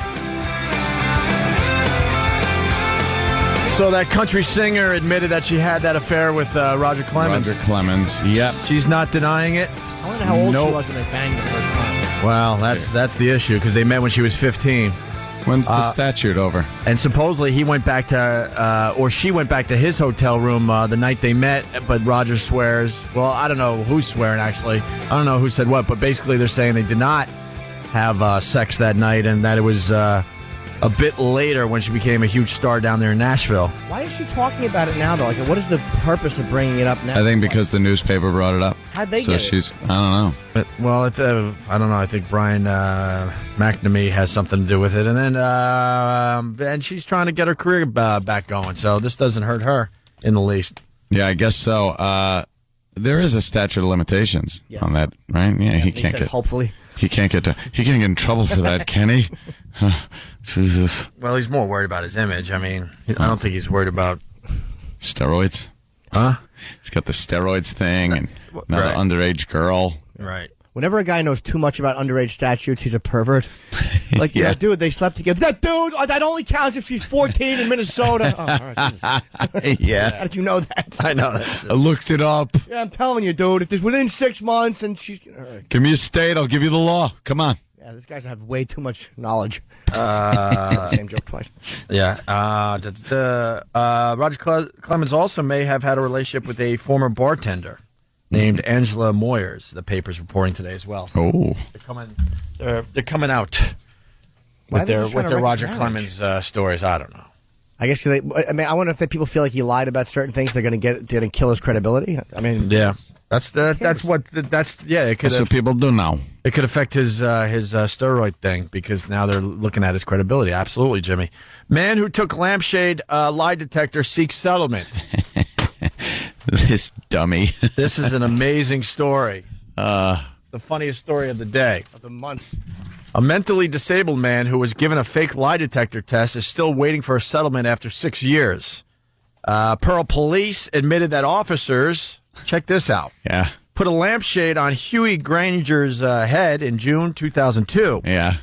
So that country singer admitted that she had that affair with Roger Clemens. Roger Clemens, yep. She's not denying it. I wonder how old she was when they banged the first time. Well, that's the issue, because they met when she was 15. When's the statute over? And supposedly he went back to, or she went back to his hotel room the night they met, but Roger swears, well, I don't know who's swearing, actually. I don't know who said what, but basically they're saying they did not have sex that night, and that it was a bit later when she became a huge star down there in Nashville. Why is she talking about it now, though? Like, what is the purpose of bringing it up now? I think because the newspaper brought it up. How'd they so get she's, I don't know. But, well, I don't know. I think Brian McNamee has something to do with it. And then and she's trying to get her career back going. So this doesn't hurt her in the least. Yeah, I guess so. There is a statute of limitations on that, right? Yeah, he can't get. Hopefully. He can't get in trouble for that, can he? Jesus. Well, he's more worried about his image. I mean, I don't think he's worried about steroids. Huh? He's got the steroids thing and another Right. underage girl. Right. Whenever a guy knows too much about underage statutes, he's a pervert. Like, yeah, dude, they slept together. That dude, that only counts if she's 14 in Minnesota. Oh, all right, Yeah. How did you know that? I know that. I looked it up. Yeah, I'm telling you, dude. If it's within 6 months and she's... All right. Give me a state. I'll give you the law. Come on. Yeah, these guys have way too much knowledge. Same joke twice. Yeah. Roger Clemens also may have had a relationship with a former bartender named Angela Moyers. The paper's reporting today as well. Oh. They're coming out Why are with they their just trying with to their wreck Roger his Clemens stories. I don't know. I guess I wonder if people feel like he lied about certain things. They're going to kill his credibility. I mean, Yeah. That's what it could. That's what people do now. It could affect his steroid thing because now they're looking at his credibility. Absolutely, Jimmy. Man who took lampshade lie detector seeks settlement. This dummy. This is an amazing story. The funniest story of the day. of the month. A mentally disabled man who was given a fake lie detector test is still waiting for a settlement after 6 years. Pearl police admitted that officers, check this out, put a lampshade on Huey Granger's head in June 2002. Yeah.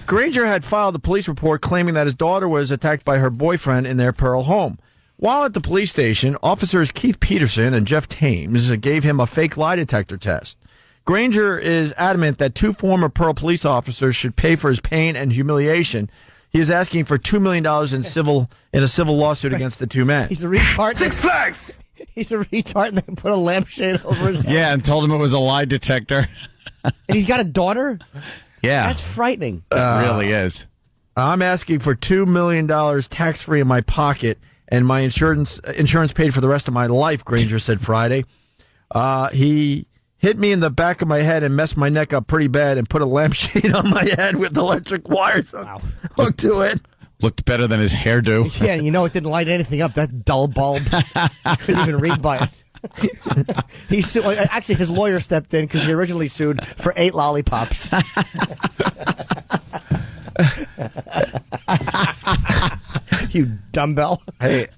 Granger had filed a police report claiming that his daughter was attacked by her boyfriend in their Pearl home. While at the police station, officers Keith Peterson and Jeff Thames gave him a fake lie detector test. Granger is adamant that 2 former Pearl police officers should pay for his pain and humiliation. He is asking for $2 million in a civil lawsuit against the 2 men. He's a retard. Six Flags! He's a retard, and they put a lampshade over his head. Yeah, and told him it was a lie detector. And he's got a daughter? Yeah. That's frightening. It really is. I'm asking for $2 million tax-free in my pocket, and my insurance paid for the rest of my life, Granger said Friday. He hit me in the back of my head and messed my neck up pretty bad and put a lampshade on my head with electric wires hooked to it. Looked better than his hairdo. Yeah, you know it didn't light anything up. That dull bulb. You couldn't even read by it. Actually, his lawyer stepped in because he originally sued for 8 lollipops. You dumbbell. Hey,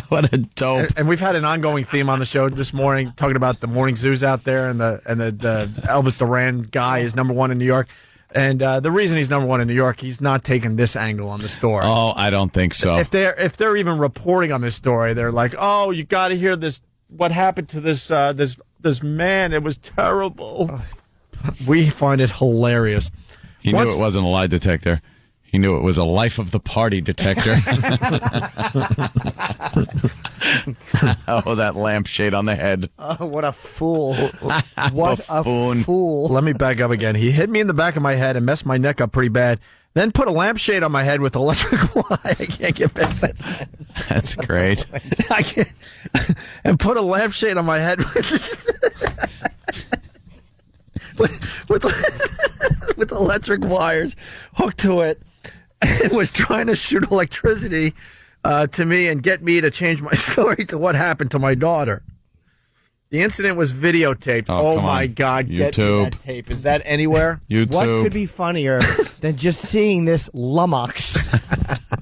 what a dope. And we've had an ongoing theme on the show this morning, talking about the morning zoos out there, and the Elvis Duran guy is #1 in New York. And the reason he's #1 in New York, he's not taking this angle on the story. Oh, I don't think so. If they're even reporting on this story, they're like, "Oh, you got to hear this. What happened to this this man? It was terrible." We find it hilarious. He knew it wasn't a lie detector. He knew it was a life of the party detector. Oh, that lampshade on the head. Oh, what a fool. What a fool. Let me back up again. He hit me in the back of my head and messed my neck up pretty bad. Then put a lampshade on my head with electric wire. I can't get past that sentence. That's great. I can't. And put a lampshade on my head with electric wires hooked to it. It was trying to shoot electricity to me and get me to change my story to what happened to my daughter. The incident was videotaped. Oh my God. Get me that tape. Is that anywhere? YouTube. What could be funnier than just seeing this lummox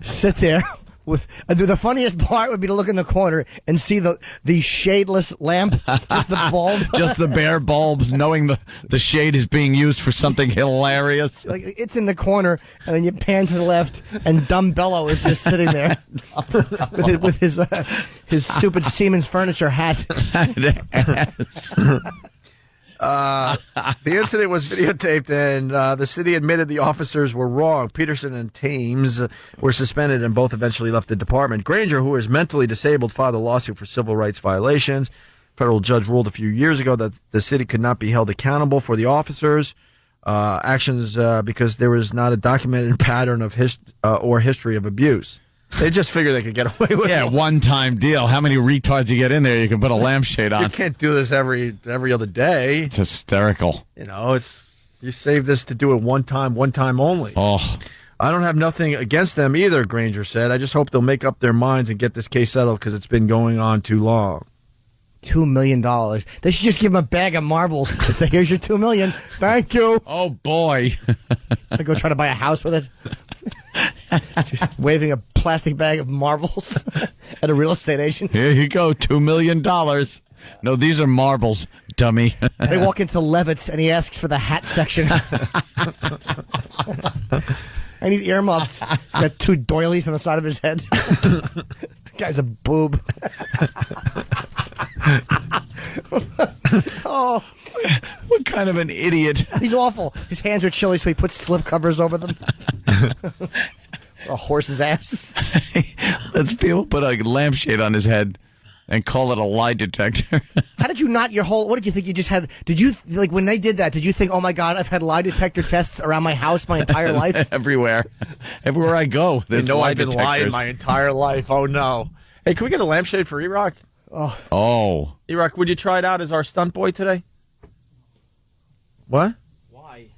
sit there with... the funniest part would be to look in the corner and see the shadeless lamp, just the bulb. Just the bare bulb, knowing the shade is being used for something hilarious. Like, it's in the corner, and then you pan to the left, and Dumb Bello is just sitting there with his stupid Siemens furniture hat. The incident was videotaped, and the city admitted the officers were wrong. Peterson and Thames were suspended, and both eventually left the department. Granger, who is mentally disabled, filed a lawsuit for civil rights violations. Federal judge ruled a few years ago that the city could not be held accountable for the officers' actions because there was not a documented pattern of history of abuse. They just figured they could get away with it. Yeah, one-time deal. How many retards you get in there, you can put a lampshade on. You can't do this every other day. It's hysterical. You know, you save this to do it one time only. Oh. I don't have nothing against them either, Granger said. I just hope they'll make up their minds and get this case settled because it's been going on too long. $2 million. They should just give him a bag of marbles. Say, here's your $2 million. Thank you. Oh, boy. I go try to buy a house with it. Just waving a plastic bag of marbles at a real estate agent. Here you go, $2 million. No, these are marbles. dummy. They walk into Levitt's and he asks for the hat section. I need earmuffs. He's got 2 doilies on the side of his head. This guy's a boob. Oh, what kind of an idiot? He's awful. His hands are chilly, so he puts slip covers over them. A horse's ass. Let's people put a lampshade on his head and call it a lie detector. How did you not what did you think you just had? Did you, like, when they did that, did you think, oh my God, I've had lie detector tests around my house my entire life? Everywhere I go, there's lie I've been detectors. lying my entire life. Oh, no. Hey, can we get a lampshade for E-Rock? Oh. E-Rock, would you try it out as our stunt boy today? What? Why?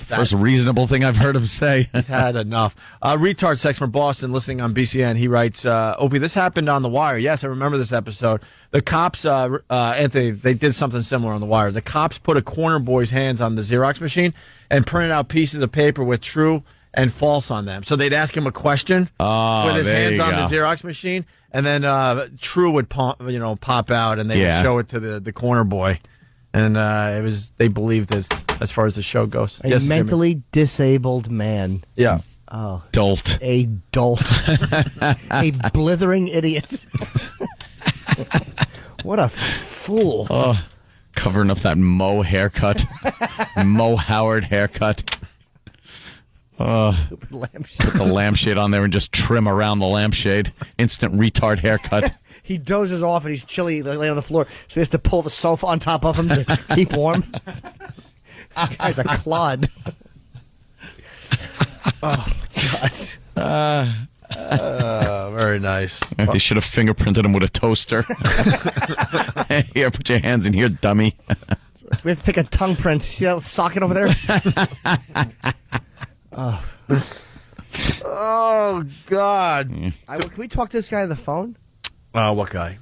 First reasonable thing I've heard him say. He's had enough. Retard sex from Boston, listening on BCN. He writes, Opie, this happened on The Wire. Yes, I remember this episode. The cops, Anthony, they did something similar on The Wire. The cops put a corner boy's hands on the Xerox machine and printed out pieces of paper with true and false on them. So they'd ask him a question with his hands on the Xerox machine, and then true would pop out, and they would show it to the corner boy. And they believed it as far as the show goes. A mentally disabled man. Yeah. Oh. Dolt. A dolt. A blithering idiot. What a fool. Oh, covering up that Mo haircut. Mo Howard haircut. Stupid lampshade. Put the lampshade on there and just trim around the lampshade. Instant retard haircut. He dozes off and he's chilly, laying on the floor, so he has to pull the sofa on top of him to keep warm. This guy's a clod. Oh, God. Very nice. They should have fingerprinted him with a toaster. Here, put your hands in here, dummy. We have to take a tongue print. See that socket over there? Oh, God. Can we talk to this guy on the phone? What guy?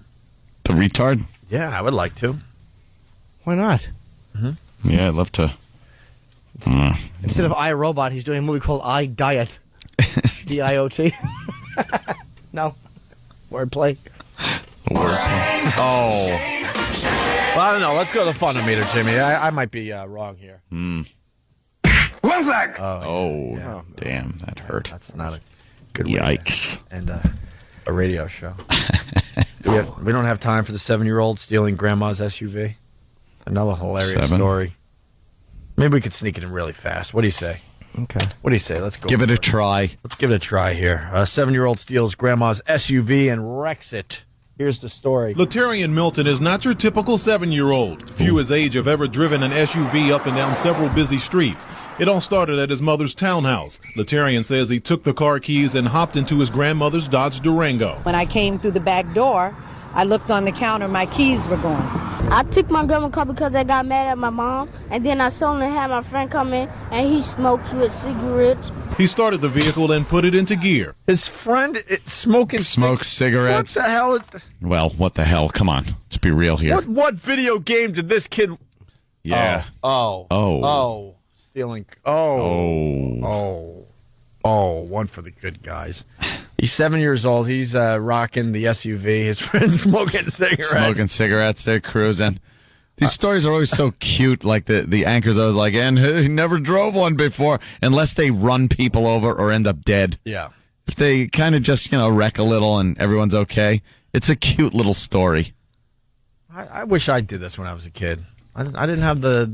The retard? Yeah, I would like to. Why not? Mm-hmm. Yeah, I'd love to. Instead of iRobot, he's doing a movie called iDiot. D-I-O-T. No. Wordplay. Oh. Well, I don't know. Let's go to the Fundometer, Jimmy. I might be wrong here. One flag. Oh, damn. That hurt. That's not a good Yikes. And a radio show. We don't have time for the 7-year-old stealing grandma's SUV. Another hilarious 7. story. Maybe we could sneak it in really fast. What do you say? Okay. What do you say? Let's go. Give it a try. Let's give it a try here. A 7-year-old steals grandma's SUV and wrecks it. Here's the story. Latarian Milton is not your typical 7-year-old. Few his age have ever driven an SUV up and down several busy streets. It all started at his mother's townhouse. Latarian says he took the car keys and hopped into his grandmother's Dodge Durango. When I came through the back door, I looked on the counter, my keys were gone. I took my grandma's car because I got mad at my mom, and then I suddenly had my friend come in, and he smoked with cigarettes. He started the vehicle and put it into gear. His friend smokes cigarettes. What the hell? Well, what the hell? Come on. Let's be real here. What video game did this kid... Yeah. Oh. Stealing... Oh, one for the good guys. He's 7 years old. He's rocking the SUV. His friend's smoking cigarettes. They're cruising. These stories are always so cute. Like the anchors always like, and he never drove one before, unless they run people over or end up dead. Yeah. If they kind of just, wreck a little and everyone's okay, it's a cute little story. I wish I did this when I was a kid. I didn't have the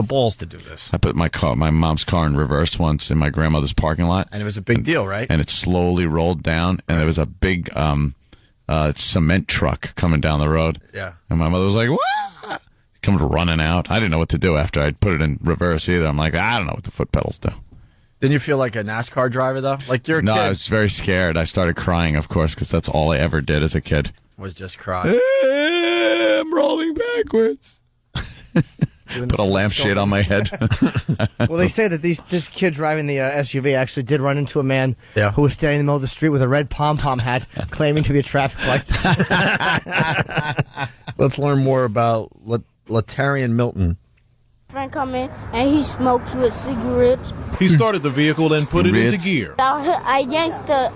balls to do this. I put my mom's car in reverse once in my grandmother's parking lot. And it was a big deal, right? And it slowly rolled down, and there was a big cement truck coming down the road. Yeah. And my mother was like, what? Coming running out. I didn't know what to do after I'd put it in reverse either. I'm like, I don't know what the foot pedals do. Didn't you feel like a NASCAR driver, though? Like you're a kid. No, I was very scared. I started crying, of course, because that's all I ever did as a kid. Was just cry. I'm rolling backwards. Put a lampshade on my head. Well, they say that this kid driving the SUV actually did run into a man who was standing in the middle of the street with a red pom-pom hat, claiming to be a traffic light. Let's learn more about Latarian Milton. Friend come in, and he smokes with cigarettes. He started the vehicle and put it into gear. I yanked the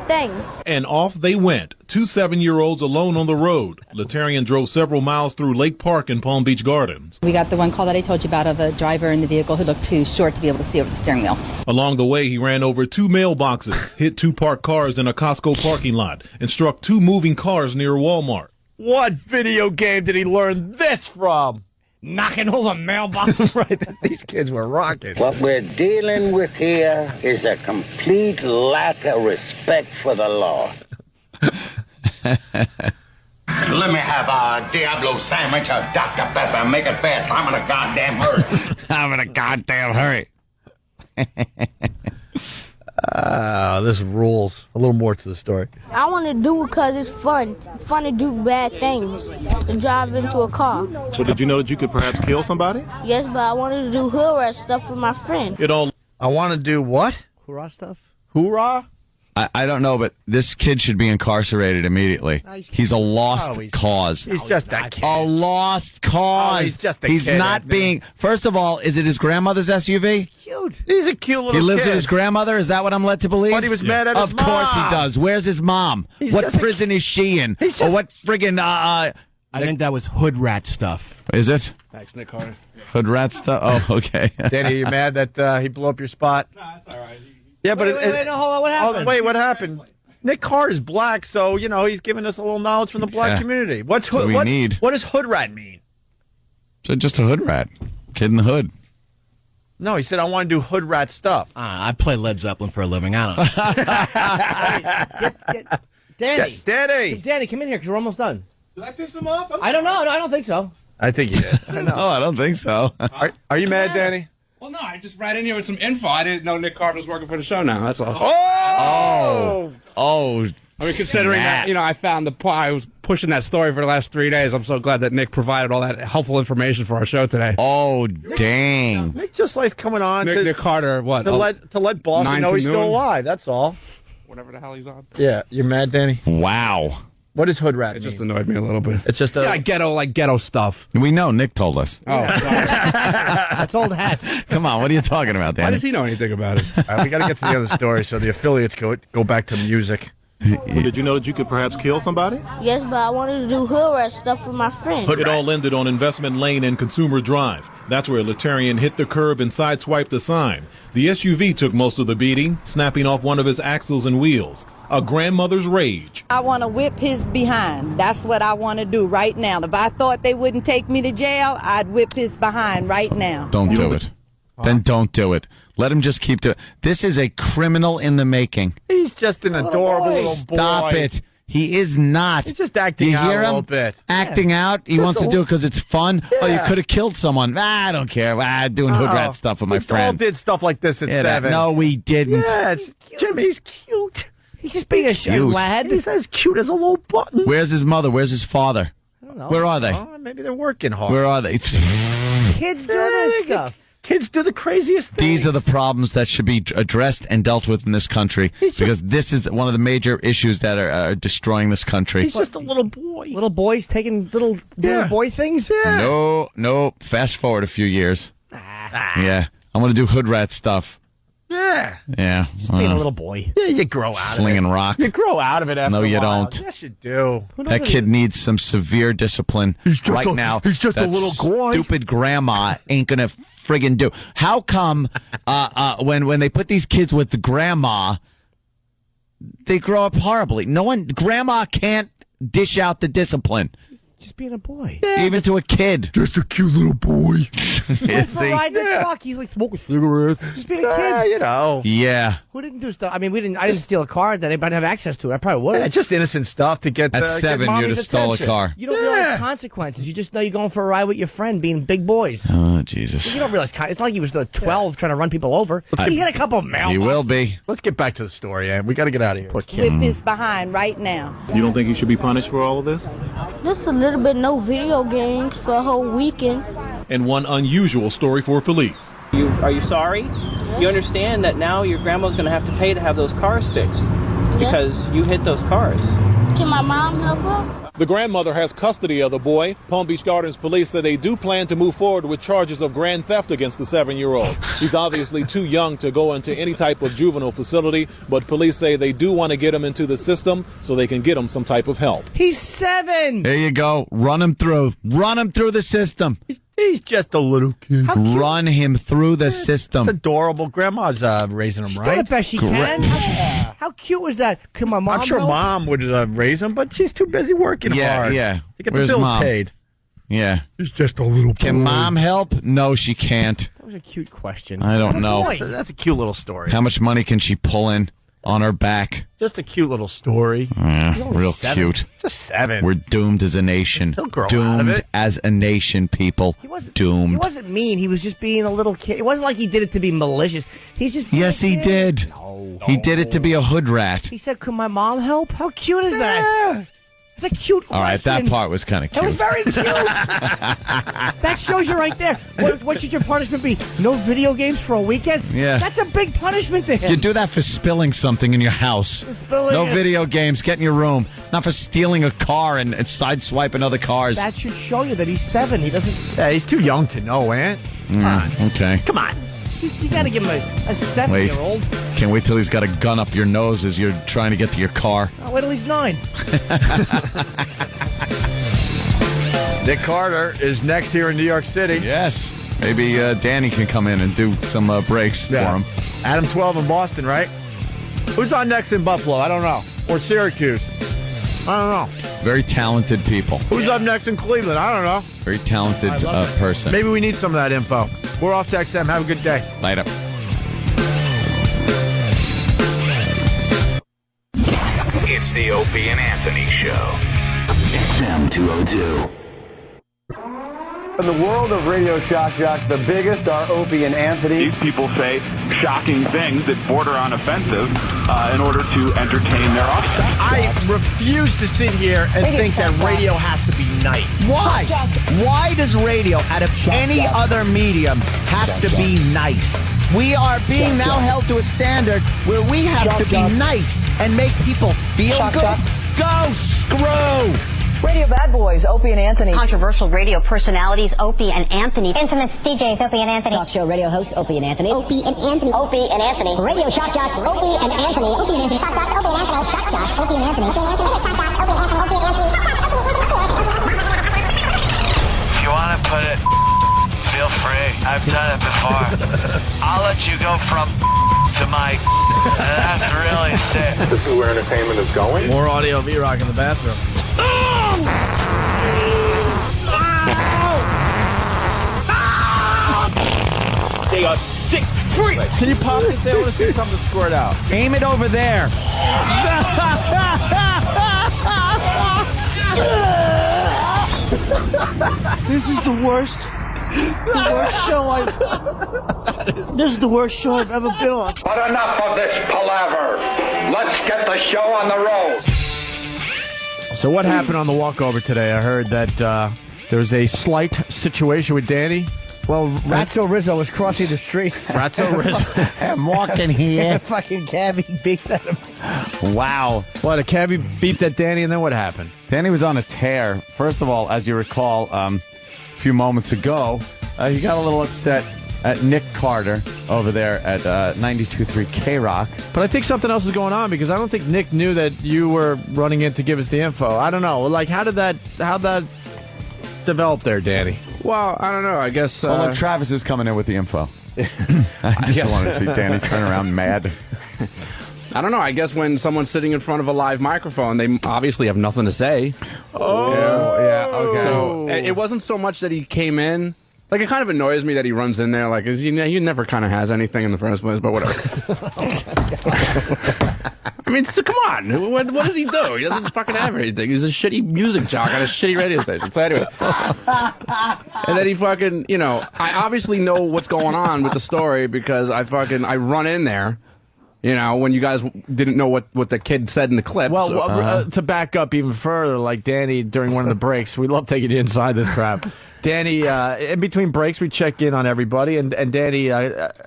thing. And off they went. 2 7-year-olds alone on the road. Letarian drove several miles through Lake Park in Palm Beach Gardens. We got the one call that I told you about of a driver in the vehicle who looked too short to be able to see over the steering wheel. Along the way, he ran over 2 mailboxes, hit 2 parked cars in a Costco parking lot, and struck 2 moving cars near Walmart. What video game did he learn this from? Knocking over mailbox. Right, these kids were rocking. What we're dealing with here is a complete lack of respect for the law. Let me have a Diablo sandwich, a Dr. Pepper, make it fast. I'm in a goddamn hurry. I'm in a goddamn hurry. This rules. A little more to the story. I want to do it because it's fun. It's fun to do bad things, to drive into a car. So did you know that you could perhaps kill somebody? Yes, but I wanted to do hood rat stuff with my friend. I want to do what? Hoorah stuff? Hoorah? I don't know, but this kid should be incarcerated immediately. He's a lost cause. He's just a kid. A lost cause. Oh, he's just a He's kid, not Anthony. being. First of all, is it his grandmother's SUV? Cute. He's a cute little He lives kid. with his grandmother? Is that what I'm led to believe? But he was mad at his Of course mom. he does. Where's his mom? He's What just a prison is she in? Or what friggin' I think that was hood rat stuff. Is it? Thanks, Nick Carter. Hood rat stuff? Oh, okay. Danny, are you mad that he blew up your spot? Nah, that's all right. Yeah, but Wait, no, hold on. What happened? Oh, wait, what happened? Nick Carter's black, so, you know, he's giving us a little knowledge from the black community. What's That's hood? what we need. What does hood rat mean? So just a hood rat. Kid in the hood. No, he said, I want to do hood rat stuff. I play Led Zeppelin for a living. I don't know. Danny. Danny. Danny, come in here because we're almost done. Did I piss him off? I don't know. No, I don't think so. I think you did. I don't know. No, I don't think so. Are you mad, Danny? Well, no, I just ran in here with some info. I didn't know Nick Carter was working for the show now. That's all. Oh. I mean, considering that, you know, I found I was pushing that story for the last 3 days. I'm so glad that Nick provided all that helpful information for our show today. Oh, dang. Nick just likes coming on Nick Carter, what? to let Boston 9 know to he's still noon? alive. That's all. Whatever the hell he's on. Yeah, you're mad, Danny? Wow. What does hood rat It mean? just annoyed me a little bit. It's just a... Yeah, ghetto stuff. We know. Nick told us. Oh, sorry. That's old hat. Come on. What are you talking about, Why Danny? does he know anything about it? All right, we got to get to the other story, so the affiliates go back to music. Did you know that you could perhaps kill somebody? Yes, but I wanted to do hood rat stuff with my friend. It all ended on Investment Lane and Consumer Drive. That's where Letarian hit the curb and sideswiped the sign. The SUV took most of the beating, snapping off one of his axles and wheels. A grandmother's rage. I want to whip his behind. That's what I want to do right now. If I thought they wouldn't take me to jail, I'd whip his behind right now. Don't do it. Then don't do it. Let him just keep doing it. This is a criminal in the making. He's just an adorable little boy. Stop it. He is not. He's just acting you out hear a him? little bit. Acting out? He wants to do it because it's fun? Yeah. Oh, you could have killed someone. I don't care. Doing hood rat stuff with my We all friends. did stuff like this at 7. No, we didn't. Yeah, Jimmy's cute. He's just being a Cute. lad. He's as cute as a little button. Where's his mother? Where's his father? I don't know. Where are they? Oh, maybe they're working hard. Where are they? Kids do this stuff. Kids do the craziest things. These are the problems that should be addressed and dealt with in this country because this is one of the major issues that are destroying this country. He's just a little boy. Little boys taking little boy things? No. Fast forward a few years. Yeah. I'm going to do hood rat stuff. Yeah. Yeah. Just being a little boy. Yeah, you grow out of it. Slinging rock. You grow out of it after No, a you while. don't. Yes, you do. That kid needs some severe discipline right now. He's just a That little boy. Stupid grandma ain't gonna friggin' do. How come when they put these kids with the grandma, they grow up horribly? Grandma can't dish out the discipline. Just being a boy. Even to a kid. Just a cute little boy. For riding the truck, he's like smoking cigarettes. Just being a kid. You know. Yeah. Who didn't do stuff? I mean, I didn't steal a car that anybody have access to. I probably would. Yeah, just innocent stuff to get. At 7, you'd mommy's have stole a attention. car. You don't realize consequences. You just know you're going for a ride with your friend, being big boys. Oh, Jesus. You don't realize it's like he was 12 trying to run people over. He hit a couple of mailboxes. He will be. Let's get back to the story, Ann. We got to get out of here. Whip his behind right now. You don't think he should be punished for all of this? Just a little bit, no video games for a whole weekend. And one unusual story for police. Are you sorry? You understand that now your grandma's going to have to pay to have those cars fixed because you hit those cars. Can my mom help her? The grandmother has custody of the boy. Palm Beach Gardens police say they do plan to move forward with charges of grand theft against the 7-year-old. He's obviously too young to go into any type of juvenile facility, but police say they do want to get him into the system so they can get him some type of help. He's 7. There you go. Run him through. Run him through the system. He's just a little kid. Run him through the system. It's adorable. Grandma's raising him, She's right? done the best she can. How cute was that? Can my mom I'm sure help? Mom would raise him, but she's too busy working hard. Yeah. To get Where's the bills Mom? paid. Yeah. He's just a little Can Mom help? No, she can't. That was a cute question. I don't know. That's a cute little story. How much money can she pull in on her back? Just a cute little story. Yeah, real 7. cute. Just 7. We're doomed as a nation. He'll grow doomed out of it. as a nation, people. Doomed. He wasn't mean. He was just being a little kid. It wasn't like he did it to be malicious. He's just being Yes, a he kid. did. He did it to be a hood rat. He said, "Could my mom help?" How cute is that? It's a cute question. All right, that part was kind of That cute. was very cute. That shows you right there. What should your punishment be? No video games for a weekend? Yeah. That's a big punishment to him. You do that for spilling something in your house. Spilling No it. video games. Get in your room. Not for stealing a car and sideswiping other cars. That should show you that he's 7. He doesn't. Yeah, he's too young to know, Aunt. Okay. Come on. You got to give him a 7-year-old. Can't wait till he's got a gun up your nose as you're trying to get to your car. Oh, wait till he's 9. Nick Carter is next here in New York City. Yes. Maybe Danny can come in and do some breaks for him. Adam 12 in Boston, right? Who's on next in Buffalo? I don't know. Or Syracuse? I don't know. Very talented people. Who's up next in Cleveland? I don't know. Very talented person. Maybe we need some of that info. We're off to XM. Have a good day. Later. It's the Opie and Anthony Show. XM 202. In the world of Radio Shock Jock, the biggest are Opie and Anthony. These people say shocking things that border on offensive in order to entertain their audience. I refuse to sit here and think that radio has to be nice. Why? Why does radio, out of any other medium, have to be nice? We are being now held to a standard where we have to be nice and make people feel good. Go screw! Radio Bad Boys, Opie and Anthony. Controversial radio personalities, Opie and Anthony. Infamous DJs, Opie and Anthony. Talk show radio hosts, Opie and Anthony. Opie and Anthony. Opie and Anthony. Radio Shock Jocks, Opie and Anthony. Opie and Anthony. Shock Jocks, Opie and Anthony. Shock Jocks, Opie and Anthony. Opie and Anthony. Shock Jocks, Opie and Anthony. Opie and Anthony. If you want to put it, feel free. I've done it before. I'll let you go from to Mike. That's really sick. This is where entertainment is going. More audio of E-Rock in the bathroom. They are sick freaks. Can you pop this? I want to see something squirt out. Aim it over there. This is the worst. The worst show This is the worst show I've ever been on. But enough of this palaver. Let's get the show on the road. So what happened on the walkover today? I heard that there was a slight situation with Danny. Well, Ratso Rizzo was crossing the street. Ratso Rizzo. I'm walking here. Fucking cabbie beeped at him. Wow. What, a cabbie beeped at Danny, and then what happened? Danny was on a tear. First of all, as you recall, a few moments ago, he got a little upset at Nick Carter over there at 92.3 K-Rock. But I think something else is going on, because I don't think Nick knew that you were running in to give us the info. I don't know. Like, how'd that develop there, Danny? Well, I don't know. I guess... Well, look, Travis is coming in with the info. I just want to see Danny turn around mad. I don't know. I guess when someone's sitting in front of a live microphone, they obviously have nothing to say. Oh! Yeah, okay. So it wasn't so much that he came in. Like, it kind of annoys me that he runs in there. Like, he never kind of has anything in the first place, but whatever. I mean, so, come on. What does he do? He doesn't fucking have anything. He's a shitty music jock on a shitty radio station. So anyway. And then he fucking, I obviously know what's going on with the story because I run in there. When you guys didn't know what the kid said in the clip. Well, to back up even further, like Danny, during one of the breaks, we love taking you inside this crap. Danny, in between breaks, we check in on everybody, and Danny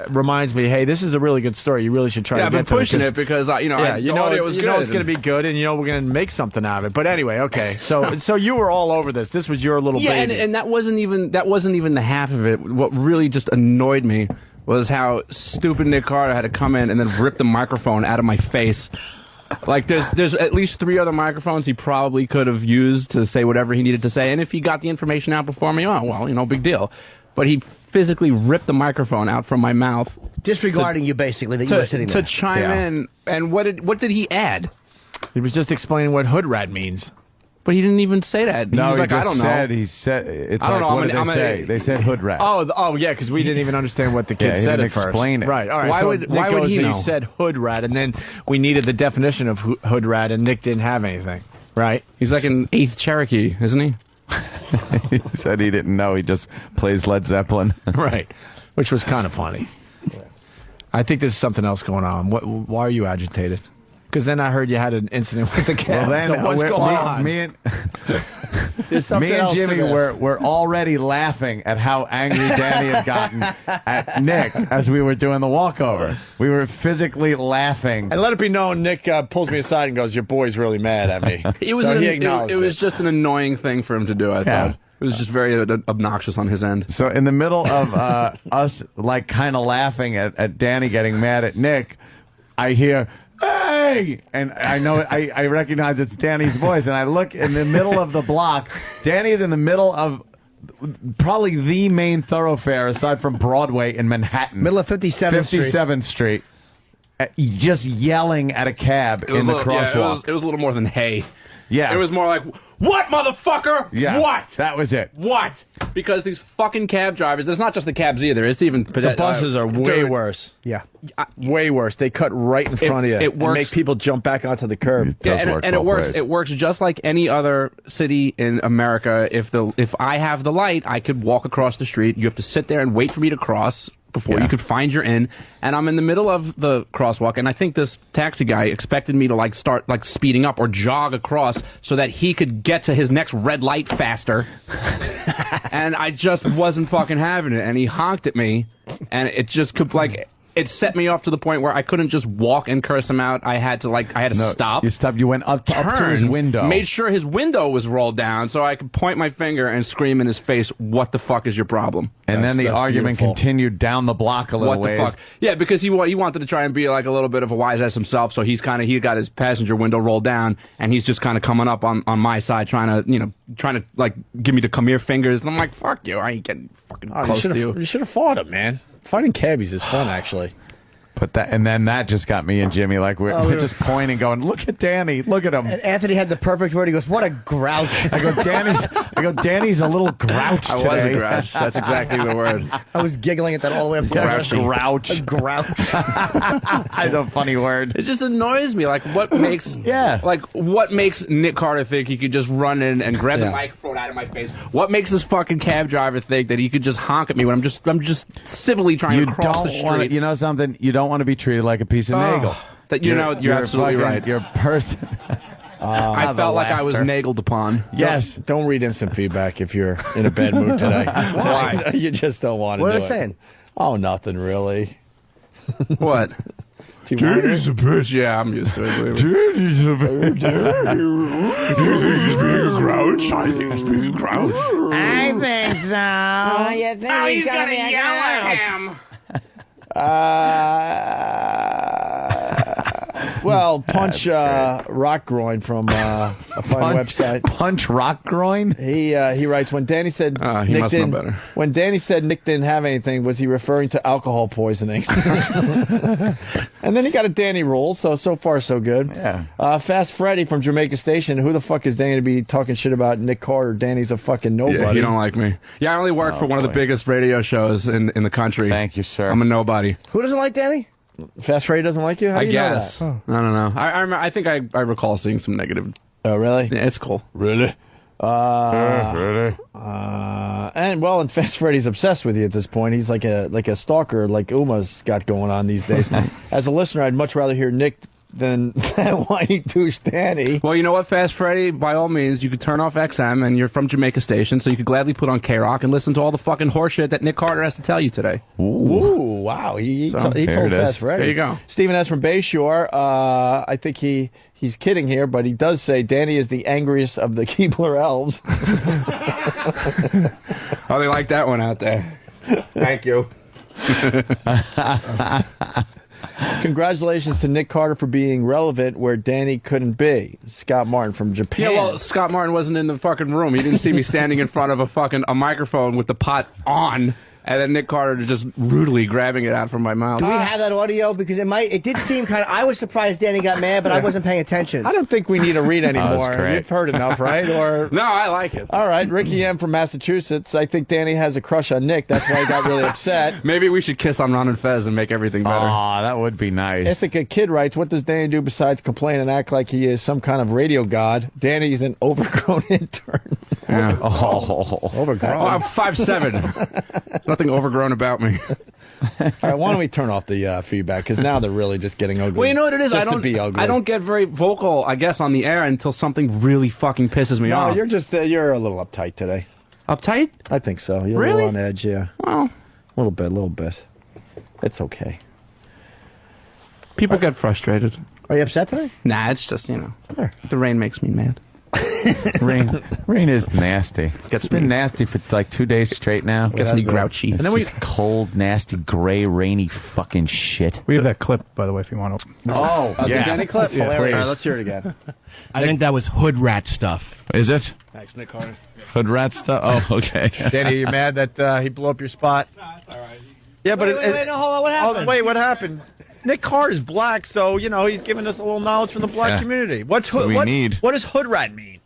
reminds me, hey, this is a really good story. You really should try to get to it. I've been pushing it because, I know it was good. You know it's going to be good, and we're going to make something out of it. But anyway, okay. So you were all over this. This was your little baby. And that wasn't even the half of it. What really just annoyed me was how stupid Nick Carter had to come in and then rip the microphone out of my face. Like, there's at least 3 other microphones he probably could have used to say whatever he needed to say, and if he got the information out before me, oh, well, big deal. But he physically ripped the microphone out from my mouth. Disregarding you, basically, that you were sitting there. To chime in, and what did he add? He was just explaining what hood rat means. But he didn't even say that. No, he was like, just I don't know. He said, it's I don't like, know, what did they say? They said hood rat. Oh, yeah, because we didn't even understand what the kid said at first. Explain it. Right, all right. Why so would he know? You said hood rat, and then we needed the definition of hood rat, and Nick didn't have anything, right? He's like an 8th Cherokee, isn't he? He said he didn't know. He just plays Led Zeppelin. Right, which was kind of funny. I think there's something else going on. Why are you agitated? Because then I heard you had an incident with the cat. Well, then, so what's going on? Me and Jimmy were already laughing at how angry Danny had gotten at Nick as we were doing the walkover. We were physically laughing. And let it be known, Nick pulls me aside and goes, "Your boy's really mad at me." It was just an annoying thing for him to do, I thought. It was just very obnoxious on his end. So in the middle of us, like, kind of laughing at Danny getting mad at Nick, I hear, "Hey!" And I know, I recognize it's Danny's voice, and I look in the middle of the block. Danny is in the middle of probably the main thoroughfare, aside from Broadway in Manhattan. Middle of 57th Street. Just yelling at a cab in the crosswalk. It was a little more than hey. Yeah. It was more like, what, motherfucker? Yeah. What? That was it. What? Because these fucking cab drivers, it's not just the cabs either. It's even... The buses are way worse. Yeah. Way worse. They cut right in front of you. It works. And make people jump back onto the curb. It works. It works just like any other city in America. If I have the light, I could walk across the street. You have to sit there and wait for me to cross before you could find your in, and I'm in the middle of the crosswalk, and I think this taxi guy expected me to start speeding up or jog across so that he could get to his next red light faster. And I just wasn't fucking having it, and he honked at me, and it just it set me off to the point where I couldn't just walk and curse him out. I had to stop. You stopped. You went up to his window. Made sure his window was rolled down so I could point my finger and scream in his face, "What the fuck is your problem?" And then the argument continued down the block a little ways. What the fuck? Yeah, because he wanted to try and be like a little bit of a wise ass himself, so he got his passenger window rolled down, and he's just kind of coming up on my side, trying to give me the come here fingers. And I'm like, fuck you, I ain't getting fucking close to you. You should have fought him, man. Fighting cabbies is fun, actually. But then that just got me and Jimmy we're just pointing, going, "Look at Danny, look at him." And Anthony had the perfect word. He goes, "What a grouch!" I go, Danny's a little grouch today. I was a grouch. That's exactly the word. I was giggling at that all the way up to Grouch. A grouch. That's a funny word. It just annoys me. What makes Nick Carter think he could just run in and grab the microphone out of my face? What makes this fucking cab driver think that he could just honk at me when I'm just civilly trying to cross the street? You know something? You don't want to be treated like a piece of nagel. You're absolutely right. You're a person. I felt like I was nagled upon. Yes. Don't read instant feedback if you're in a bad mood today. Why? You just don't want to do it. What are they saying? Oh, nothing really. What? Danny's a bitch. Yeah, I'm used to it. Danny's a bitch. You think he's being a grouch? I think he's being a grouch. I think so. You think he's gonna yell at him? Well, Punch Rock Groin from a fun website. Punch Rock Groin? He writes, when Danny said he must know better. When Danny said Nick didn't have anything, was he referring to alcohol poisoning? And then he got a Danny rule, so far so good. Yeah. Fast Freddy from Jamaica Station. Who the fuck is Danny to be talking shit about Nick Carter? Danny's a fucking nobody. Yeah, you don't like me. Yeah, I only work for one of the biggest radio shows in the country. Thank you, sir. I'm a nobody. Who doesn't like Danny? Fast Freddy doesn't like you? How do you guess. know that? I don't know. I think I recall seeing some negative. Oh, really? Yeah, it's cool. Really? Really? And Fast Freddy's obsessed with you at this point. He's like a stalker, like Uma's got going on these days. As a listener, I'd much rather hear Nick than whiny douche Danny. Well, you know what, Fast Freddy? By all means, you could turn off XM, and you're from Jamaica Station, so you could gladly put on K-Rock and listen to all the fucking horseshit that Nick Carter has to tell you today. Ooh, wow. He told Fast Freddy. There you go. Stephen S. from Bayshore. I think he's kidding here, but he does say Danny is the angriest of the Keebler elves. Oh, they like that one out there. Thank you. Congratulations to Nick Carter for being relevant where Danny couldn't be. Scott Martin from Japan. Yeah, well, Scott Martin wasn't in the fucking room. He didn't see me standing in front of a microphone with the pot on, and then Nick Carter just rudely grabbing it out from my mouth. Do we have that audio? Because it did seem kind of. I was surprised Danny got mad, but I wasn't paying attention. I don't think we need to read anymore. great. You've heard enough, right? Or no, I like it. All right, Ricky M. from Massachusetts. I think Danny has a crush on Nick. That's why he got really upset. Maybe we should kiss on Ron and Fez and make everything better. Aw, that would be nice. Ithaca Kid writes, what does Danny do besides complain and act like he is some kind of radio god? Danny's an overgrown intern. Yeah. Overgrown. Oh, I'm 5'7". There's nothing overgrown about me. All right, why don't we turn off the feedback? Because now they're really just getting ugly. Well, you know what it is? Just to be ugly. I don't get very vocal, I guess, on the air until something really fucking pisses me off. No, you're just you're a little uptight today. Uptight? I think so. You're Really? a little on edge, yeah. Well, a little bit. It's okay. People get frustrated. Are you upset today? Nah, it's just, the rain makes me mad. Rain is nasty. It's been nasty for like 2 days straight now. Gets me grouchy. It's just cold, nasty, gray, rainy fucking shit. We have that clip, by the way, if you want to. Oh, yeah. The Danny clip? Yeah, All please. right, let's hear it again. I think that was hood rat stuff. Is it? Thanks, Nick Carter. Hood rat stuff? Oh, okay. Danny, are you mad that he blew up your spot? No, that's all right. Yeah, but Wait, no, hold on. What happened? wait, what happened? Nick Carter's black, so he's giving us a little knowledge from the black Yeah. community. What's That's what we need. What does hood rat mean?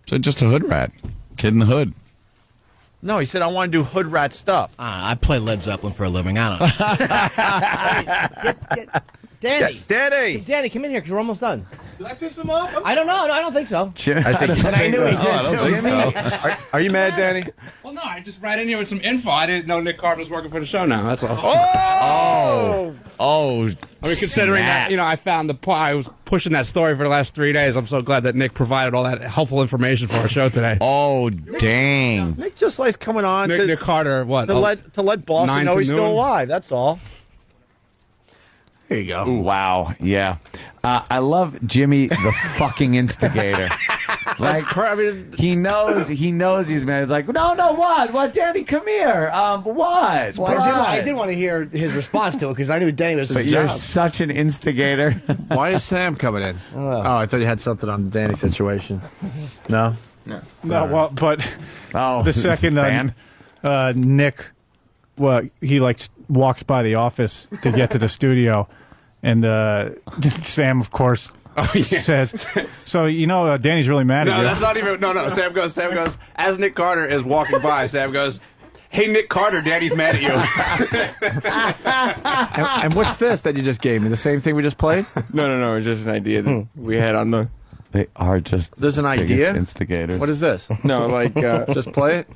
So just a hood rat. Kid in the hood. No, he said I want to do hood rat stuff. I play Led Zeppelin for a living. I don't know. Danny, come in here because we're almost done. Did I piss him off? I don't know. No, I don't think so. I think I knew he did. I don't think so. Are you mad, Danny? Well, no, I just ran in here with some info. I didn't know Nick Carter was working for the show now. That's all. Oh. I mean, considering snap. that, I found I was pushing that story for the last 3 days. I'm so glad that Nick provided all that helpful information for our show today. Oh, dang. Nick just likes coming on Nick Carter, what? to let Boston 9 know to he's still noon? alive. That's all. There you go. Ooh, wow. Yeah. I love Jimmy the fucking instigator. That's I mean, he knows he's mad. He's like, no, what, Danny, come here. What? Well, I did want to hear his response to it because I knew Danny was But his you're job. such an instigator. Why is Sam coming in? Oh, I thought you had something on the Danny situation. No? No, well, but Oh, the second fan. Nick, he walks by the office to get to the studio, and Sam, of course, says, "So Danny's really mad at no, you." that's not even. No. Sam goes. As Nick Carter is walking by, Sam goes, "Hey, Nick Carter, Daddy's mad at you." And what's this that you just gave me? The same thing we just played? No. It's just an idea that we had on the. They are just There's an biggest idea? instigators. What is this? No, like Just play it?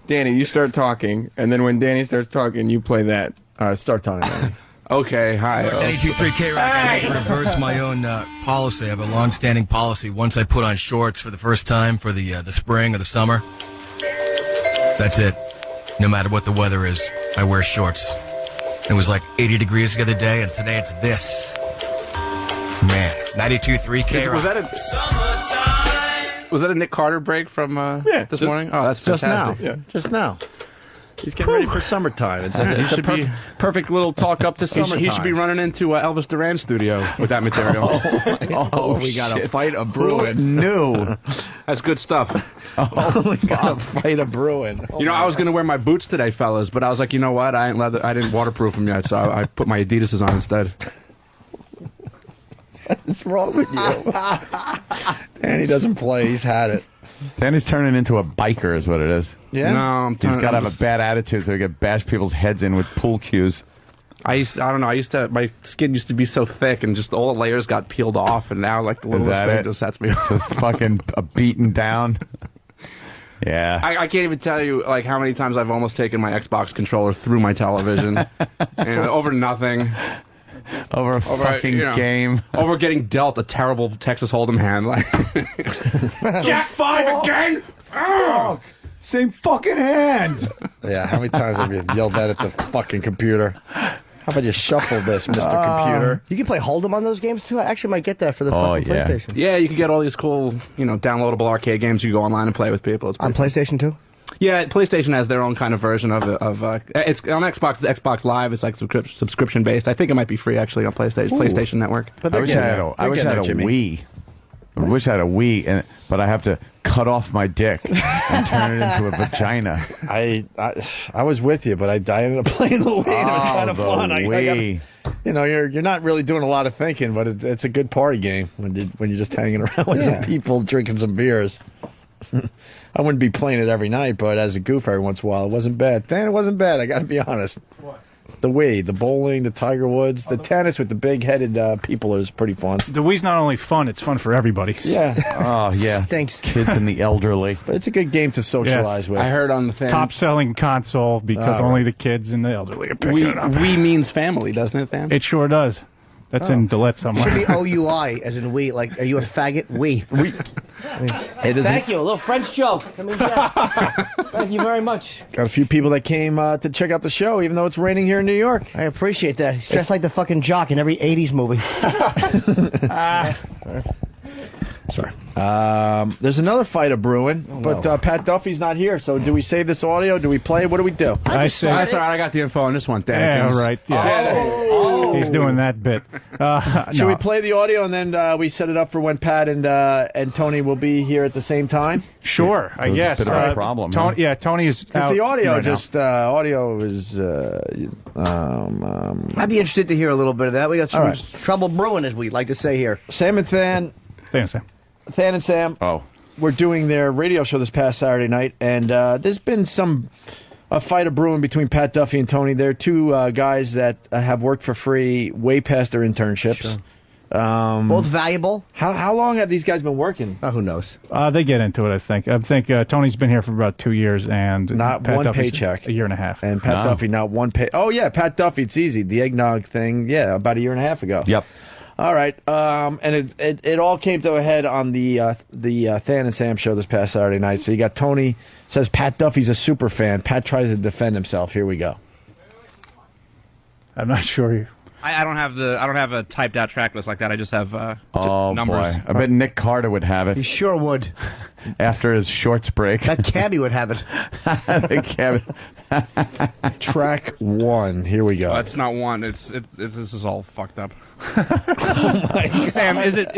Danny, you start talking, and then when Danny starts talking, you play that. All right, start talking. Danny. Okay, hi. 92.3 K-Rock. I had to reverse my own policy. I have a long-standing policy. Once I put on shorts for the first time for the spring or the summer, that's it. No matter what the weather is, I wear shorts. It was like 80 degrees the other day, and today it's this. Man, 92.3 K-Rock. Was that a Nick Carter break from this morning? Oh, that's Just now. fantastic. Yeah, just now. He's getting ready for summertime. It's a perfect little talk up to summertime. He should be running into Elvis Duran's studio with that material. We got a fight a brewing. New. That's good stuff. We got a fight a brewing. I was going to wear my boots today, fellas, but I was like, you know what? I didn't waterproof them yet, so I put my Adidas's on instead. What's wrong with you? Danny doesn't play. He's had it. Danny's turning into a biker is what it is. Yeah? No, He's got to have a bad attitude so he can bash people's heads in with pool cues. I don't know. My skin used to be so thick, and just all the layers got peeled off, and now like the littlest that thing it? just sets me off. Just fucking beaten down. Yeah. I can't even tell you like how many times I've almost taken my Xbox controller through my television over nothing. Over a fucking game. Over getting dealt a terrible Texas Hold'em hand. Like, Jack 5 again? Oh, same fucking hand. Yeah, how many times have you yelled that at the fucking computer? How about you shuffle this, Mr. Computer? You can play Hold'em on those games too. I actually might get that for the fucking PlayStation. Yeah, you can get all these cool, downloadable arcade games. You go online and play with people. It's on PlayStation too. Yeah, PlayStation has their own kind of version of it's on Xbox. Xbox Live is like subscription based. I think it might be free actually on PlayStation Network. But I wish I had a Wii. I wish I had a Wii, but I have to cut off my dick and turn it into a vagina. I was with you, but I ended up playing the Wii. And it was kind of fun. Wii. You're not really doing a lot of thinking, but it's a good party game when you're just hanging around with some people drinking some beers. I wouldn't be playing it every night, but as a goof every once in a while, it wasn't bad. It wasn't bad. I got to be honest. What? The Wii, the bowling, the Tiger Woods, the tennis with the big-headed people is pretty fun. The Wii's not only fun; it's fun for everybody. Yeah. Oh yeah. Stinks. Kids and the elderly. But it's a good game to socialize with. I heard on the fan. Top-selling console because only the kids and the elderly are picking it up. We means family, doesn't it, Sam? It sure does. That's in Dillette somewhere. It should be O-U-I, as in we. Like, are you a faggot? We. Thank you. A little French joke. Thank you very much. Got a few people that came to check out the show, even though it's raining here in New York. I appreciate that. He's dressed like the fucking jock in every 80s movie. Sorry. There's another fight of brewing, but Pat Duffy's not here. So do we save this audio? Do we play it? What do we do? That's all right. I got the info on this one. Yeah, right. Yeah. He's doing that bit. Should we play the audio and then we set it up for when Pat and Tony will be here at the same time? Sure, I guess. A bit of a problem. Tony is out. The audio right audio is. I'd be interested to hear a little bit of that. We got some trouble brewing, as we like to say here. Sam and Than. Than and Sam. Were doing their radio show this past Saturday night, and there's been a fight of brewing between Pat Duffy and Tony. They're two guys that have worked for free way past their internships. Sure. Both valuable. How long have these guys been working? Who knows? They get into it, I think. I think Tony's been here for about 2 years, and not Pat one Duffy's paycheck. A year and a half. And Pat Duffy, not one pay. Oh, yeah, Pat Duffy, it's easy. The eggnog thing, about a year and a half ago. Yep. All right, and it all came to a head on the Than and Sam show this past Saturday night. So you got Tony says Pat Duffy's a super fan. Pat tries to defend himself. Here we go. I'm not sure. I don't have a typed out track list like that. I just have numbers. Boy. I bet Nick Carter would have it. He sure would. After his shorts break. That cabbie would have it. The cabbie. Track 1. Here we go. That's not one. This is all fucked up. Oh my God. Sam, is it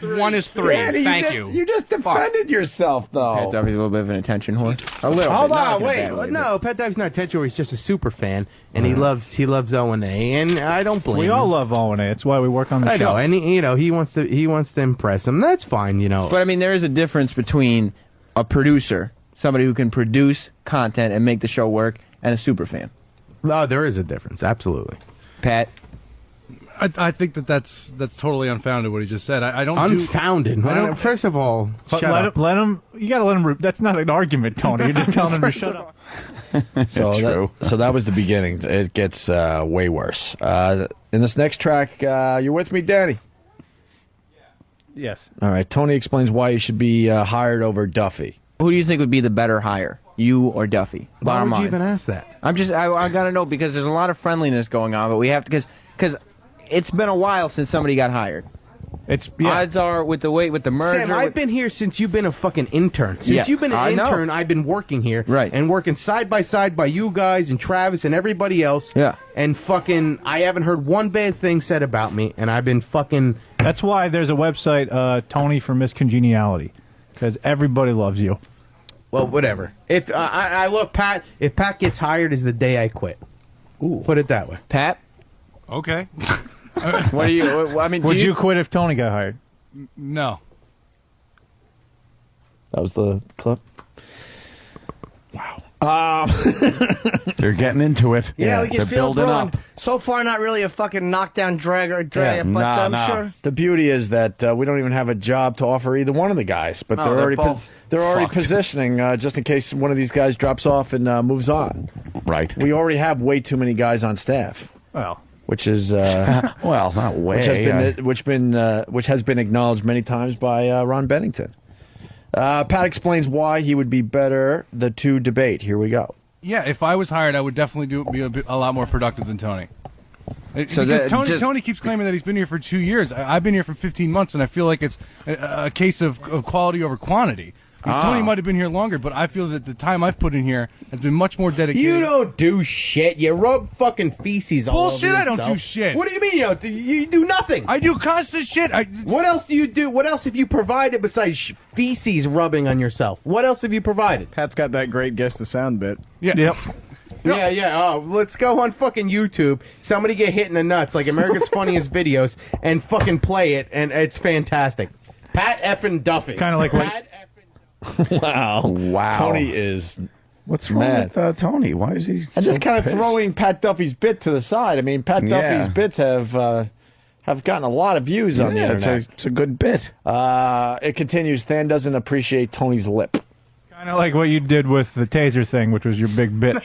one is three? Daddy, Thank you. You just defended yourself, though. Pat Duffy's a little bit of an attention horse. A little. Hold bit. on, wait. No, Pat Duffy's not attention horse. He's just a super fan, and he loves O&A, and I don't blame him. We all love O&A. It's why we work on the show. I know, and he wants to impress him. That's fine, But I mean, there is a difference between a producer, somebody who can produce content and make the show work, and a super fan. No, there is a difference. Absolutely. Pat. I think that's totally unfounded what he just said. I don't unfounded. First of all, let him. You got to let him. That's not an argument, Tony. You're just telling him to shut up. So that was the beginning. It gets way worse. In this next track, you're with me, Danny. Yes. All right. Tony explains why he should be hired over Duffy. Who do you think would be the better hire, you or Duffy? Why would you even ask that? I got to know because there's a lot of friendliness going on, but we have to because it's been a while since somebody got hired. Odds are with the merger. Sam, I've been here since you've been a fucking intern. Since you've been an intern, I've been working here. Right. And working side by side by you guys and Travis and everybody else. Yeah. And fucking, I haven't heard one bad thing said about me, and I've been fucking... That's why there's a website, Tony for Miss Congeniality, because everybody loves you. Well, whatever. If I love Pat. If Pat gets hired, is the day I quit. Ooh. Put it that way. Pat? Okay. What do you? I mean, would you quit if Tony got hired? No. That was the clip. Wow. They're getting into it. Yeah, we they're can feel building brewing. up. So far, not really a fucking knockdown drag, but I'm sure. The beauty is that we don't even have a job to offer either one of the guys, but they're already positioning just in case one of these guys drops off and moves on. Right. We already have way too many guys on staff. Well, which is well, not way. Which has been acknowledged many times by Ron Bennington. Pat explains why he would be better the two debate. Here we go. Yeah, if I was hired, I would definitely be a lot more productive than Tony. So Because Tony keeps claiming that he's been here for 2 years. I've been here for 15 months, and I feel like it's a case of quality over quantity. Because Tony might have been here longer, but I feel that the time I've put in here has been much more dedicated. You don't do shit. You rub fucking feces all over Bullshit, yourself. I don't do shit. What do you mean you don't do? You do nothing. I do constant shit. What else do you do? What else have you provided besides feces rubbing on yourself? What else have you provided? Pat's got that great guess the sound bit. Yeah. Yep. Yeah. Oh, let's go on fucking YouTube. Somebody get hit in the nuts like America's Funniest Videos and fucking play it, and it's fantastic. Pat effing Duffy. Kind of like Pat Wow. Tony is. What's wrong with Tony? Why is he? I'm just kind of pissed? throwing Pat Duffy's bit to the side. I mean, Pat Duffy's bits have gotten a lot of views on the internet. It's a good bit. It continues. Than doesn't appreciate Tony's lip. Kind of like what you did with the taser thing, which was your big bit.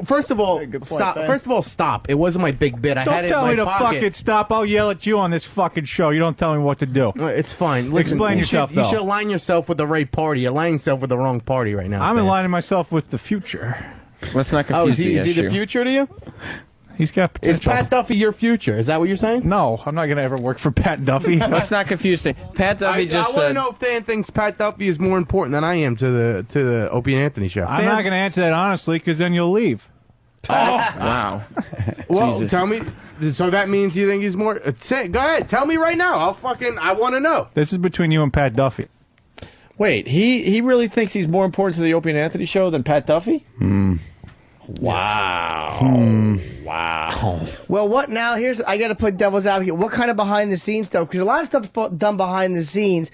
First of all, stop. First of all, stop. It wasn't my big bit. I Don't had it tell in me my to pocket. fucking stop. I'll yell at you on this fucking show. You don't tell me what to do. It's fine. Listen, Explain yourself, You though. should align yourself with the right party. You're aligning yourself with the wrong party right now. I'm man. aligning myself with the future. Let's not Oh, confuse is he the future to you? He's got potential. Is Pat Duffy your future? Is that what you're saying? No, I'm not going to ever work for Pat Duffy. Let's not confuse things. Pat Duffy just I want to said. know if Dan thinks Pat Duffy is more important than I am to the Opie and Anthony show. I'm not going to answer that honestly, because then you'll leave. Wow. Well, Jesus. tell me. So that means you think he's more? Go ahead. Tell me right now. I want to know. This is between you and Pat Duffy. Wait, he really thinks he's more important to the Opie and Anthony show than Pat Duffy? Wow. Wow. Well, what now? I got to play devil's advocate. What kind of behind the scenes stuff? Because a lot of stuff's done behind the scenes.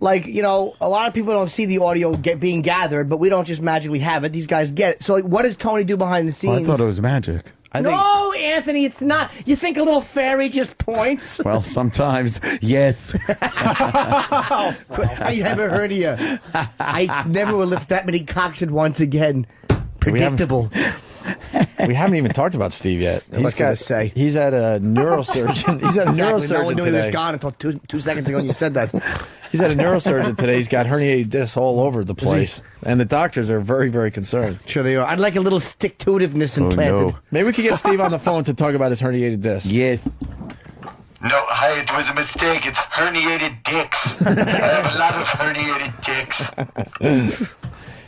Like, a lot of people don't see the audio being gathered, but we don't just magically have it. These guys get it. So, what does Tony do behind the scenes? Well, I thought it was magic. No, Anthony, it's not. You think a little fairy just points? Well, sometimes, yes. I never heard of you. I never will lift that many cocks at once again. Predictable. We haven't even talked about Steve yet. He's at a neurosurgeon. He's at a neurosurgeon No one knew he was today. gone until two seconds ago when you said that. He's at a neurosurgeon today. He's got herniated discs all over the place. And the doctors are very, very concerned. Sure they are. I'd like a little stick-to-itiveness implanted. No. Maybe we could get Steve on the phone to talk about his herniated disc. Yes. No, it was a mistake. It's herniated dicks. I have a lot of herniated dicks.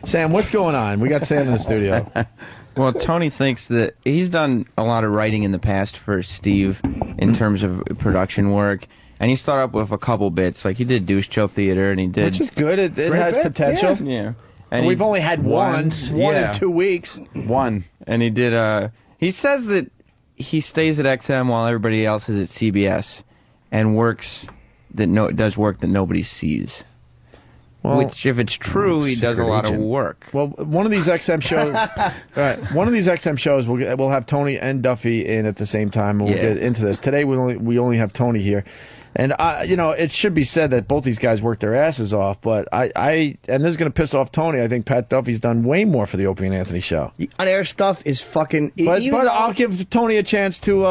Sam, what's going on? We got Sam in the studio. Well, Tony thinks that he's done a lot of writing in the past for Steve in terms of production work. And he started up with a couple bits. Like, he did Douche Chill Theater, and he did... Which is good. It has potential. Yeah. And we've only had one in 2 weeks. One. And he did... he says that he stays at XM while everybody else is at CBS and does work that nobody sees. Well, which, if it's true, he does a lot of work. Well, one of these XM shows, right? One of these XM shows, we'll have Tony and Duffy in at the same time, and we'll get into this. Today, we only have Tony here, and it should be said that both these guys work their asses off. But and this is going to piss off Tony. I think Pat Duffy's done way more for the Opie and Anthony show. On-air stuff is fucking. But I'll give Tony a chance to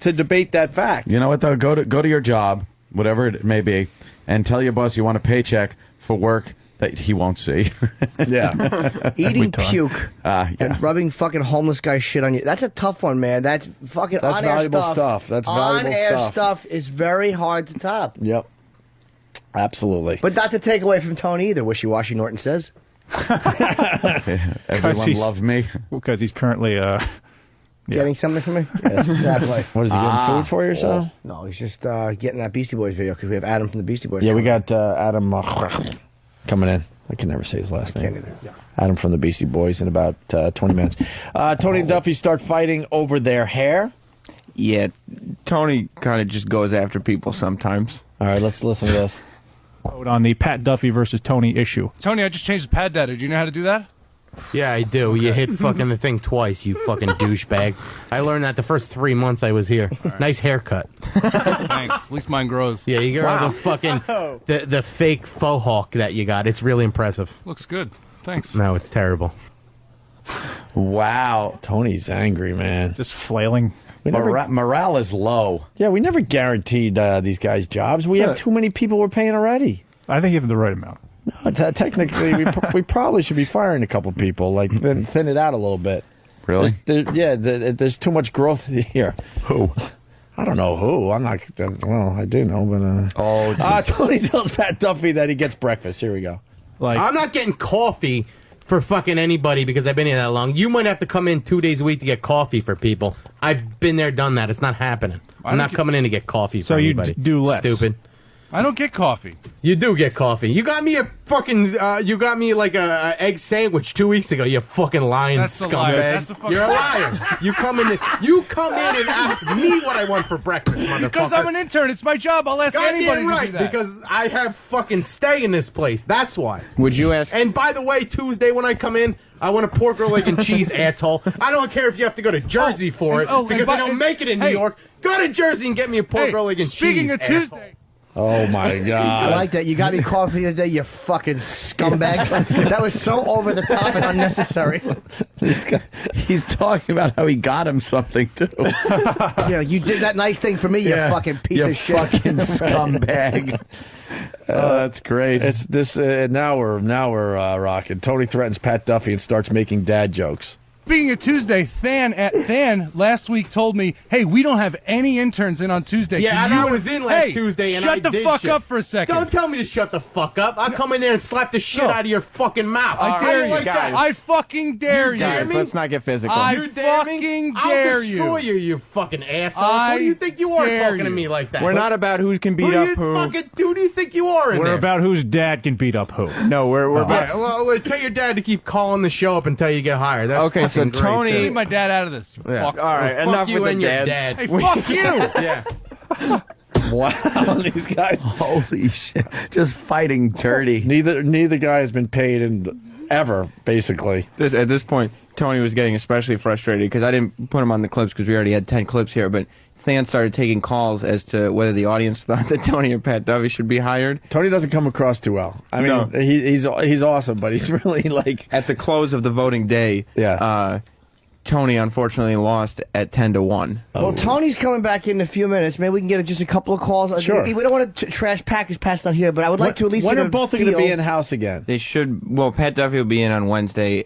to debate that fact. You know what though? Go to your job, whatever it may be, and tell your boss you want a paycheck for work that he won't see. Yeah. Eating puke and rubbing fucking homeless guy shit on you. That's a tough one, man. That's fucking That's on-air valuable stuff. stuff. That's valuable on-air stuff. is very hard to top. Yep. Absolutely. But not to take away from Tony either, Wishy-Washy Norton says. Everyone loved me. Because he's currently... Getting something from me? Yes, exactly. What is he getting food for you or something? No, he's just getting that Beastie Boys video because we have Adam from the Beastie Boys. Yeah, we got Adam coming in. I can never say his last name. Can't either. Yeah. Adam from the Beastie Boys in about 20 minutes. Tony and Duffy start fighting over their hair. Yeah, Tony kind of just goes after people sometimes. All right, let's listen to this. On the Pat Duffy versus Tony issue. Tony, I just changed the pad data. Do you know how to do that? Yeah, I do. You hit fucking the thing twice, you fucking douchebag. I learned that the first 3 months I was here. Right. Nice haircut. Thanks. At least mine grows. Yeah, you got the fucking the fake faux hawk that you got. It's really impressive. Looks good. Thanks. No, it's terrible. Wow, Tony's angry, man. Just flailing. Morale is low. Yeah, we never guaranteed these guys jobs. We have too many people we're paying already. I think you have the right amount. No, technically, we probably should be firing a couple people, like thin it out a little bit. Really? There's too much growth here. Who? I don't know who. I'm not. Well, I do know, but Tony tells Pat Duffy that he gets breakfast. Here we go. I'm not getting coffee for fucking anybody because I've been here that long. You might have to come in 2 days a week to get coffee for people. I've been there, done that. It's not happening. I'm not coming in to get coffee for anybody. So you do less. Stupid. I don't get coffee. You do get coffee. You got me a fucking. You got me like a egg sandwich 2 weeks ago. You fucking lying scumbag. You're a liar. You come in and ask me what I want for breakfast, motherfucker. Because I'm an intern. It's my job. I'll ask anybody right, to do that. because I have fucking stay in this place. That's why. Would you ask? And by the way, Tuesday when I come in, I want a pork roll, egg, and cheese, asshole. I don't care if you have to go to Jersey for it because they don't make it in New York. Go to Jersey and get me a pork roll, egg, and cheese. Speaking of asshole. Tuesday. Oh my God! I like that. You got me coffee the other day, you fucking scumbag. That was so over the top and unnecessary. This guy, he's talking about how he got him something too. Yeah, you did that nice thing for me, you fucking piece of shit. Fucking scumbag. That's great. It's this. Now we're rocking. Tony threatens Pat Duffy and starts making dad jokes. Speaking of Tuesday, Than last week told me, hey, we don't have any interns in on Tuesday. Yeah, and I was in last Tuesday, and I shut the did fuck shit. up for a second. Don't tell me to shut the fuck up. I'll come in there and slap the shit out of your fucking mouth. I dare you, guys. I fucking dare you. Guys, let's not get physical. I You dare me? fucking I'll dare destroy you. you fucking asshole. Who do you think you are dare talking to you. me like that? We're not about who can beat up who. Who do you think you are in We're there? about whose dad can beat up who. No, we're about. Well, tell your dad to keep calling the show up until you get hired. That's Okay, so fucking great, Tony- too. Leave my dad out of this. Yeah. Fuck. All right, Fuck enough you with and the your dad. dad. Hey, fuck you. Yeah. Wow, these guys. Holy shit! Just fighting dirty. Neither guy has been paid ever, basically. At this point, Tony was getting especially frustrated because I didn't put him on the clips because we already had 10 clips here, but Than started taking calls as to whether the audience thought that Tony or Pat Duffy should be hired. Tony doesn't come across too well. I mean, he's awesome, but he's really like at the close of the voting day. Yeah. Tony unfortunately lost at 10-1. Well, Tony's coming back in a few minutes. Maybe we can get just a couple of calls. Sure. We don't want to trash Packers past out here, but I would like to at least When get are a both going to feel. be in house again? They should. Well, Pat Duffy will be in on Wednesday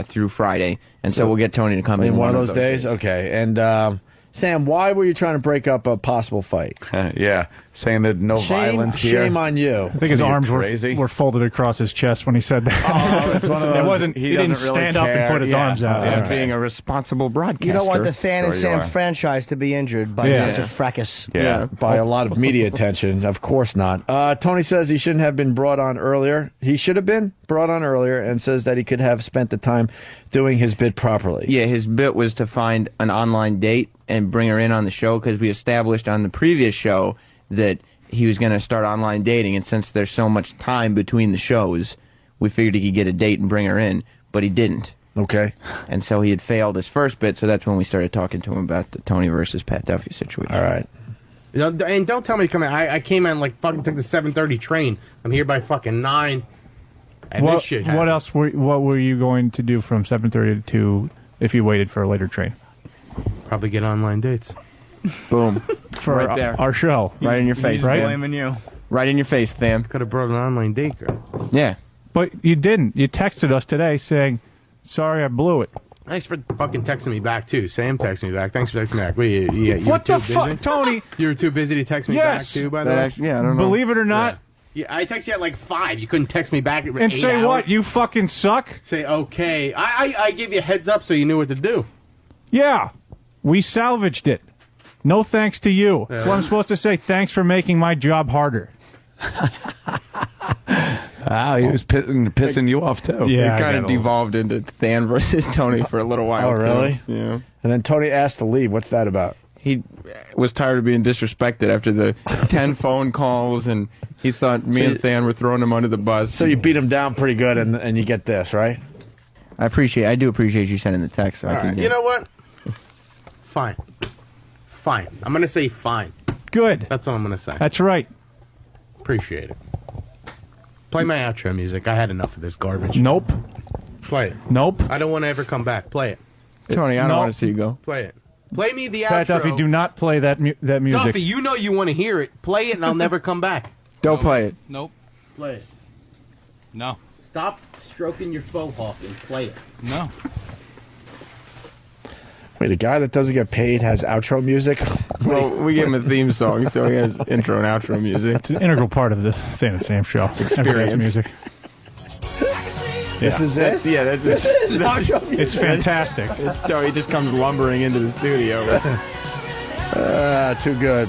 through Friday, and so we'll get Tony to come in one of those days. Okay, and Sam, why were you trying to break up a possible fight? Yeah, saying that no violence here. Shame on you. I think his arms were folded across his chest when he said that. Oh, it's one of those. It wasn't. He didn't doesn't really stand up and care. put his arms out. As Yeah. being a responsible broadcaster. You don't want the Than and Sure you Sam are. franchise to be injured by such a fracas. Yeah. By a lot of media attention. Of course not. Tony says he shouldn't have been brought on earlier. He should have been brought on earlier and says that he could have spent the time doing his bit properly. Yeah, his bit was to find an online date and bring her in on the show because we established on the previous show that he was going to start online dating, and since there's so much time between the shows, we figured he could get a date and bring her in, but he didn't. Okay. And so he had failed his first bit, so that's when we started talking to him about the Tony versus Pat Duffy situation. All right. And don't tell me to come in. I came in like fucking took the 7:30 train. I'm here by fucking 9. And this shit happened. What else? What were you going to do from 7:30 to if you waited for a later train? Probably get online dates. Boom. For right there. our show. Right in your face, right? blaming you. Right in your face, Tham. Could have brought an online date, girl. Yeah. But you didn't. You texted us today saying, sorry, I blew it. Thanks for fucking texting me back, too. Sam texted me back. Thanks for texting me back. Wait, you What were the too fuck, busy? Tony? You were too busy to text me Yes. back, too, by the way? Yeah, I don't know. Believe it or not. Yeah, I texted you at like 5. You couldn't text me back at And 8 say hours. what? You fucking suck? Say, okay. I gave you a heads up so you knew what to do. Yeah. We salvaged it. No thanks to you. Yeah. Well, I'm supposed to say thanks for making my job harder. Wow, he was pissing you off too. Yeah, It kind of devolved into Than versus Tony for a little while. Oh, really? Too. Yeah. And then Tony asked to leave. What's that about? He was tired of being disrespected after the 10 phone calls, and he thought me and Than were throwing him under the bus. So you beat him down pretty good, and you get this, right? I do appreciate you sending the text. So All I can right. get You know what? Fine. Fine. I'm going to say fine. Good. That's what I'm going to say. That's right. Appreciate it. Play my outro music. I had enough of this garbage. Nope. Play it. Nope. I don't want to ever come back. Play it. Tony, I don't No. want to see you go. Play it. Play me the outro. Pat Duffy, do not play that that music. Duffy, you know you want to hear it. Play it, and I'll never come back. Don't play it. Nope. Play it. No. Stop stroking your faux hawk and play it. No. Wait, a guy that doesn't get paid has outro music? Well, we gave him a theme song, so he has intro and outro music. It's an integral part of the Stan and Sam show. Experience. Music. This is it? Yeah, that's it's fantastic. It's so he just comes lumbering into the studio. Too good.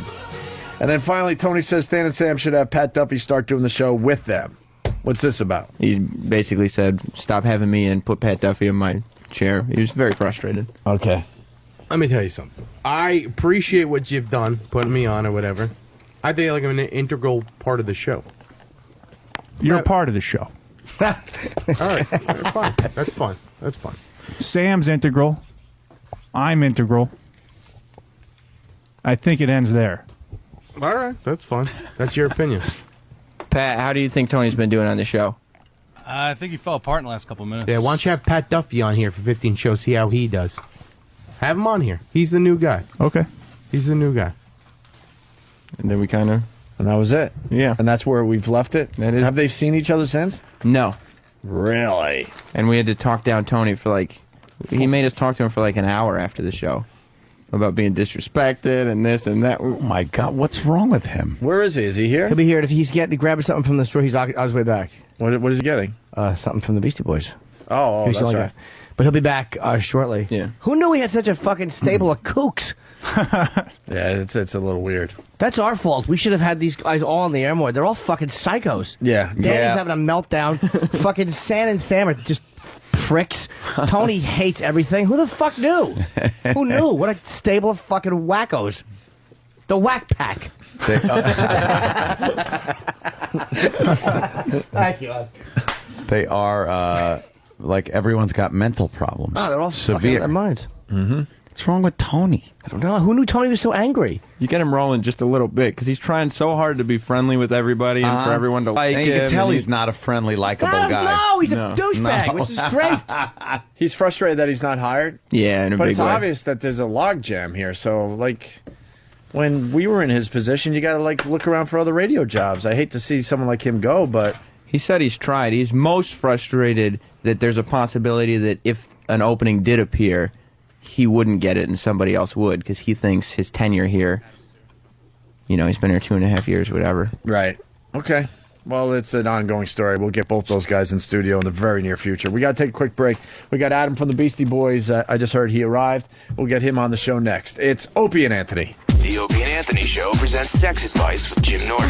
And then finally, Tony says Stan and Sam should have Pat Duffy start doing the show with them. What's this about? He basically said, stop having me and put Pat Duffy in my chair. He was very frustrated. Okay. Let me tell you something. I appreciate what you've done, putting me on or whatever. I think like I'm an integral part of the show. You're a part of the show. All right, fine. That's fine. That's fine. Sam's integral. I'm integral. I think it ends there. All right, that's fine. That's your opinion. Pat, how do you think Tony's been doing on the show? I think he fell apart in the last couple of minutes. Yeah, why don't you have Pat Duffy on here for 15 shows, see how he does. Have him on here. He's the new guy. Okay. He's the new guy. And then we kind of... And that was it? Yeah. And that's where we've left it? That is. Have they seen each other since? No. Really? And we had to talk down Tony for like... He made us talk to him for like an hour after the show. About being disrespected and this and that. Oh, my God. What's wrong with him? Where is he? Is he here? He'll be here. If he's grabbing something from the store, he's on his way back. What is he getting? Something from the Beastie Boys. Oh, He's that's like right. that. But he'll be back shortly. Yeah. Who knew he had such a fucking stable of kooks? Yeah, it's a little weird. That's our fault. We should have had these guys all on the air more. They're all fucking psychos. Yeah. Danny's having a meltdown. Fucking San and Sam are just pricks. Tony hates everything. Who the fuck knew? Who knew? What a stable of fucking wackos. The Whack Pack. Thank you. They are like everyone's got mental problems. Oh, they're all severe. fucking out of their minds. Mm-hmm. What's wrong with Tony? I don't know. Who knew Tony was so angry? You get him rolling just a little bit because he's trying so hard to be friendly with everybody and for everyone to like and him. you can tell and he's not a friendly, likable guy. No, he's a douchebag, which is great. He's frustrated that he's not hired. Yeah, in a but big it's way. obvious that there's a log jam here. So, like, when we were in his position, you got to like look around for other radio jobs. I hate to see someone like him go, but he said he's tried. He's most frustrated that there's a possibility that if an opening did appear, he wouldn't get it and somebody else would because he thinks his tenure here, you know, he's been here 2.5 years, whatever. Right. Okay. Well, it's an ongoing story. We'll get both those guys in studio in the very near future. We got to take a quick break. We got Adam from the Beastie Boys. I just heard he arrived. We'll get him on the show next. It's Opie and Anthony. The Opie and Anthony Show presents Sex Advice with Jim Norton.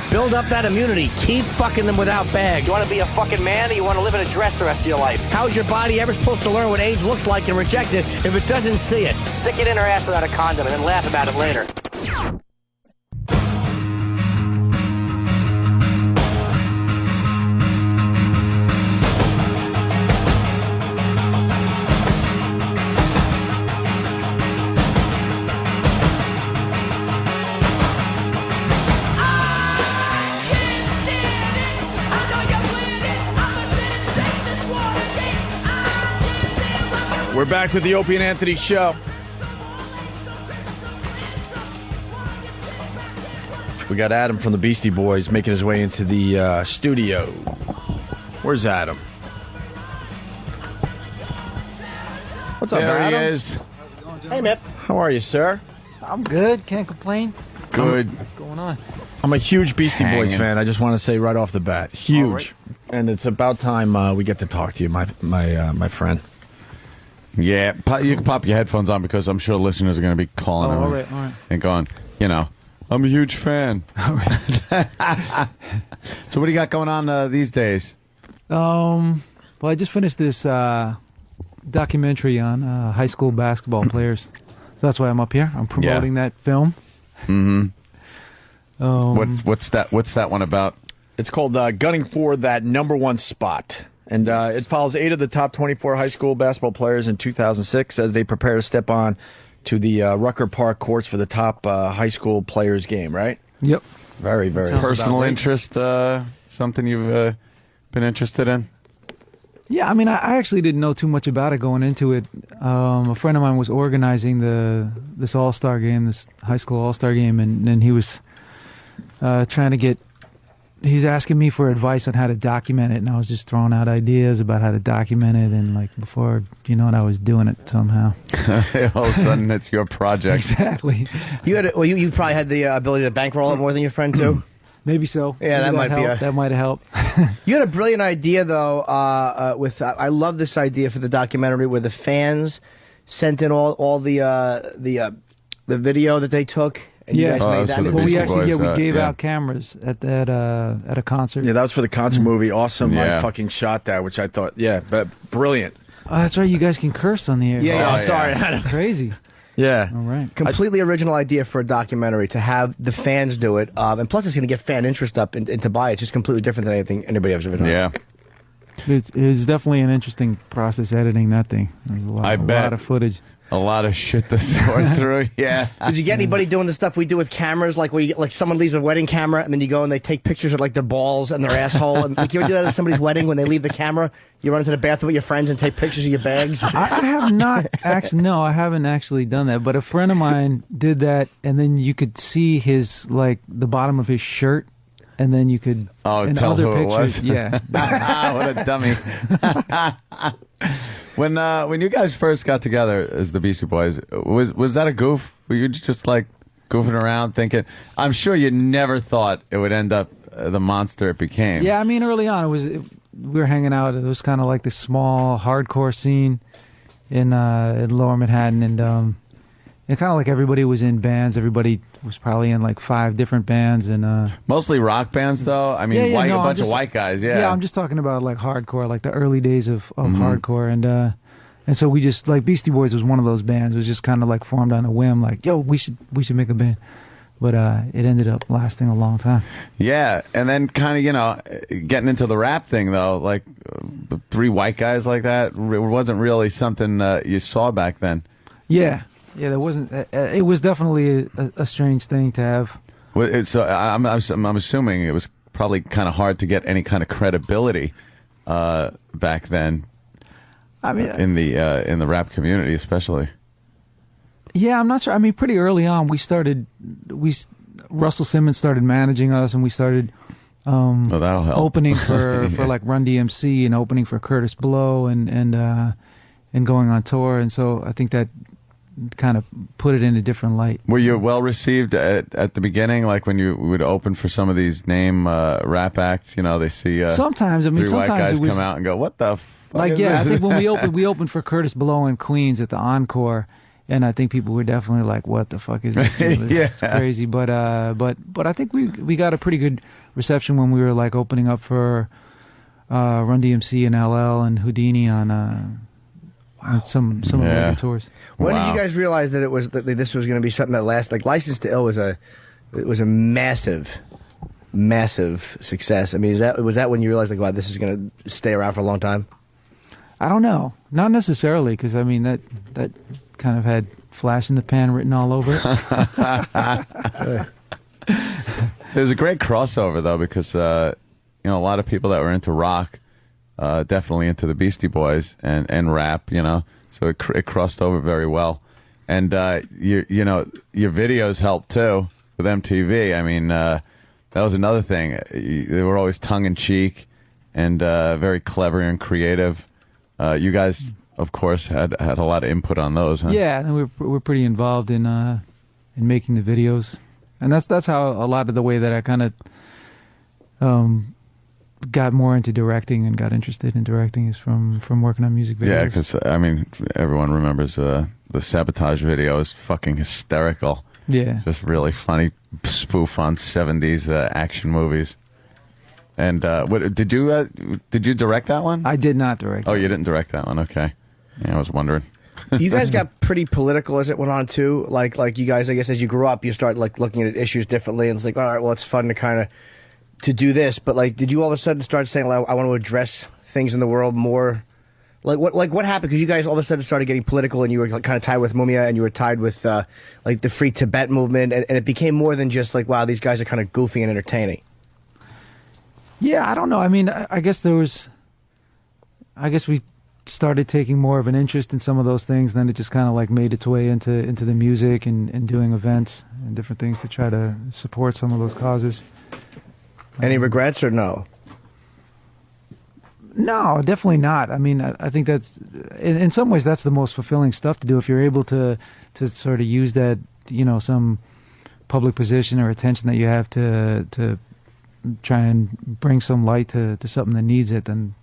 Build up that immunity. Keep fucking them without bags. You want to be a fucking man or you want to live in a dress the rest of your life? How's your body ever supposed to learn what AIDS looks like and reject it if it doesn't see it? Stick it in her ass without a condom and then laugh about it later. We're back with the Opie and Anthony Show. We got Adam from the Beastie Boys making his way into the studio. Where's Adam? What's up, There Adam? he is. Hey, Mip. How are you, sir? I'm good. Can't complain. Good. What's going on? I'm a huge Beastie Boys Hanging. fan. I just want to say right off the bat, huge. All right. And it's about time we get to talk to you, my friend. Yeah, you can pop your headphones on because I'm sure listeners are going to be calling Oh, in all right. and going, you know, I'm a huge fan. So what do you got going on these days? Well, I just finished this documentary on high school basketball players. So that's why I'm up here. I'm promoting that film. Mm-hmm. What's that one about? It's called Gunning for That #1 Spot. And it follows 8 of the top 24 high school basketball players in 2006 as they prepare to step on to the Rucker Park courts for the top high school players game, right? Yep. Very, very Personal interest, something you've been interested in? Yeah, I mean, I actually didn't know too much about it going into it. A friend of mine was organizing this All-Star game, this high school All-Star game, and he was trying to get. He's asking me for advice on how to document it, and I was just throwing out ideas about how to document it, and like before you know it, I was doing it somehow. All of a sudden, it's your project. Exactly. You probably had the ability to bankroll it more than your friend too. Maybe so. Yeah, Maybe that might helped. That might have helped. You had a brilliant idea though. I love this idea for the documentary where the fans sent in all the video that they took. And you guys made that. Well, we actually we gave out cameras at a concert. Yeah, that was for the concert movie. Awesome. I fucking shot that, which I thought, but brilliant. Oh, that's right. You guys can curse on the air. Yeah, sorry. Crazy. Yeah. All right. Completely original idea for a documentary to have the fans do it. And plus, it's going to get fan interest up and to buy it. It's just completely different than anything anybody has ever done. Yeah. It's definitely an interesting process editing that thing. There's a lot of footage. A lot of shit to sort through. Yeah. Did you get anybody doing the stuff we do with cameras, like where you get, like someone leaves a wedding camera and then you go and they take pictures of like their balls and their asshole, and like you ever do that at somebody's wedding when they leave the camera, you run into the bathroom with your friends and take pictures of your bags? I have not actually. No, I haven't actually done that. But a friend of mine did that, and then you could see his the bottom of his shirt. And then you could tell other who pictures, it was. Yeah. What a dummy. When you guys first got together as the Beastie Boys, was that a goof? Were you just like goofing around thinking? I'm sure you never thought it would end up the monster it became. Yeah, I mean, early on we were hanging out. It was kind of like this small hardcore scene in Lower Manhattan, and kind of like everybody was in bands. Everybody was probably in like 5 different bands, and mostly rock bands, though. I mean, a bunch of white guys. Yeah, yeah. I'm just talking about like hardcore, like the early days of hardcore, and so we just like Beastie Boys was one of those bands. It was just kind of like formed on a whim, like yo, we should make a band. But it ended up lasting a long time. Yeah, and then kind of getting into the rap thing though, like 3 white guys like that wasn't really something you saw back then. Yeah. Yeah, there wasn't. It was definitely a strange thing to have. So I'm assuming it was probably kind of hard to get any kind of credibility back then. I mean, in the rap community, especially. Yeah, I'm not sure. I mean, pretty early on, Russell Simmons started managing us, and we started that'll help. Opening for like Run DMC and opening for Curtis Blow and going on tour, and so I think that kind of put it in a different light. Were you well received at the beginning, like when you would open for some of these name rap acts? They see sometimes. I mean, 3 sometimes white guys it was, come out and go, "What the fuck?" Like, yeah, I think when we opened for Curtis Blow in Queens at the Encore, and I think people were definitely like, "What the fuck is this? It's crazy." But I think we got a pretty good reception when we were like opening up for Run DMC and LL and Houdini on some of the tours. When did you guys realize that this was going to be something that lasted? Like License to Ill was a massive success. I mean, was that when you realized like, wow, this is going to stay around for a long time? I don't know, not necessarily, because I mean that kind of had Flash in the Pan written all over it. There's a great crossover though, because a lot of people that were into rock. Definitely into the Beastie Boys and rap, so it crossed over very well. And your videos helped too with MTV. I mean, that was another thing. They were always tongue in cheek and very clever and creative. You guys, of course, had a lot of input on those. Huh? Yeah, and we're pretty involved in making the videos, and that's how a lot of the way that I kind of got more into directing and got interested in directing is from working on music videos. Yeah, because I mean, everyone remembers the Sabotage video is fucking hysterical. Yeah, just really funny spoof on 70s action movies. And what did you direct that one? I did not direct. Oh, you didn't direct that one. Okay, yeah, I was wondering. You guys got pretty political as it went on too. Like you guys, I guess, as you grew up, you start like looking at issues differently, and it's like, all right, well, it's fun to kind of to do this, but like, did you all of a sudden start saying, like, I want to address things in the world more? Like what happened? Because you guys all of a sudden started getting political, and you were like, kind of tied with Mumia, and you were tied with like the Free Tibet movement, and it became more than just like, wow, these guys are kind of goofy and entertaining. Yeah, I don't know. I mean, I guess there was I guess we started taking more of an interest in some of those things. Then it just kind of like made its way into the music and doing events and different things to try to support some of those causes. Any regrets or no? No, definitely not. I mean, I think that's in some ways that's the most fulfilling stuff to do if you're able to sort of use that, some public position or attention that you have to try and bring some light to something that needs it. Then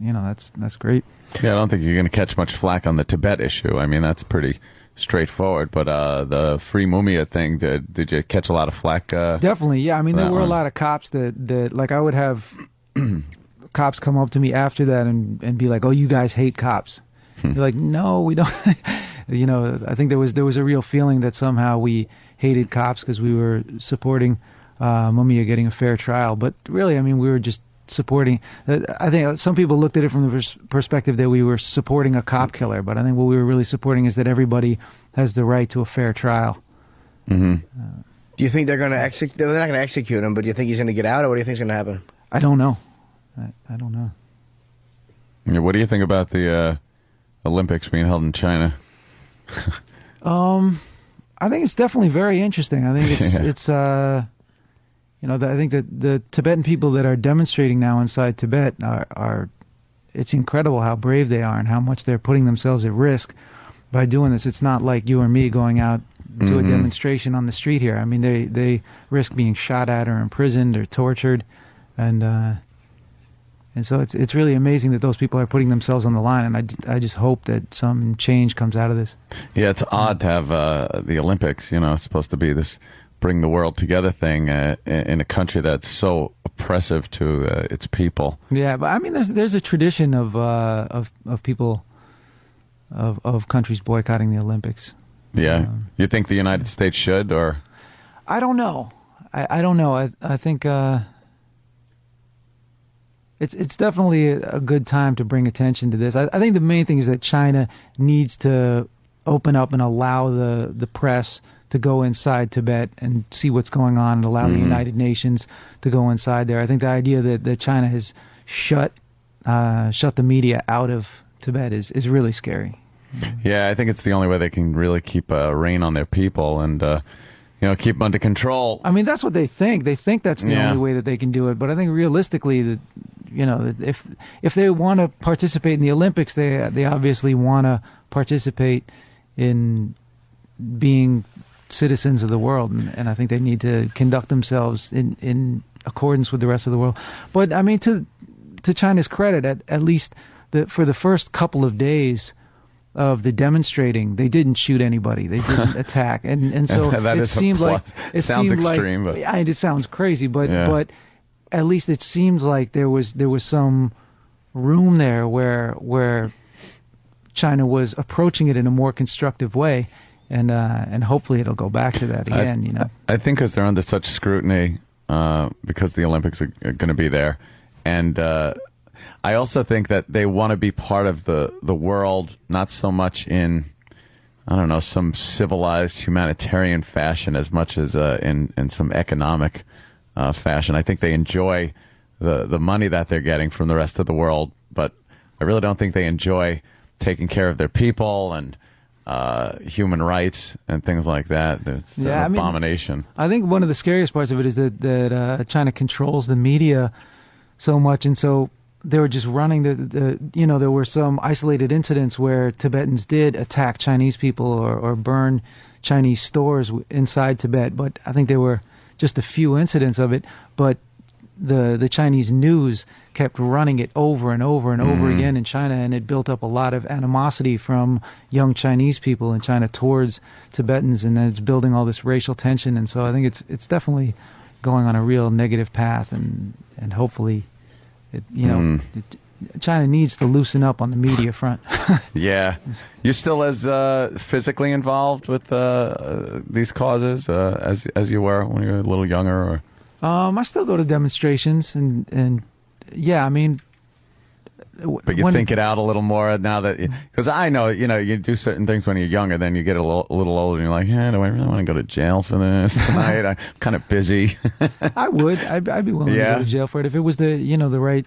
that's great. Yeah, I don't think you're going to catch much flack on the Tibet issue. I mean, that's pretty straightforward. But the Free Mumia thing, did you catch a lot of flack? Definitely, yeah. I mean, there were a lot of cops that like I would have cops come up to me after that and be like, "Oh, you guys hate cops." You're like, "No, we don't." I think there was a real feeling that somehow we hated cops because we were supporting Mumia getting a fair trial. But really, I mean, we were just supporting. I think some people looked at it from the perspective that we were supporting a cop killer, but I think what we were really supporting is that everybody has the right to a fair trial. Mm-hmm. Do you think they're going to execute? They're not going to execute him, but do you think he's going to get out, or what do you think is going to happen? I don't know. I don't know. Yeah, what do you think about the Olympics being held in China? I think it's definitely very interesting. I think it's I think that the Tibetan people that are demonstrating now inside Tibet are it's incredible how brave they are and how much they're putting themselves at risk by doing this. It's not like you or me going out to a demonstration on the street here. I mean, they risk being shot at or imprisoned or tortured, and so it's really amazing that those people are putting themselves on the line. And I just hope that some change comes out of this. Yeah, it's odd to have the Olympics. It's supposed to be this bring the world together thing in a country that's so oppressive to its people. Yeah, but I mean, there's a tradition of people of countries boycotting the Olympics. Yeah, you think the United States should, or? I don't know. I don't know. I think it's definitely a good time to bring attention to this. I think the main thing is that China needs to open up and allow the press to go inside Tibet and see what's going on and allow the United Nations to go inside there. I think the idea that China has shut the media out of Tibet is really scary. Yeah, I think it's the only way they can really keep a rein on their people and keep them under control. I mean, that's what they think. They think that's the only way that they can do it. But I think realistically, if they want to participate in the Olympics, they obviously want to participate in being citizens of the world, and I think they need to conduct themselves in accordance with the rest of the world. But I mean, to China's credit, at least for the first couple of days of the demonstrating, they didn't shoot anybody, they didn't attack, and so it seemed like it sounds extreme, but it sounds crazy, but at least it seems like there was some room there where China was approaching it in a more constructive way. And hopefully it'll go back to that again. I think because they're under such scrutiny, because the Olympics are going to be there, and I also think that they want to be part of the world, not so much in, I don't know, some civilized humanitarian fashion as much as in some economic fashion. I think they enjoy the money that they're getting from the rest of the world, but I really don't think they enjoy taking care of their people and human rights and things like that. It's an abomination. I think one of the scariest parts of it is that China controls the media so much, and so they were just running there were some isolated incidents where Tibetans did attack Chinese people or burn Chinese stores inside Tibet, but I think there were just a few incidents of it, but the Chinese news kept running it over and over and over again in China, and it built up a lot of animosity from young Chinese people in China towards Tibetans, and then it's building all this racial tension. And so I think it's definitely going on a real negative path, and hopefully, China needs to loosen up on the media front. Yeah, you still as physically involved with these causes as you were when you were a little younger, or? I still go to demonstrations, and yeah, I mean, But you think it out a little more now that, because I know, you do certain things when you're younger, then you get a little older, and you're like, yeah, do I really want to go to jail for this tonight? I'm kind of busy. I would. I'd be willing to go to jail for it if it was the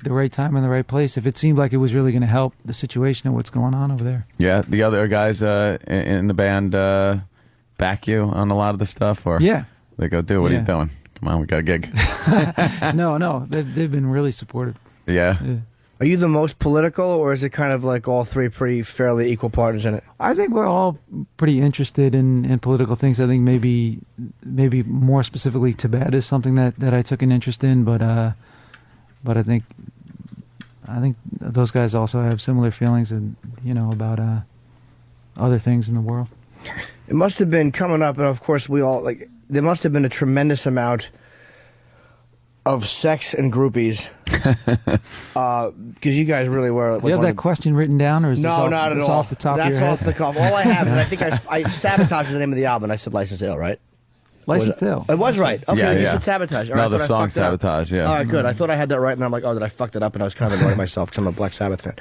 right time and the right place. If it seemed like it was really going to help the situation and what's going on over there. Yeah, the other guys in the band back you on a lot of the stuff, or they go, dude, what are you doing? Come on, we got a gig. No, they've been really supportive. Yeah. Are you the most political, or is it kind of like all three pretty fairly equal partners in it? I think we're all pretty interested in political things. I think maybe more specifically Tibet is something that I took an interest in, but I think those guys also have similar feelings and about other things in the world. It must have been coming up, and of course there must have been a tremendous amount of sex and groupies, because you guys really were. Do you have that question written down, or is no, not at all? Off the top of your head? That's off the cuff. All I have is I think I sabotaged the name of the album. And I said License to Ill, right? License to Ill. It was right. Okay, Yeah, you yeah. said Sabotage. All No, right, the I song fucked it up. Sabotage, yeah. All right, good. I thought I had that right, and I'm like, oh, did I fucked it up? And I was kind of annoying myself because I'm a Black Sabbath fan.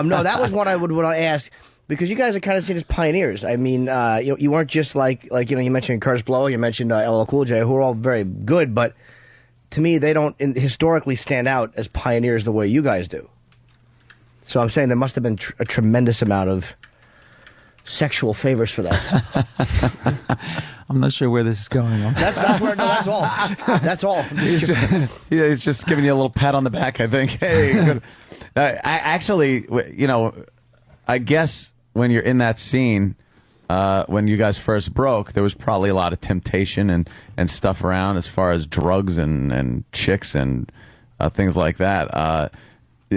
No, that was one I would want to ask. Because you guys are kind of seen as pioneers. I mean, you weren't just like you mentioned Curtis Blow, you mentioned LL Cool J, who are all very good, but to me, they don't historically stand out as pioneers the way you guys do. So I'm saying there must have been a tremendous amount of sexual favors for that. I'm not sure where this is going. That's where. No, that's all. That's all. He's just giving you a little pat on the back, I think. Hey, good. I guess when you're in that scene, when you guys first broke, there was probably a lot of temptation and stuff around as far as drugs and chicks and things like that.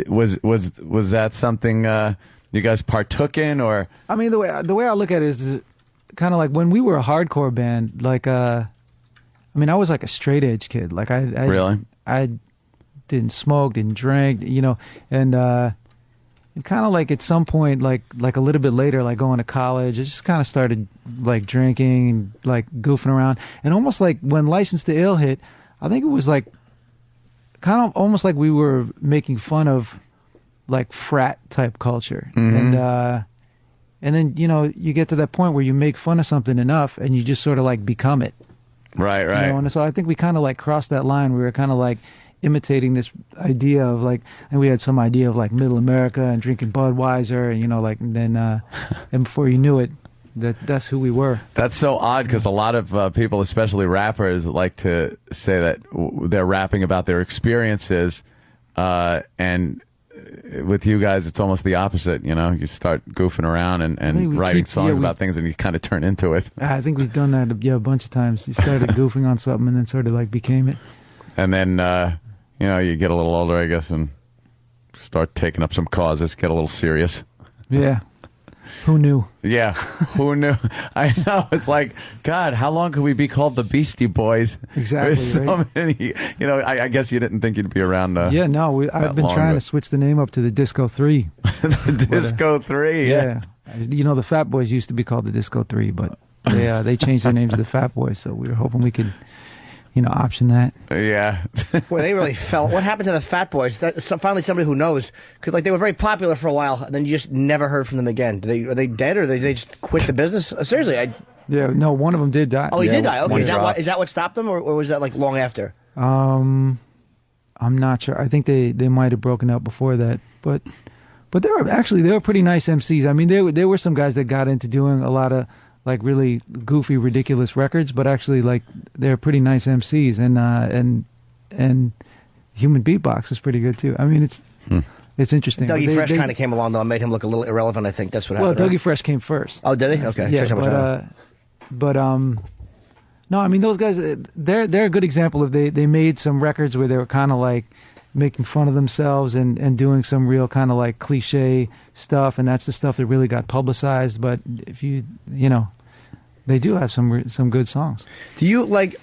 Was that something you guys partook in, or? I mean, the way I look at it is kind of like when we were a hardcore band. Like, I was like a straight edge kid. Like really, I didn't smoke, didn't drink, and. And kind of like at some point, like a little bit later, like going to college, I just kind of started like drinking and like goofing around. And almost like when License to Ill hit, I think it was like kind of almost like we were making fun of like frat type culture. Mm-hmm. And then, you get to that point where you make fun of something enough and you just sort of like become it. Right. And so I think we kind of like crossed that line. We were kind of like imitating this idea of like, and we had some idea of like middle America and drinking Budweiser, and then and before you knew it, that's who we were. That's so odd because a lot of people, especially rappers, like to say that they're rapping about their experiences, and with you guys, it's almost the opposite. You start goofing around and writing songs about things, and you kind of turn into it. I think we've done that a bunch of times. You started goofing on something and then sort of like became it. And then, you get a little older, I guess, and start taking up some causes, get a little serious. Yeah. Who knew? Yeah. Who knew? I know. It's like, God, how long could we be called the Beastie Boys? Exactly. There's so many, I guess you didn't think you'd be around. I've been trying to switch the name up to the Disco 3. The Disco 3, yeah. The Fat Boys used to be called the Disco 3, but they changed their name to the Fat Boys, so we were hoping we could option that. Yeah. Boy, they really fell. What happened to the Fat Boys? Finally, somebody who knows, because they were very popular for a while, and then you just never heard from them again. Are they dead, or they just quit the business? Seriously, no, one of them did die. Oh, he did die. Okay, is that what stopped them, or was that like long after? I'm not sure. I think they might have broken up before that, but they were pretty nice MCs. I mean, there were some guys that got into doing a lot of like really goofy, ridiculous records, but actually like they're pretty nice MCs, and Human Beatbox was pretty good too. I mean, it's interesting. Dougie Fresh kind of came along though and made him look a little irrelevant. I think that's what happened. Well, Dougie Fresh came first. Oh, did he? Okay. Yeah, but no, I mean those guys. They're a good example of they made some records where they were kind of like making fun of themselves and doing some real kind of like cliche stuff, and that's the stuff that really got publicized. But if they do have some good songs. Do you like?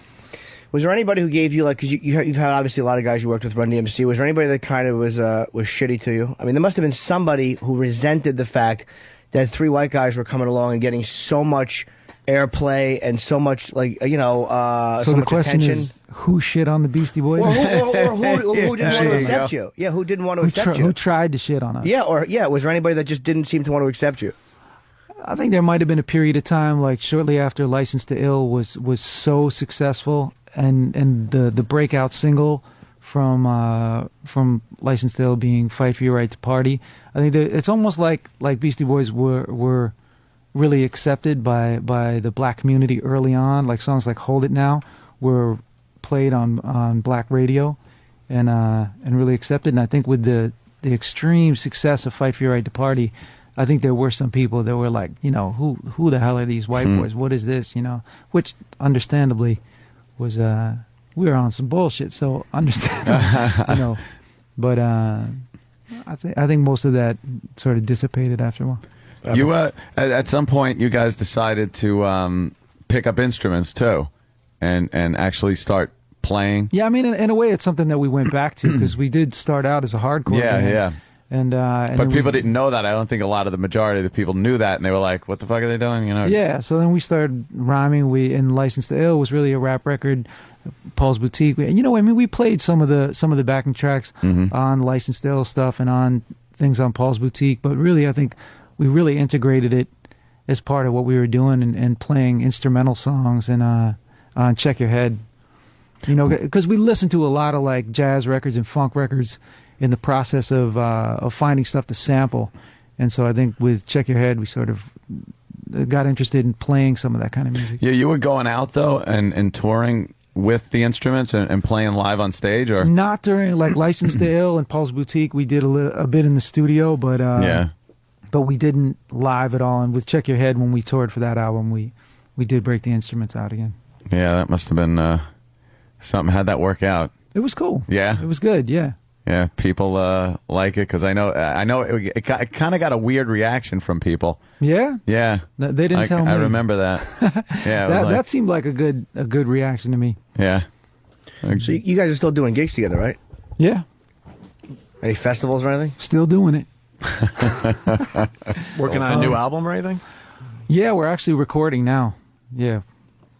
Was there anybody who gave you like? Because you've had obviously a lot of guys you worked with, Run DMC. Was there anybody that kind of was shitty to you? I mean, there must have been somebody who resented the fact that three white guys were coming along and getting so much airplay and so much so the much question attention. is, who shit on the Beastie Boys? Or who didn't want to accept you? Yeah, who didn't want to accept you? Who tried to shit on us? Yeah, was there anybody that just didn't seem to want to accept you? I think there might have been a period of time, like shortly after "License to Ill" was so successful, and the breakout single from "License to Ill" being "Fight for Your Right to Party." I think that it's almost like Beastie Boys were really accepted by the black community early on. Like songs like "Hold It Now" were played on black radio, and really accepted. And I think with the extreme success of "Fight for Your Right to Party," I think there were some people that were like, who the hell are these white boys? What is this? Which understandably was we were on some bullshit, so understandable, But I think most of that sort of dissipated after a while. You at some point, you guys decided to pick up instruments too, and actually start playing. Yeah, I mean, in a way, it's something that we went back to because we did start out as a hardcore band. Yeah. And but people didn't know that. I don't think a lot of the majority of the people knew that, and they were like, "What the fuck are they doing?" Yeah. So then we started rhyming. And "License to Ill" was really a rap record. Paul's Boutique. We played some of the backing tracks on "License to Ill" stuff and on things on Paul's Boutique. But really, I think we really integrated it as part of what we were doing and playing instrumental songs and on "Check Your Head." Because we listened to a lot of like jazz records and funk records in the process of finding stuff to sample. And so I think with "Check Your Head," we sort of got interested in playing some of that kind of music. Yeah, you were going out, though, and touring with the instruments and playing live on stage? Or not during, like, "License to Ill" and Paul's Boutique. We did a bit in the studio, but but we didn't live at all. And with "Check Your Head," when we toured for that album, we did break the instruments out again. Yeah, that must have been something. How'd that work out? It was cool. Yeah? It was good, yeah. Yeah, people like it because I know it kind of got a weird reaction from people. Yeah, yeah. They didn't tell me. I remember that. Yeah, that seemed like a good reaction to me. Yeah. So you guys are still doing gigs together, right? Yeah. Any festivals or anything? Still doing it. Working on a new album or anything? Yeah, we're actually recording now. Yeah.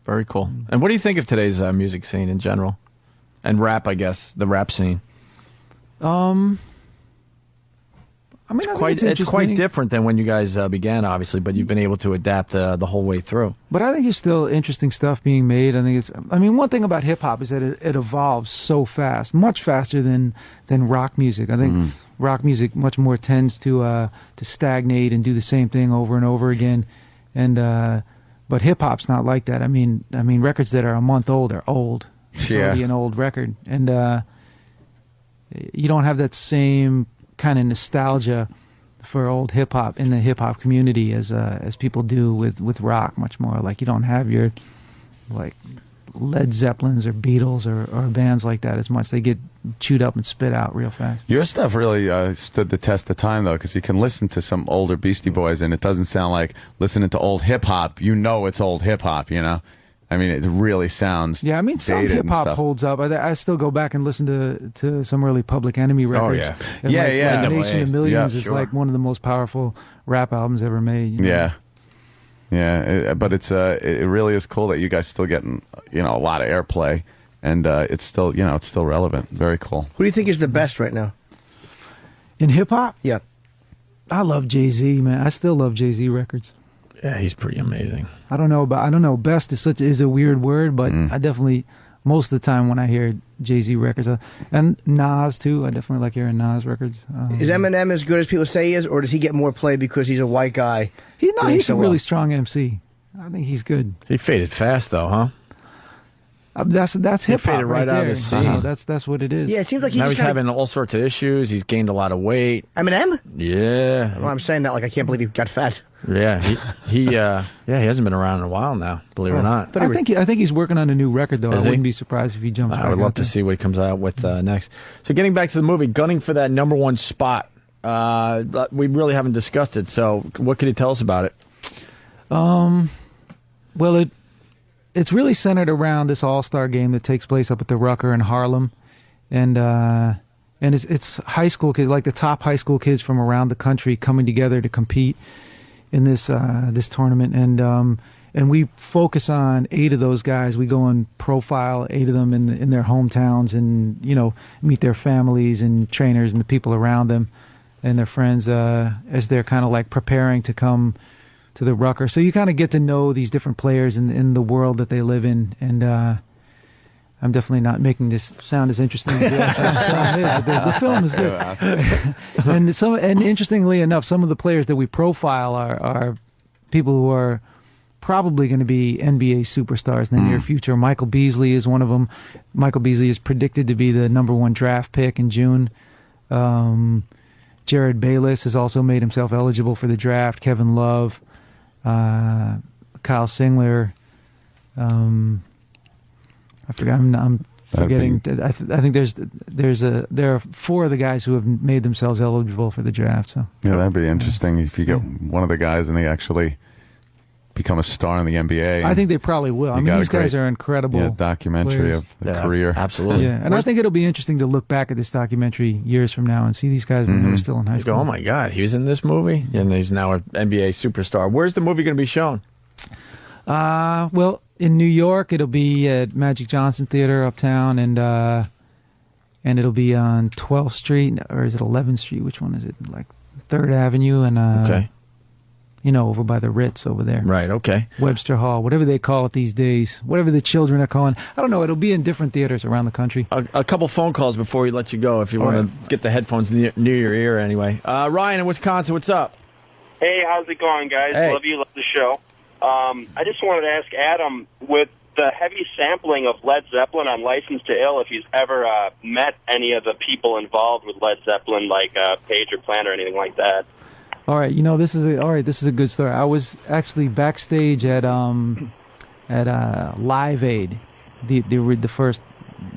Very cool. And what do you think of today's music scene in general? And rap, I guess, the rap scene. I mean, it's quite different than when you guys began, obviously, but you've been able to adapt the whole way through. But I think there's still interesting stuff being made. One thing about hip hop is that it evolves so fast, much faster than rock music. I think rock music much more tends to stagnate and do the same thing over and over again. But hip hop's not like that. I mean, records that are a month old are old. It's already an old record, and you don't have that same kind of nostalgia for old hip hop in the hip hop community as people do with rock. Much more like you don't have your like Led Zeppelins or Beatles or bands like that as much. They get chewed up and spit out real fast. Your stuff really stood the test of time, though, because you can listen to some older Beastie Boys, and it doesn't sound like listening to old hip hop. You know it's old hip hop, you know? I mean, it really sounds some hip hop holds up. I still go back and listen to some early Public Enemy records. Oh, yeah. And like Nation of Millions is like one of the most powerful rap albums ever made. You know? Yeah. Yeah, but it really is cool that you guys still getting, a lot of airplay, and it's still, it's still relevant. Very cool. Who do you think is the best right now? In hip hop? Yeah. I love Jay-Z, man. I still love Jay-Z records. Yeah, he's pretty amazing. I don't know best is a weird word, but I definitely most of the time when I hear Jay-Z records and Nas too, I definitely like hearing Nas records. Is Eminem as good as people say he is, or does he get more play because he's a white guy? He's a really strong MC. I think he's good. He faded fast though, huh? That's hip hop right out there. of the scene. That's what it is. Yeah, it seems like he's having all sorts of issues. He's gained a lot of weight. Eminem? Yeah. Well, I'm saying that like I can't believe he got fat. Yeah, he hasn't been around in a while now. Believe it or not. I think he's working on a new record though. I wouldn't be surprised if he jumps. I would love to see what he comes out with next. So, getting back to the movie, gunning for that #1 spot. We really haven't discussed it. So, what can you tell us about it? Well, it's really centered around this all-star game that takes place up at the Rucker in Harlem, and it's high school kids, like the top high school kids from around the country coming together to compete in this tournament, and and we focus on 8 of those guys. We go and profile 8 of them in their hometowns, and meet their families and trainers and the people around them and their friends as they're kind of like preparing to come to the Rucker. So you kind of get to know these different players in the world that they live in, and I'm definitely not making this sound as interesting as the film is. The film is good. And interestingly enough, some of the players that we profile are people who are probably going to be NBA superstars in the near future. Michael Beasley is one of them. Michael Beasley is predicted to be the #1 draft pick in June. Jared Bayless has also made himself eligible for the draft. Kevin Love, Kyle Singler. I forgot. I'm forgetting. I think there are 4 of the guys who have made themselves eligible for the draft. So yeah, that'd be interesting if you get one of the guys and they actually become a star in the NBA. I think they probably will. I mean, these guys are incredible. Documentary players. of the career. Absolutely. Yeah, and I think it'll be interesting to look back at this documentary years from now and see these guys when they were still in high school. Oh my God, he was in this movie, and he's now an NBA superstar. Where's the movie going to be shown? Well, in New York, it'll be at Magic Johnson Theater uptown, and it'll be on 12th Street, or is it 11th Street? Which one is it? Like 3rd Avenue, and okay. Over by the Ritz over there. Right, okay. Webster Hall, whatever they call it these days, whatever the children are calling. I don't know. It'll be in different theaters around the country. A couple phone calls before we let you go, if you want to get the headphones near your ear anyway. Ryan in Wisconsin, what's up? Hey, how's it going, guys? Hey. Love you, love the show. I just wanted to ask Adam, with the heavy sampling of Led Zeppelin on License to Ill, if he's ever met any of the people involved with Led Zeppelin, like Page or Plant or anything like that. All right, this is a good story. I was actually backstage at Live Aid, the first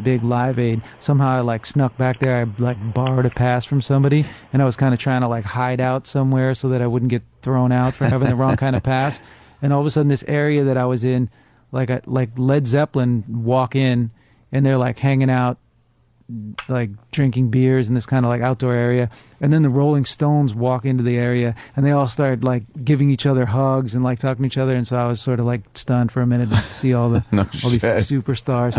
big Live Aid. Somehow I snuck back there. I borrowed a pass from somebody, and I was kind of trying to hide out somewhere so that I wouldn't get thrown out for having the wrong kind of pass. And all of a sudden, this area that I was in, like Led Zeppelin walk in, and they're hanging out, drinking beers in this kind of outdoor area. And then the Rolling Stones walk into the area, and they all start giving each other hugs and talking to each other. And so I was sort of stunned for a minute to see all these superstars.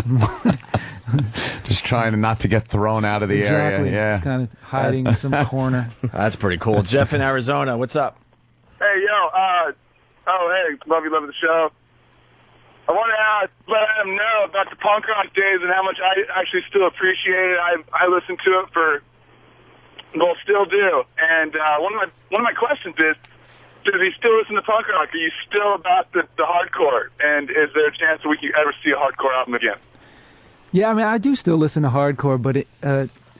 Just trying not to get thrown out of the area. Yeah, just kind of hiding in some corner. That's pretty cool. Jeff in Arizona, what's up? Hey, hey, love the show. I want to let Adam know about the punk rock days and how much I actually still appreciate it. I listen to it still do. And one of my questions is, does he still listen to punk rock? Are you still about the hardcore? And is there a chance that we could ever see a hardcore album again? Yeah, I mean, I do still listen to hardcore, but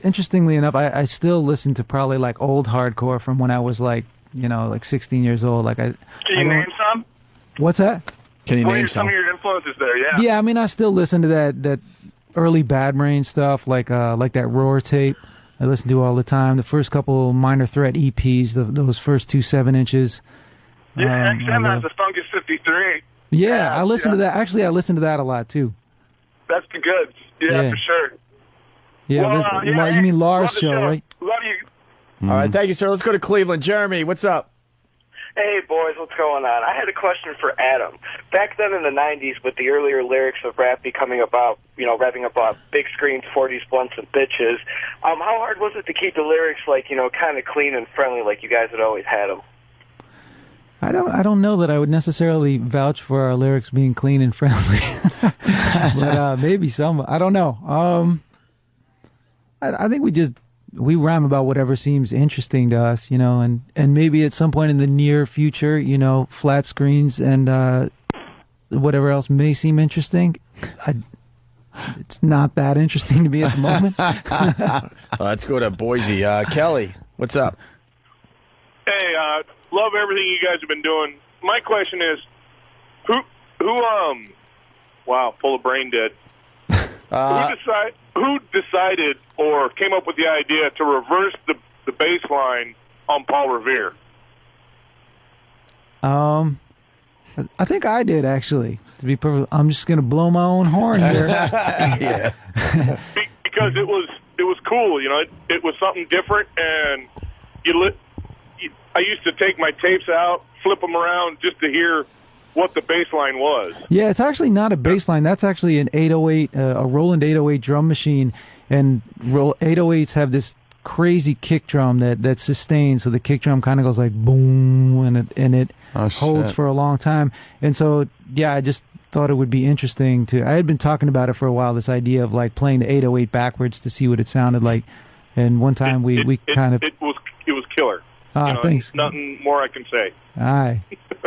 interestingly enough, I still listen to probably old hardcore from when I was 16 years old. Can you name some? What's that? Can you name some of your influences there? Yeah. Yeah, I mean, I still listen to that early Bad Brain stuff, like that Roar tape. I listen to all the time. The first couple Minor Threat EPs, those first 2 7-inches. Yeah, XM has the Fungus 53. Yeah, I listen to that. Actually, I listen to that a lot too. That's the goods. Yeah, for sure. Yeah, you mean Lars' show, right? Love you. All right, thank you, sir. Let's go to Cleveland. Jeremy, what's up? Hey, boys, what's going on? I had a question for Adam. Back then in the 90s, with the earlier lyrics of rap becoming about, revving about big screens, 40s, blunts, and bitches, how hard was it to keep the lyrics, kind of clean and friendly like you guys had always had them? I don't know that I would necessarily vouch for our lyrics being clean and friendly. But maybe some. I don't know. I think we rhyme about whatever seems interesting to us, and maybe at some point in the near future, flat screens and whatever else may seem interesting. It's not that interesting to me at the moment. Let's go to Boise. Kelly, what's up? Hey, love everything you guys have been doing. My question is, who wow, full of brain dead. Who decided or came up with the idea to reverse the bass line on Paul Revere? I think I did, actually. To be perfect, I'm just going to blow my own horn here. Yeah. Because it was cool, it was something different, and I used to take my tapes out, flip them around just to hear what the bass line was. Yeah, it's actually not a bass line. That's actually an 808, a Roland 808 drum machine. And 808s have this crazy kick drum that sustains, so the kick drum kind of goes like boom, and it holds for a long time. And so, yeah, I just thought it would be interesting I had been talking about it for a while, this idea of like playing the 808 backwards to see what it sounded like. And one time we kind of... It was killer. Thanks. Nothing more I can say. Aye.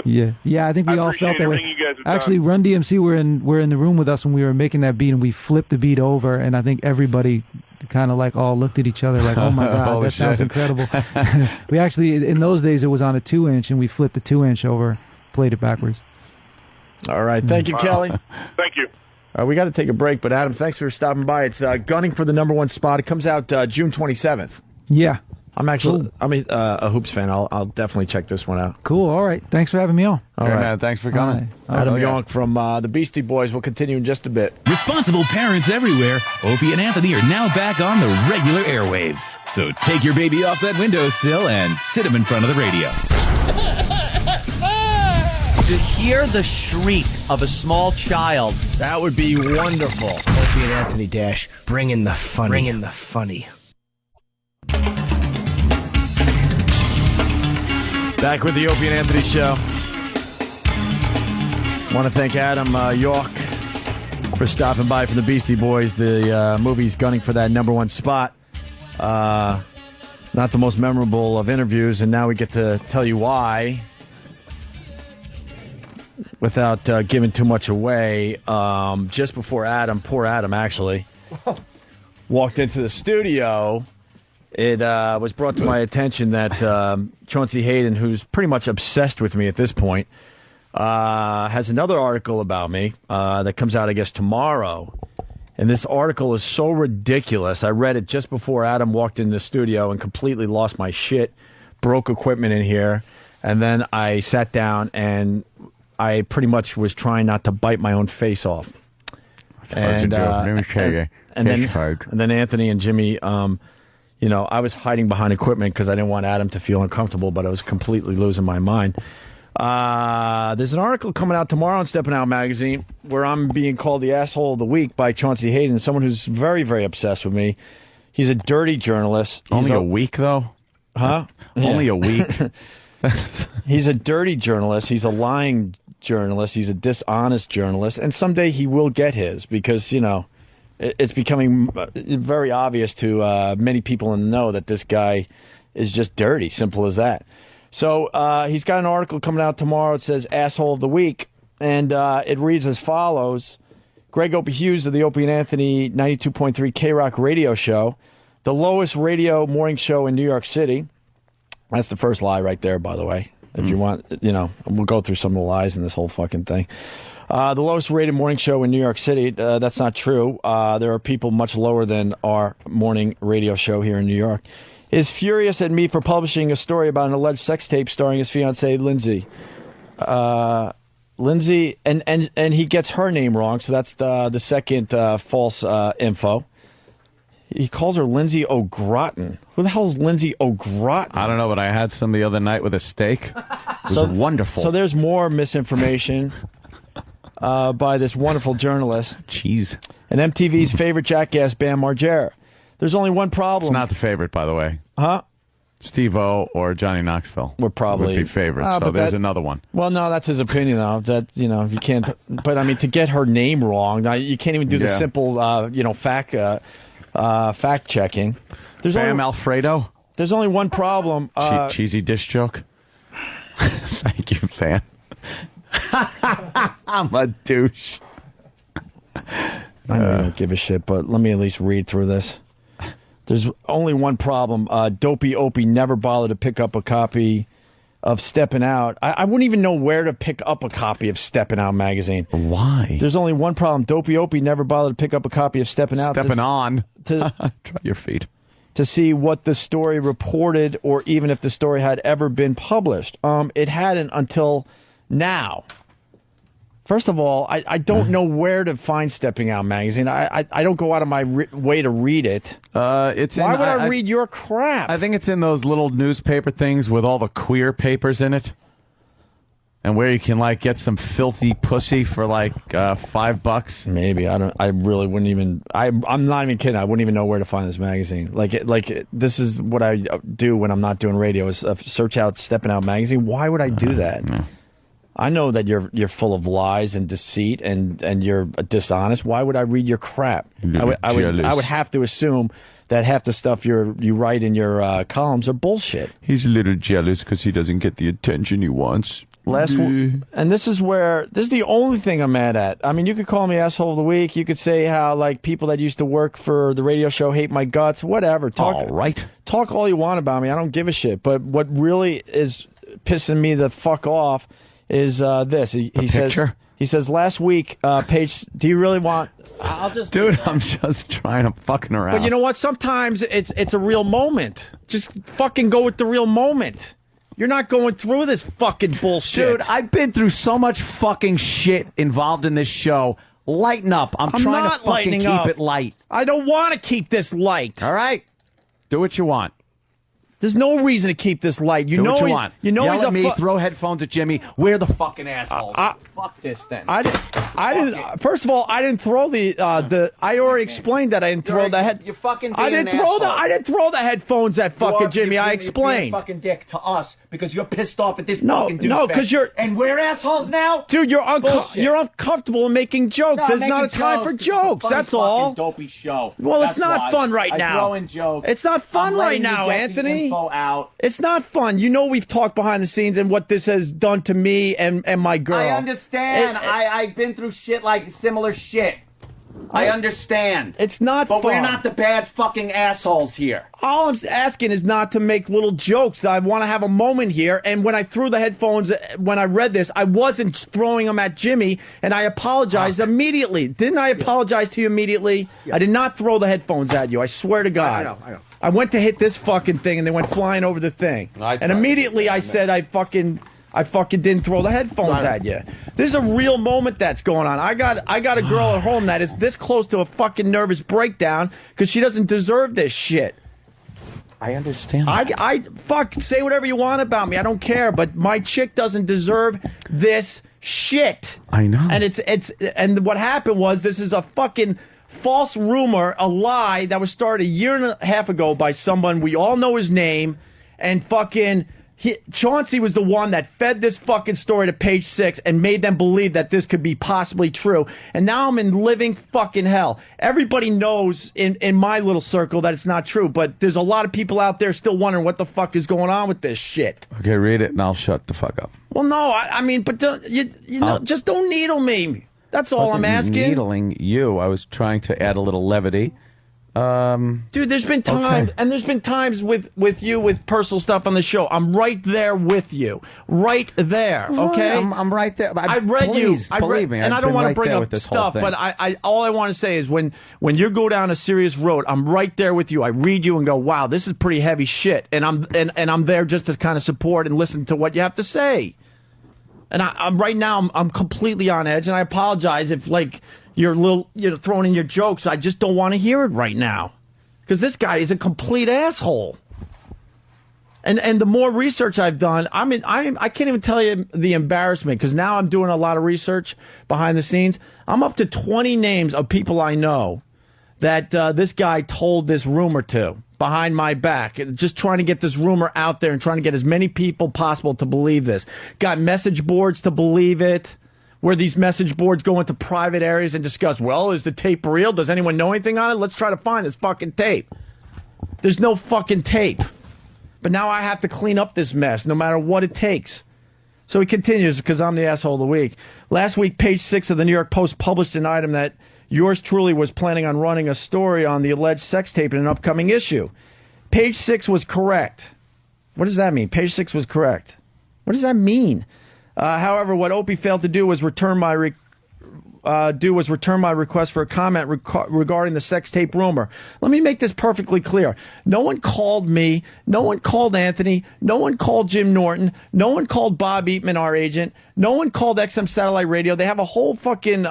Yeah, I think we all felt that way. You guys have Actually, done. Run DMC were in the room with us when we were making that beat, and we flipped the beat over, and I think everybody kind of like all looked at each other like, oh my God, that sounds incredible. We actually, in those days, it was on a 2-inch, and we flipped the 2-inch over, played it backwards. All right. Thank you, Kelly. Thank you. We got to take a break, but Adam, thanks for stopping by. It's Gunning for the #1 spot. It comes out June 27th. Yeah. I'm a Hoops fan. I'll definitely check this one out. Cool. All right. Thanks for having me on. All right, man. Thanks for coming. Adam Yonk from the Beastie Boys. We'll continue in just a bit. Responsible parents everywhere, Opie and Anthony are now back on the regular airwaves. So take your baby off that windowsill and sit him in front of the radio. To hear the shriek of a small child, that would be wonderful. Opie and Anthony Dash, bring in the funny. Bring in the funny. Back with the Opie and Anthony Show. Want to thank Adam York for stopping by from the Beastie Boys. The movie's gunning for that #1 spot. Not the most memorable of interviews, and now we get to tell you why. Without giving too much away, just before poor Adam actually, walked into the studio, it was brought to my attention that Chauncey Hayden, who's pretty much obsessed with me at this point, has another article about me that comes out, I guess, tomorrow. And this article is so ridiculous. I read it just before Adam walked in the studio and completely lost my shit, broke equipment in here, and then I sat down and I pretty much was trying not to bite my own face off. And then Anthony and Jimmy, I was hiding behind equipment because I didn't want Adam to feel uncomfortable, but I was completely losing my mind. There's an article coming out tomorrow in Steppin' Out magazine where I'm being called the asshole of the week by Chauncey Hayden, someone who's very, very obsessed with me. He's a dirty journalist. Only a week, though? Huh? Only a week? He's a dirty journalist. He's a lying journalist. He's a dishonest journalist. And someday he will get his because, it's becoming very obvious to many people in the know that this guy is just dirty. Simple as that. So he's got an article coming out tomorrow. It says Asshole of the Week. And it reads as follows. Greg Opie Hughes of the Opie and Anthony 92.3 K-Rock radio show. The lowest radio morning show in New York City. That's the first lie right there, by the way. If you want, we'll go through some of the lies in this whole fucking thing. The lowest rated morning show in New York City. That's not true. There are people much lower than our morning radio show here in New York. Is furious at me for publishing a story about an alleged sex tape starring his fiancée, Lindsay. Lindsay, and he gets her name wrong, so that's the second false info. He calls her Lindsay O'Groton. Who the hell is Lindsay O'Groton? I don't know, but I had some the other night with a steak. It was wonderful. So there's more misinformation by this wonderful journalist. Jeez. And MTV's favorite jackass, Bam Margera. There's only one problem. It's not the favorite, by the way. Huh? Steve-O or Johnny Knoxville would probably be favorites. So there's another one. Well, no, that's his opinion, though. That you can't. But I mean, to get her name wrong, you can't even do the simple, fact checking. There's Bam Alfredo. There's only one problem. Cheesy dish joke. Thank you, Bam. I'm a douche. I don't give a shit, but let me at least read through this. There's only one problem. Dopey Opie never bothered to pick up a copy of Steppin' Out. I wouldn't even know where to pick up a copy of Steppin' Out magazine. Why? There's only one problem. Dopey Opie never bothered to pick up a copy of Steppin' Out. Steppin' On. Try your feet. To see what the story reported or even if the story had ever been published. It hadn't until now. First of all, I don't know where to find Stepping Out magazine. I don't go out of my way to read it. Why would I read your crap? I think it's in those little newspaper things with all the queer papers in it. And where you can like get some filthy pussy for like $5. Maybe I really wouldn't even. I'm not even kidding. I wouldn't even know where to find this magazine. This is what I do when I'm not doing radio. Is search out Stepping Out magazine. Why would I do that? I know that you're full of lies and deceit and you're dishonest. Why would I read your crap? I would have to assume that half the stuff you write in your columns are bullshit. He's a little jealous because he doesn't get the attention he wants. And this is the only thing I'm mad at. I mean, you could call me asshole of the week. You could say how like people that used to work for the radio show hate my guts. Whatever. Talk all you want about me. I don't give a shit. But what really is pissing me the fuck off is this. He says last week, Paige, do you really want? Dude, I'm just trying to fucking around. But you know what? Sometimes it's a real moment. Just fucking go with the real moment. You're not going through this fucking bullshit. Dude, I've been through so much fucking shit involved in this show. Lighten up. I'm trying to fucking keep it light. I don't want to keep this light. All right. Do what you want. There's no reason to keep this light. Do what you want. You know Yell he's at me, throw headphones at Jimmy. We're the fucking assholes. Fuck this then. I didn't. First of all, I didn't throw the. I already explained that I didn't throw the head. You fucking. I didn't throw the headphones at fucking Jimmy. I explained. You're fucking dick to us because you're pissed off at this fucking douchebag. No, because you're. And we're assholes now, dude. You're uncomfortable in making jokes. There's not a time for jokes. That's all. Dopey show. Well, it's not fun right now. Throwing jokes. It's not fun right now, Anthony. Info out. It's not fun. You know we've talked behind the scenes and what this has done to me and my girl. I understand. I've been through shit like similar shit. I understand. It's not fun. But we're not the bad fucking assholes here. All I'm asking is not to make little jokes. I want to have a moment here. And when I threw the headphones, when I read this, I wasn't throwing them at Jimmy, and I apologized immediately. Didn't I apologize to you immediately? Yeah. I did not throw the headphones at you. I swear to God. I know. I went to hit this fucking thing, and they went flying over the thing. And immediately I said I fucking didn't throw the headphones at you. This is a real moment that's going on. I got a girl at home that is this close to a fucking nervous breakdown because she doesn't deserve this shit. I understand. I say whatever you want about me. I don't care, but my chick doesn't deserve this shit. I know. And what happened was this is a fucking false rumor, a lie that was started a year and a half ago by someone we all know his name, and fucking Chauncey was the one that fed this fucking story to Page Six and made them believe that this could be possibly true. And now I'm in living fucking hell. Everybody knows in my little circle that it's not true, but there's a lot of people out there still wondering what the fuck is going on with this shit. Okay, read it and I'll shut the fuck up. Well, no, I mean, but just don't needle me. That's all I'm asking. Needling you. I was trying to add a little levity. Dude, there's been times, and there's been times with you with personal stuff on the show. I'm right there with you, right there. Okay, I'm right there. I read you. Believe me, and I don't want to bring up stuff, but all I want to say is when you go down a serious road, I'm right there with you. I read you and go, wow, this is pretty heavy shit, and I'm there just to kind of support and listen to what you have to say. And I'm right now, I'm completely on edge, and I apologize if you're throwing in your jokes. I just don't want to hear it right now, because this guy is a complete asshole. And the more research I've done, I can't even tell you the embarrassment, because now I'm doing a lot of research behind the scenes. I'm up to 20 names of people I know that this guy told this rumor to behind my back, just trying to get this rumor out there and trying to get as many people possible to believe this. Got message boards to believe it, where these message boards go into private areas and discuss, well, is the tape real? Does anyone know anything on it? Let's try to find this fucking tape. There's no fucking tape. But now I have to clean up this mess, no matter what it takes. So he continues, because I'm the asshole of the week. Last week, Page 6 of the New York Post published an item that yours truly was planning on running a story on the alleged sex tape in an upcoming issue. Page 6 was correct. What does that mean? Page 6 was correct. What does that mean? However, what Opie failed to do was return my do was return my request for a comment regarding the sex tape rumor. Let me make this perfectly clear. No one called me. No one called Anthony. No one called Jim Norton. No one called Bob Eatman, our agent. No one called XM Satellite Radio. They have a whole fucking media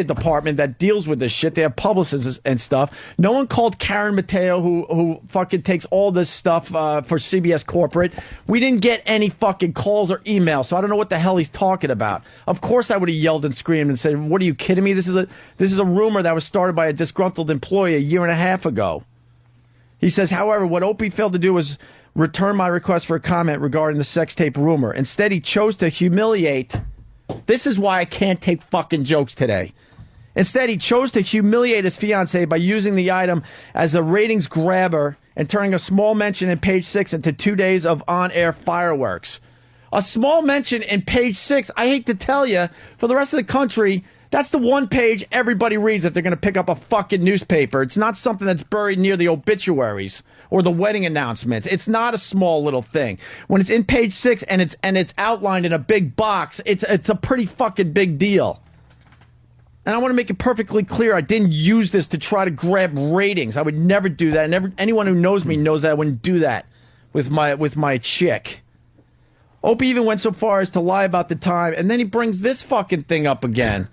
department that deals with this shit. They have publicists and stuff. No one called Karen Mateo, who fucking takes all this stuff for CBS Corporate. We didn't get any fucking calls or emails, so I don't know what the hell he's talking about. Of course I would have yelled and screamed and said, "What are you kidding me? This is a rumor that was started by a disgruntled employee a year and a half ago." He says, however, what Opie failed to do was return my request for a comment regarding the sex tape rumor. Instead, he chose to humiliate. This is why I can't take fucking jokes today. Instead, he chose to humiliate his fiancée by using the item as a ratings grabber and turning a small mention in Page 6 into 2 days of on-air fireworks. A small mention in Page 6, I hate to tell you, for the rest of the country, that's the one page everybody reads if they're going to pick up a fucking newspaper. It's not something that's buried near the obituaries or the wedding announcements. It's not a small little thing. When it's in Page 6 and it's outlined in a big box, it's a pretty fucking big deal. And I want to make it perfectly clear, I didn't use this to try to grab ratings. I would never do that. And anyone who knows me knows that I wouldn't do that with my chick. Opie even went so far as to lie about the time, and then he brings this fucking thing up again.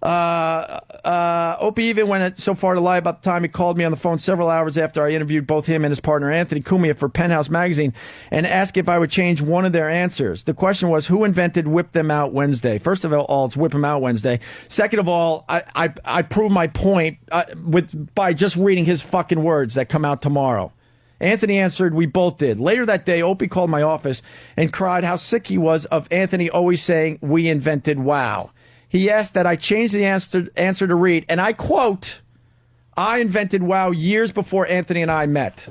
Opie even went so far to lie about the time he called me on the phone several hours after I interviewed both him and his partner Anthony Cumia for Penthouse Magazine and asked if I would change one of their answers. The question was, who invented Whip Them Out Wednesday? First of all, it's Whip Them Out Wednesday. Second of all, I proved my point by just reading his fucking words that come out tomorrow. Anthony answered, we both did. Later that day, Opie called my office and cried how sick he was of Anthony always saying, we invented WOW. He asked that I change the answer to read, and I quote, I invented WOW years before Anthony and I met.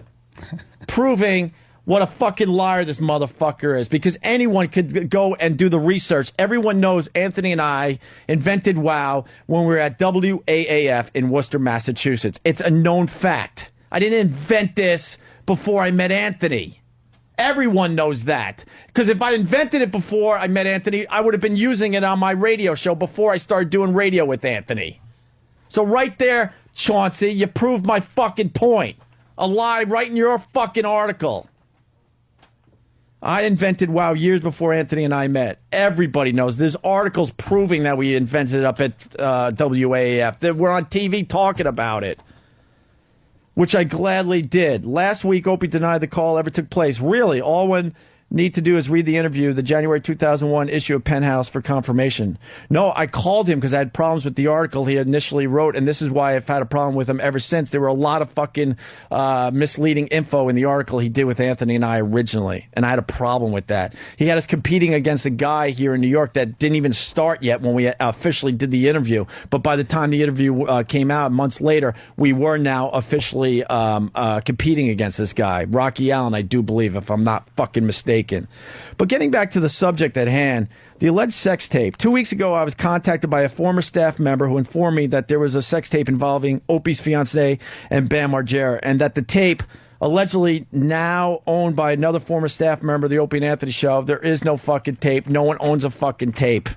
Proving what a fucking liar this motherfucker is, because anyone could go and do the research. Everyone knows Anthony and I invented WOW when we were at WAAF in Worcester, Massachusetts. It's a known fact. I didn't invent this before I met Anthony. Everyone knows that. Because if I invented it before I met Anthony, I would have been using it on my radio show before I started doing radio with Anthony. So right there, Chauncey, you proved my fucking point. A lie right in your fucking article. I invented WOW years before Anthony and I met. Everybody knows. There's articles proving that we invented it up at WAAF. That we're on TV talking about it. Which I gladly did. Last week, Opie denied the call ever took place. Really, all one need to do is read the interview, the January 2001 issue of Penthouse for confirmation. No, I called him because I had problems with the article he initially wrote, and this is why I've had a problem with him ever since. There were a lot of fucking misleading info in the article he did with Anthony and I originally, and I had a problem with that. He had us competing against a guy here in New York that didn't even start yet when we officially did the interview, but by the time the interview came out months later, we were now officially competing against this guy, Rocky Allen, I do believe, if I'm not fucking mistaken. But getting back to the subject at hand, the alleged sex tape. 2 weeks ago, I was contacted by a former staff member who informed me that there was a sex tape involving Opie's fiancée and Bam Margera, and that the tape, allegedly now owned by another former staff member of the Opie and Anthony show, there is no fucking tape. No one owns a fucking tape.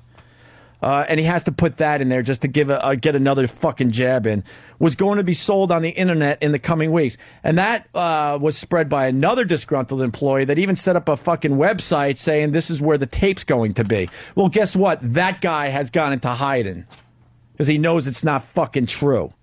And he has to put that in there just to get another fucking jab in, was going to be sold on the internet in the coming weeks. And that was spread by another disgruntled employee that even set up a fucking website saying this is where the tape's going to be. Well, guess what? That guy has gone into hiding because he knows it's not fucking true.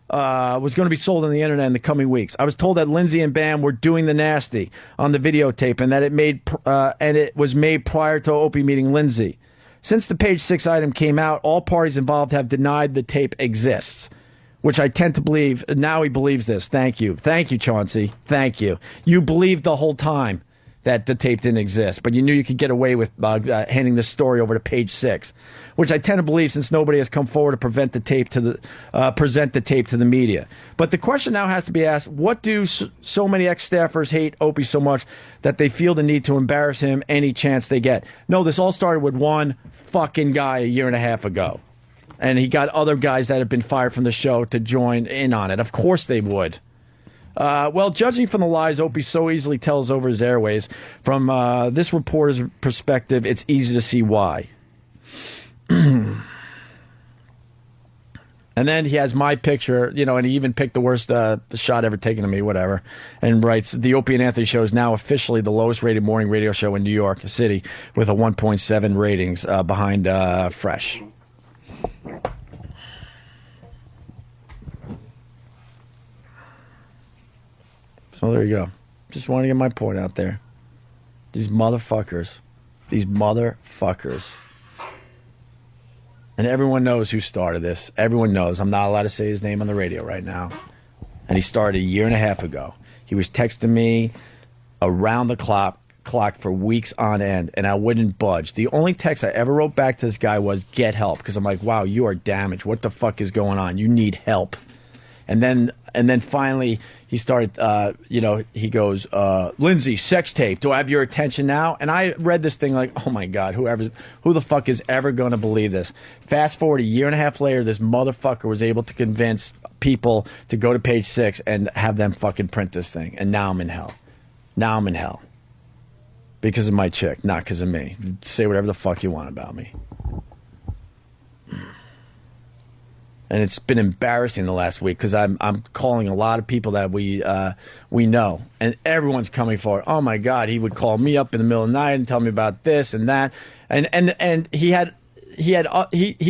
Was going to be sold on the internet in the coming weeks. I was told that Lindsay and Bam were doing the nasty on the videotape and that it was made prior to Opie meeting Lindsay. Since the Page 6 item came out, all parties involved have denied the tape exists, which I tend to believe. Now he believes this. Thank you. Thank you, Chauncey. Thank you. You believed the whole time that the tape didn't exist, but you knew you could get away with handing this story over to Page 6, which I tend to believe since nobody has come forward to present the tape to the media. But the question now has to be asked, what do so many ex-staffers hate Opie so much that they feel the need to embarrass him any chance they get? No, this all started with one fucking guy a year and a half ago. And he got other guys that have been fired from the show to join in on it. Of course they would. Well, judging from the lies Opie so easily tells over his airways, from this reporter's perspective, it's easy to see why. And then he has my picture, you know, and he even picked the worst shot ever taken of me, whatever, and writes, the Opie and Anthony Show is now officially the lowest rated morning radio show in New York City with a 1.7 ratings behind Fresh. So there you go. Just want to get my point out there. These motherfuckers. And everyone knows who started this. Everyone knows. I'm not allowed to say his name on the radio right now. And he started a year and a half ago. He was texting me around the clock for weeks on end, and I wouldn't budge. The only text I ever wrote back to this guy was, get help. Because I'm like, wow, you are damaged. What the fuck is going on? You need help. And then finally he started, he goes, Lindsay, sex tape. Do I have your attention now? And I read this thing like, oh my God, who the fuck is ever going to believe this? Fast forward a year and a half later, this motherfucker was able to convince people to go to Page 6 and have them fucking print this thing. And now I'm in hell. Because of my chick, not because of me. Say whatever the fuck you want about me. And it's been embarrassing the last week because I'm calling a lot of people that we know, and everyone's coming forward. Oh my God, he would call me up in the middle of the night and tell me about this and that, and he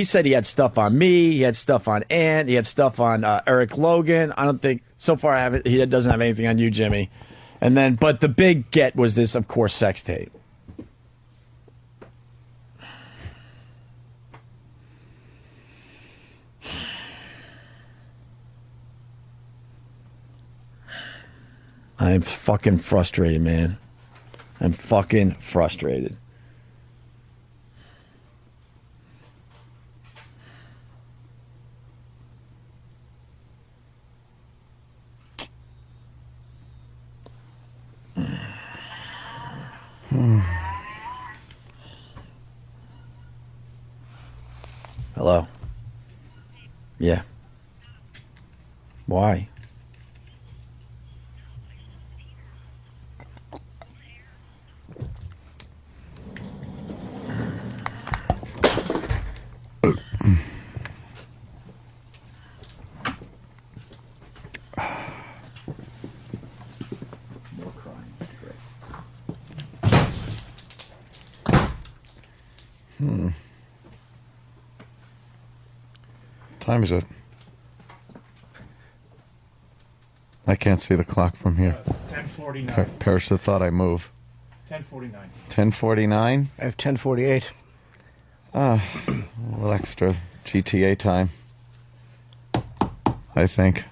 said he had stuff on me, he had stuff on Ant, he had stuff on Eric Logan. I don't think so far he doesn't have anything on you, Jimmy. And then, but the big get was this, of course, sex tape. I'm fucking frustrated, man. I'm fucking frustrated. Hello? Yeah. Why? Time is it? I can't see the clock from here. 10:49. Parasha thought I move. 10:49. 10:49? I have 10:48. A little extra GTA time, I think.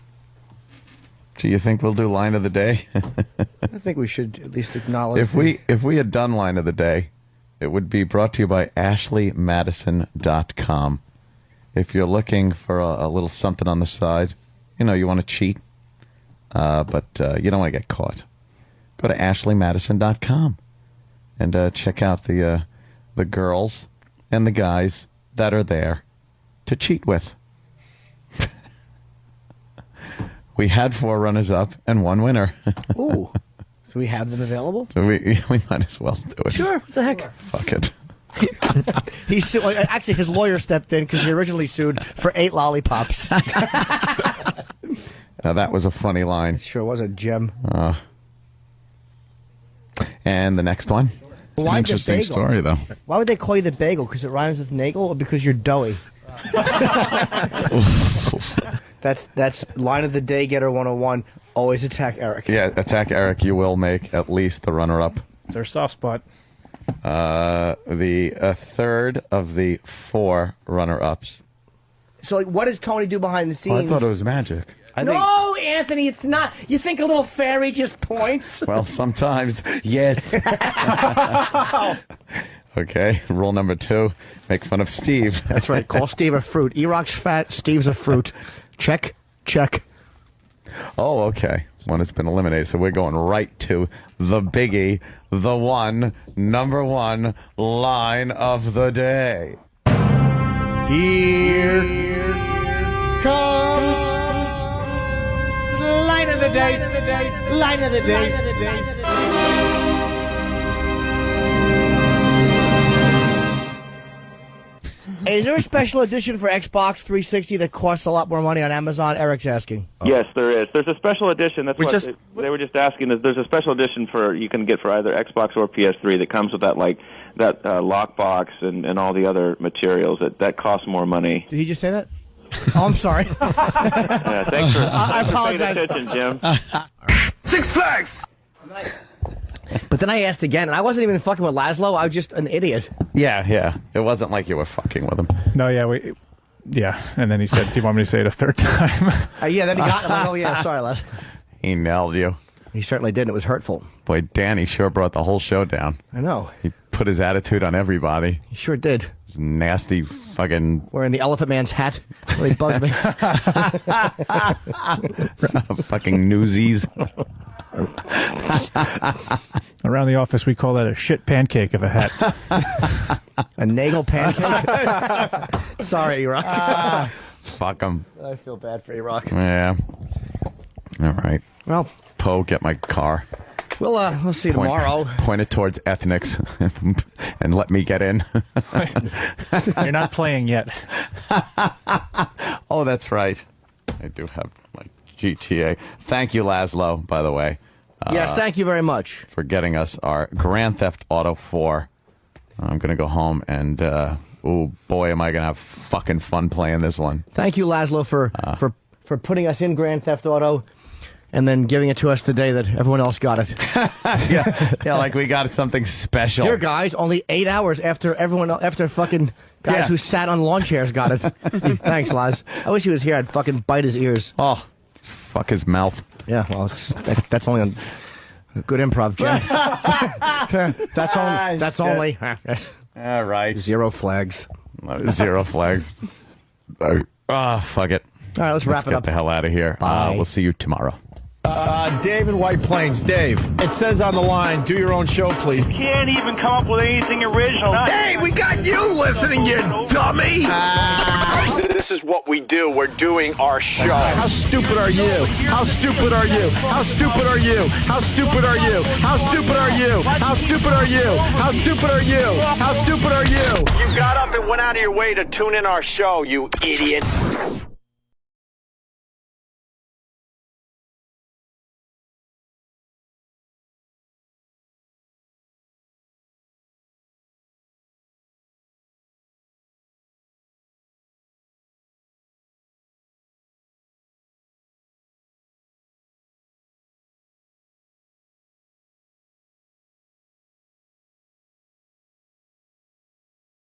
Do you think we'll do line of the day? I think we should at least acknowledge. If we had done line of the day, it would be brought to you by AshleyMadison.com. If you're looking for a little something on the side, you want to cheat, but you don't want to get caught, go to AshleyMadison.com and check out the girls and the guys that are there to cheat with. We had 4 runners-up and 1 winner. Ooh. So we have them available? So we might as well do it. Sure. What the heck? Fuck it. Actually, his lawyer stepped in because he originally sued for 8 lollipops. Now, that was a funny line. It sure was a gem. And the next one? It's an interesting story, though. Why would they call you the bagel? Because it rhymes with nagel or because you're doughy? That's line of the day getter 101. Always attack Eric. Yeah, attack Eric. You will make at least the runner-up. It's our soft spot. The third of the 4 runner-ups. So, what does Tony do behind the scenes? I thought it was magic. No, Anthony, it's not. You think a little fairy just points? Well, sometimes, yes. Okay, rule number 2, make fun of Steve. That's right, call Steve a fruit. E-Rock's fat, Steve's a fruit. Check. Oh, okay. One has been eliminated, so we're going right to the biggie, the number one line of the day. Here comes line of the day. Line of the day. Hey, is there a special edition for Xbox 360 that costs a lot more money on Amazon? Eric's asking. Yes, there is. There's a special edition. That's what they were just asking. There's a special edition you can get for either Xbox or PS3 that comes with that lockbox and all the other materials that costs more money. Did he just say that? Oh, I'm sorry. Yeah, thanks for I apologize. paying attention, Jim. Six Flags! But then I asked again, and I wasn't even fucking with Laszlo. I was just an idiot. Yeah. It wasn't like you were fucking with him. No, yeah. And then he said, "Do you want me to say it a third time?" Yeah. Then he got. Like, oh yeah, sorry, Les. He nailed you. He certainly did. And it was hurtful. Boy, Danny sure brought the whole show down. I know. He put his attitude on everybody. He sure did. Nasty fucking... Wearing the Elephant Man's hat. Really bugs me. Fucking newsies. Around the office, we call that a shit pancake of a hat. A Nagel pancake? Sorry, E-Rock. Fuck him. I feel bad for E-Rock. Yeah. All right. Well... Poe, get my car. We'll see you tomorrow. Point it towards ethnics and let me get in. You're not playing yet. Oh, that's right. I do have GTA. Thank you, Laszlo, by the way. Yes, thank you very much. For getting us our Grand Theft Auto 4. I'm going to go home and, oh boy, am I going to have fucking fun playing this one. Thank you, Laszlo, for putting us in Grand Theft Auto. And then giving it to us the day that everyone else got it. yeah, like we got something special. Here, guys, only 8 hours after everyone else, after fucking guys who sat on lawn chairs got it. Thanks, Laz. I wish he was here. I'd fucking bite his ears. Oh, fuck his mouth. Yeah, well, that's only on good improv, Jim. That's only. All right. Zero flags. Zero flags. Fuck it. All right, let's wrap it up. Get the hell out of here. We'll see you tomorrow. Dave in White Plains. Dave, it says on the line, do your own show, please. Can't even come up with anything original. Hey, we got you listening, you dummy! This is what we do. We're doing our show. How stupid are you? How stupid are you? How stupid are you? How stupid are you? How stupid are you? How stupid are you? How stupid are you? How stupid are you? You got up and went out of your way to tune in our show, you idiot.